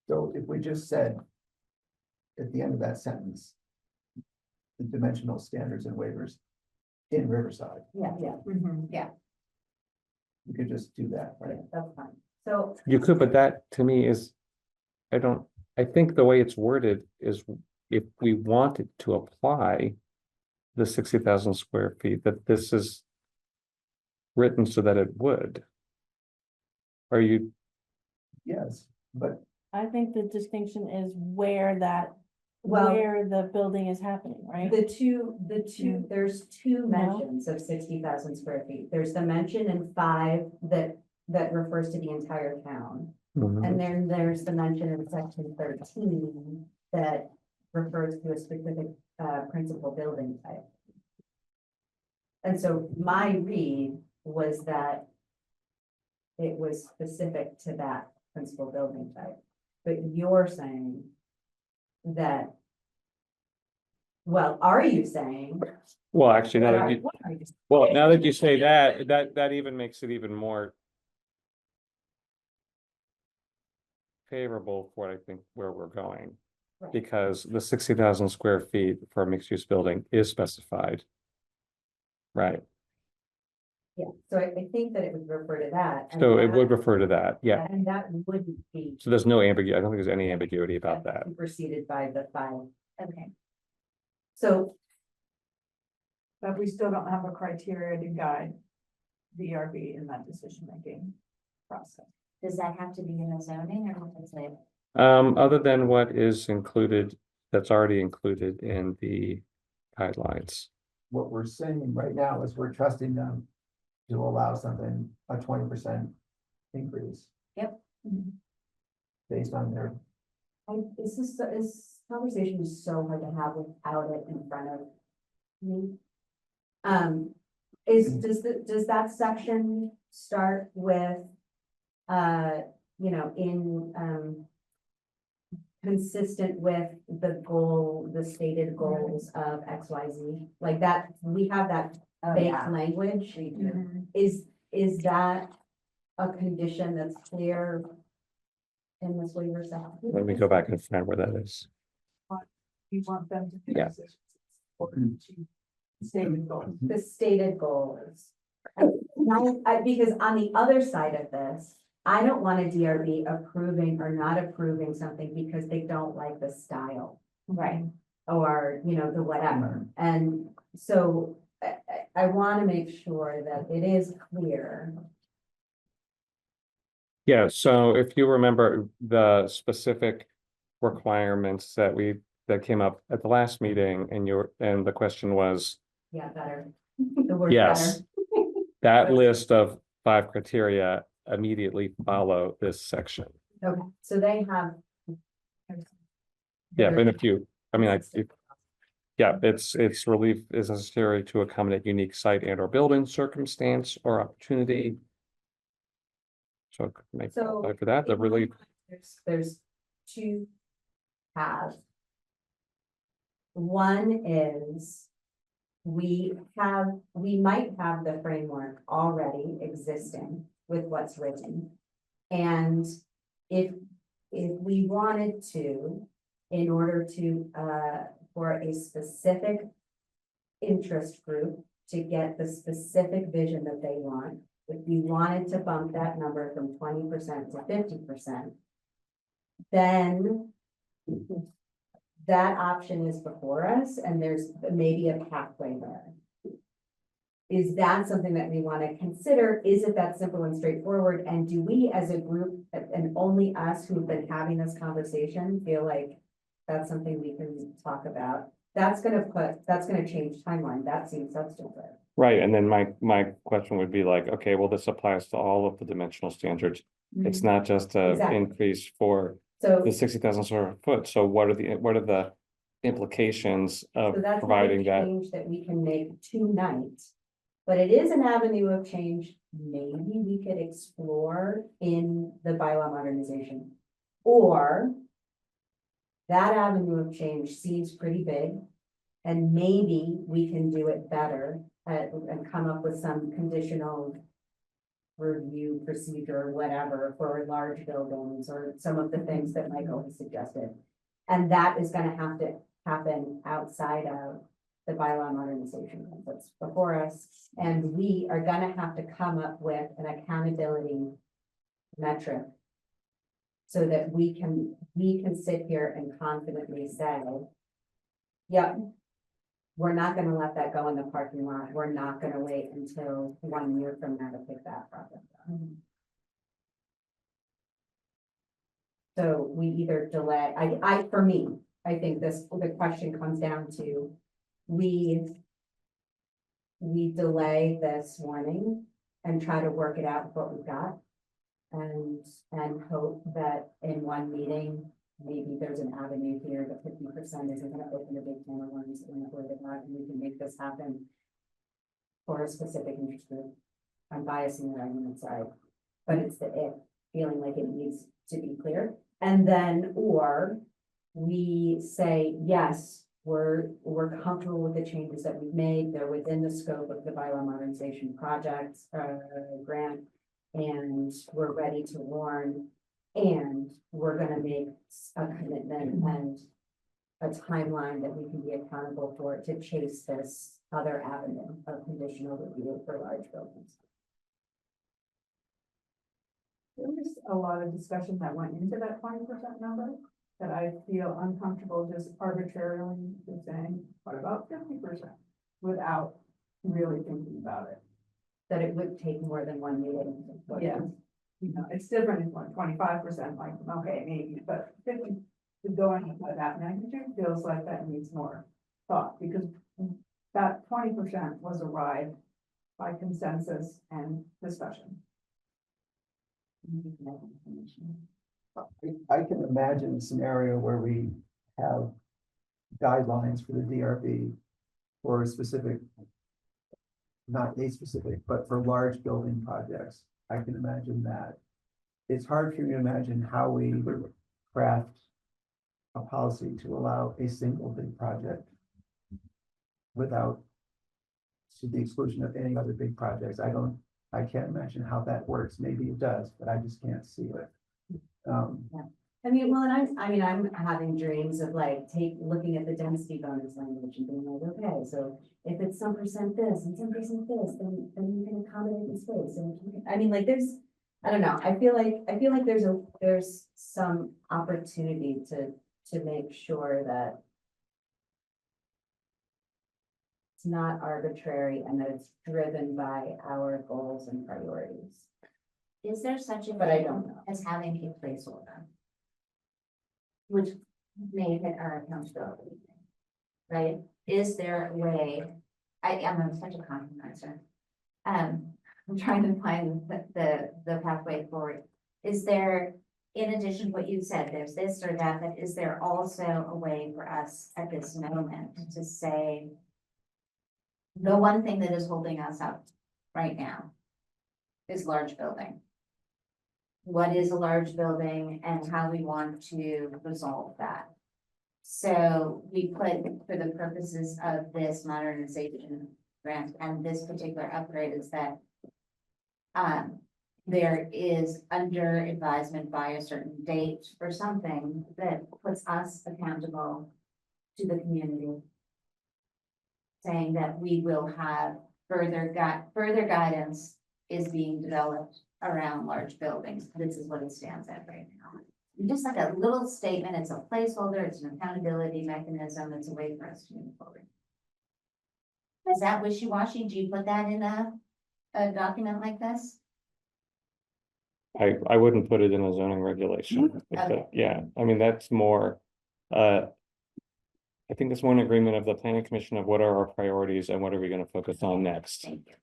So if we just said at the end of that sentence, the dimensional standards and waivers in Riverside, Yeah, we could just do that, right? that's fine. So You could, but that to me is, I think the way it's worded is if we wanted to apply the 60,000 square feet, that this is written so that it would. Are you, Yes, but I think the distinction is where Well- where the building is happening, right? the two, there's two mentions of 60,000 square feet. There's the mention in 5 that refers to the entire town. Mhm. And then there's the mention in section 13 that refers to a specific principal building type. And so my read was that it was specific to that principal building type. But you're saying that, well, are you saying? well, actually, now that you, What are you saying? well, now that you say that even makes it even more favorable for what I think where we're going. Right. Because the 60,000 square feet for a mixed use building is specified. Right, Yeah, so I think that it would refer to that. and so it that- would refer to that, yeah. And that wouldn't be. So there's no ambiguity, I don't think there's any ambiguity about that. Superseded by the 5. Okay. So But we still don't have a criteria to guide DRB in that decision-making process. Does that have to be in the zoning or is it? Other than what is included, that's already included in the guidelines. what we're saying right now is we're trusting them to allow something, a 20% increase. Yep. Based on their, this conversation is so hard to have without it in front of me. Does that section start with, consistent with the goal, the stated goals of XYZ? Like that, we have that baked language. Is that a condition that's clear in this waiver section? Let me go back and find where that is. You want them to. Yeah. Stated goals. The stated goals. Because on the other side of this, I don't want a DRB approving or not approving something because they don't like the style. Right. Or, the whatever. And so I want to make sure that it is clear. Yeah, so if you remember the specific requirements that came up at the last meeting and the question was, Yeah, better. The word yes, better. that list of 5 criteria immediately follow this section. Okay, so they have. Yeah, but if you, yeah, it's relief is necessary to accommodate unique site and or building circumstance or opportunity. So make So apply for that, the relief. There's 2 paths. One is we might have the framework already existing with what's written. And if we wanted to, in order to, for a specific interest group to get the specific vision that they want. If we wanted to bump that number from 20% to 50%, then that option is before us and there's maybe a pathway there. Is that something that we want to consider? Is it that simple and straightforward? And do we as a group, and only us who've been having this conversation, feel like that's something we can talk about? That's gonna change timeline. That seems substantive. Right, and then my question would be like, okay, well, this applies to all of the dimensional standards. It's not just a Exactly. increase for So, the 60,000 square foot, so what are the implications of so that's not a providing that? change that we can make tonight. But it is an avenue of change maybe we could explore in the bylaw modernization. Or that avenue of change seems pretty big. And maybe we can do it better and come up with some conditional review procedure or whatever for large buildings or some of the things that Michael has suggested. And that is gonna have to happen outside of the bylaw modernization that's before us. And we are gonna have to come up with an accountability metric so that we can sit here and confidently say, yep, we're not gonna let that go in the parking lot. We're not gonna wait until 1 year from now to pick that project up. So we either delay, for me, I think the question comes down to, we delay this warning and try to work it out with what we've got. And hope that in one meeting, maybe there's an avenue here that 50% isn't gonna open a big can of worms in the way that and we can make this happen for a specific interest group. I'm biasing the argument side, but it's feeling like it needs to be clear. And then, or we say, yes, we're comfortable with the changes that we've made. They're within the scope of the bylaw modernization project grant, and we're ready to warn. And we're gonna make a commitment and a timeline that we can be accountable for to chase this other avenue of conditional review for large buildings. There was a lot of discussion that went into that 20% number that I feel uncomfortable just arbitrarily just saying, what about 50%? Without really thinking about it. That it would take more than one meeting. Yeah. You know, it's different if 25%, like, okay, maybe, but 50 to going by that magnitude feels like that needs more thought, because that 20% was arrived by consensus and discussion. I can imagine a scenario where we have guidelines for the DRB for a specific, not a specific, but for large building projects. I can imagine that. It's hard for me to imagine how we craft a policy to allow a single big project without, to the exclusion of any other big projects. I can't imagine how that works. Maybe it does, but I just can't see it. I mean, well, and I'm having dreams of like looking at the density bonus language and being like, okay, so if it's some percent this and some percent this, then you can accommodate the space. And I mean, like I don't know. I feel like there's some opportunity to make sure that it's not arbitrary and that it's driven by our goals and priorities. Is there such a But I thing don't know. as having a placeholder? Which may hit our accountability thing, right? Is there a way, I'm such a compromiser. I'm trying to find the pathway forward. Is there, in addition to what you said, there's this or that, but is there also a way for us at this moment to say, the one thing that is holding us up right now is large building? What is a large building and how we want to resolve that? So we put, for the purposes of this modernization grant and this particular upgrade, is that there is under advisement by a certain date or something that puts us accountable to the community, saying that we will have further guidance is being developed around large buildings. This is what it stands at right now. Just like a little statement, it's a placeholder, it's an accountability mechanism, it's a way for us to move forward. Is that wishy-washy? Do you put that in a document like this? I wouldn't put it in a zoning regulation. Okay. Yeah, I mean, that's more, I think it's more an agreement of the planning commission of what are our priorities and what are we gonna focus on next. Thank you.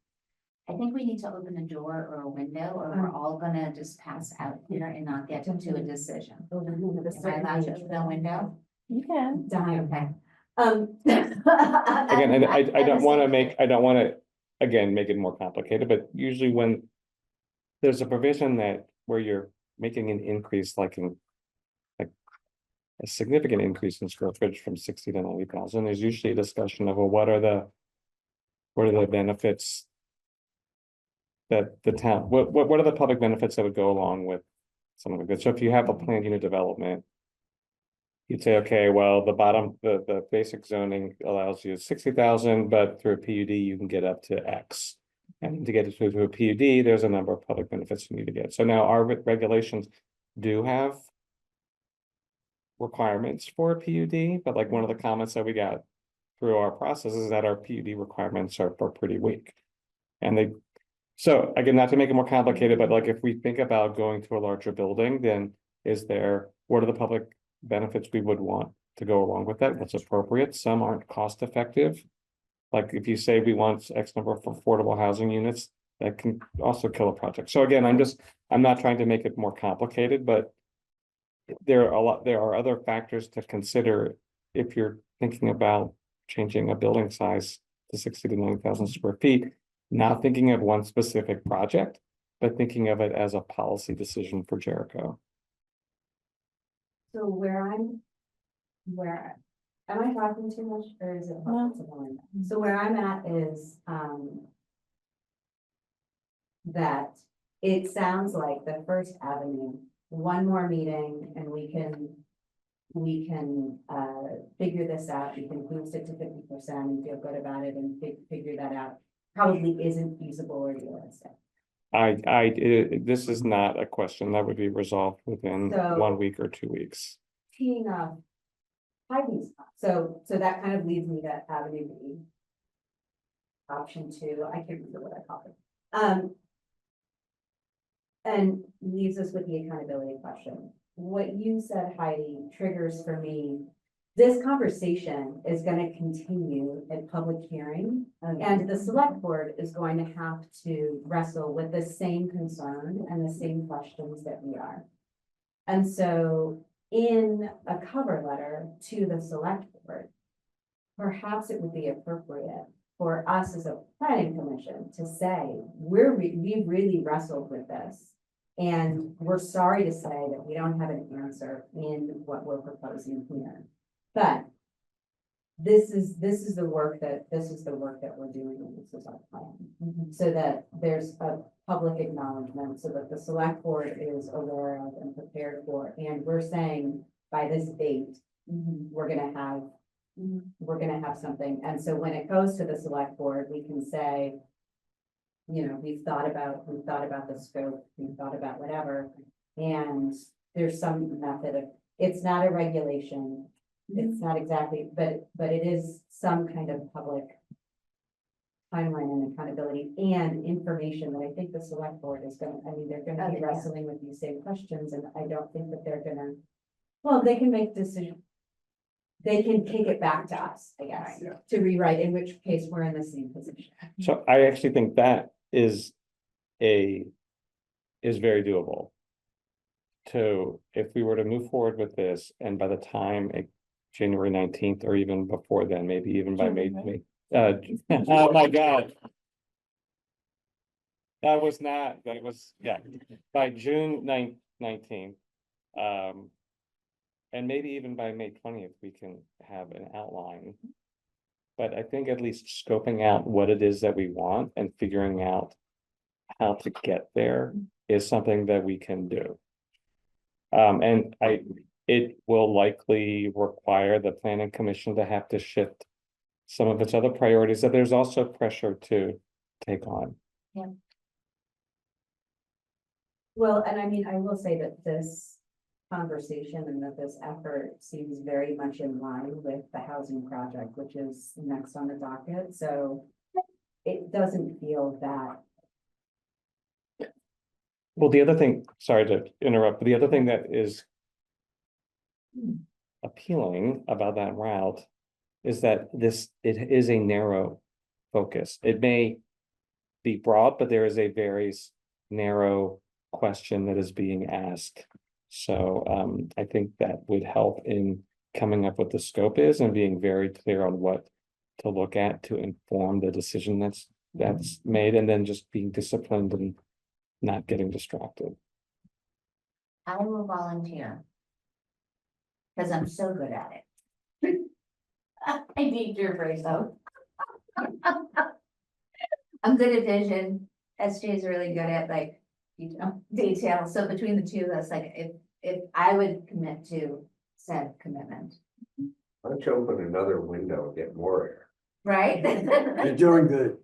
I think we need to open a door or a window, or we're all gonna just pass out here and not get to a decision. Am I allowed to open a window? You can. Okay. Again, I don't wanna make, I don't wanna, again, make it more complicated, but usually when there's a provision that where you're making an increase like in like a significant increase in square footage from 60 to 90,000, there's usually a discussion of, well, what are the benefits that the town, what are the public benefits that would go along with some of it? So if you have a planned unit development, you'd say, okay, well, the basic zoning allows you 60,000, but through a PUD, you can get up to X. And to get it through a PUD, there's a number of public benefits you need to get. So now our regulations do have requirements for a PUD, but like one of the comments that we got through our process is that our PUD requirements are pretty weak. And so again, not to make it more complicated, but like if we think about going to a larger building, then what are the public benefits we would want to go along with that? What's appropriate? Some aren't cost effective. Like if you say we want X number of affordable housing units, that can also kill a project. So again, I'm not trying to make it more complicated, but there are other factors to consider if you're thinking about changing a building size to 60 to 90,000 square feet, not thinking of one specific project, but thinking of it as a policy decision for Jericho. So am I talking too much or is it? No. So where I'm at is, that it sounds like the First Avenue, one more meeting and we can figure this out. You can boost it to 50% and feel good about it and figure that out. Probably isn't feasible or realistic. This is not a question that would be resolved within So- 1 week or 2 weeks. Teeing up hiding spot. So that kind of leads me to Avenue B. Option 2, I can't remember what I called it. And leaves us with the accountability question. What you said, Heidi, triggers for me, this conversation is gonna continue at public hearing. And the select board is going to have to wrestle with the same concern and the same questions that we are. And so in a cover letter to the select board, perhaps it would be appropriate for us as a planning commission to say, we really wrestled with this. And we're sorry to say that we don't have an answer in what we're proposing here. But this is the work that we're doing, and this is our plan. So that there's a public acknowledgement, so that the select board is aware of and prepared for, and we're saying by this date, we're gonna have something. And so when it goes to the select board, we can say, you know, we've thought about the scope, we've thought about whatever, and there's some method of, it's not a regulation. It's not exactly, but it is some kind of public timeline and accountability and information that I think the select board is they're gonna be wrestling with these same questions, and I don't think that they're gonna, well, they can make decisions. They can take it back to us, I guess, to rewrite, in which case we're in the same position. So I actually think that is very doable. If we were to move forward with this, and by the time January 19th, or even before then, maybe even by May. Oh my God. That was by June 19th. And maybe even by May 20th, we can have an outline. But I think at least scoping out what it is that we want and figuring out how to get there is something that we can do. And it will likely require the planning commission to have to shift some of its other priorities, that there's also pressure to take on. Well, and I mean, I will say that this conversation and that this effort seems very much in line with the housing project, which is next on the docket, so it doesn't feel that. Well, the other thing, sorry to interrupt, but the other thing that is appealing about that route is that it is a narrow focus. It may be broad, but there is a very narrow question that is being asked. So I think that would help in coming up what the scope is and being very clear on what to look at to inform the decision that's made, and then just being disciplined and not getting distracted. I will volunteer. Cause I'm so good at it. I need your phrase though. I'm good at vision. SJ is really good at like, detail. So between the two, that's like, if I would commit to said commitment, Why don't you open another window and get more air? right? You're doing good.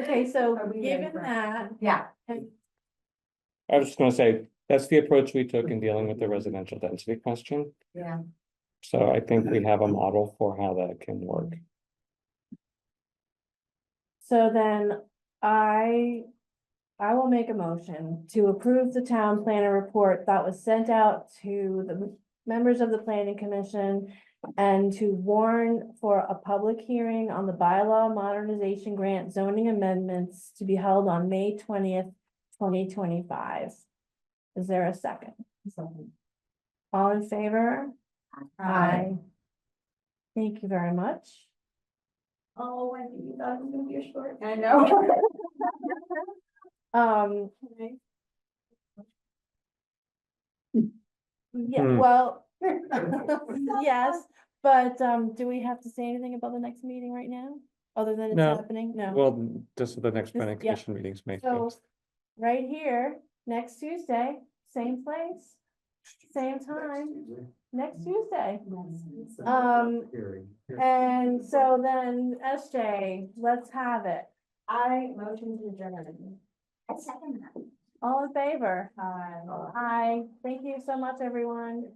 Okay, so Are we ready given for- that, Yeah, I was just gonna say, that's the approach we took in dealing with the residential density question. yeah. So I think we have a model for how that can work. so then I will make a motion to approve the town planner report that was sent out to the members of the planning commission and to warn for a public hearing on the bylaw modernization grant zoning amendments to be held on May 20th, 2025. Is there a second? All in favor? Aye. Thank you very much. Oh, I think you thought it was gonna be a short. I know. Yeah, Hmm. well, yes, but do we have to say anything about the next meeting right now? Other than it's No. happening? No. Well, just the next Just- planning yeah. commission meetings May So, 5th. right here, next Tuesday, same place, same time, next Tuesday. And so then SJ, let's have it. I motion to adjourn. I second that. All in favor? Aye. Thank you so much, everyone.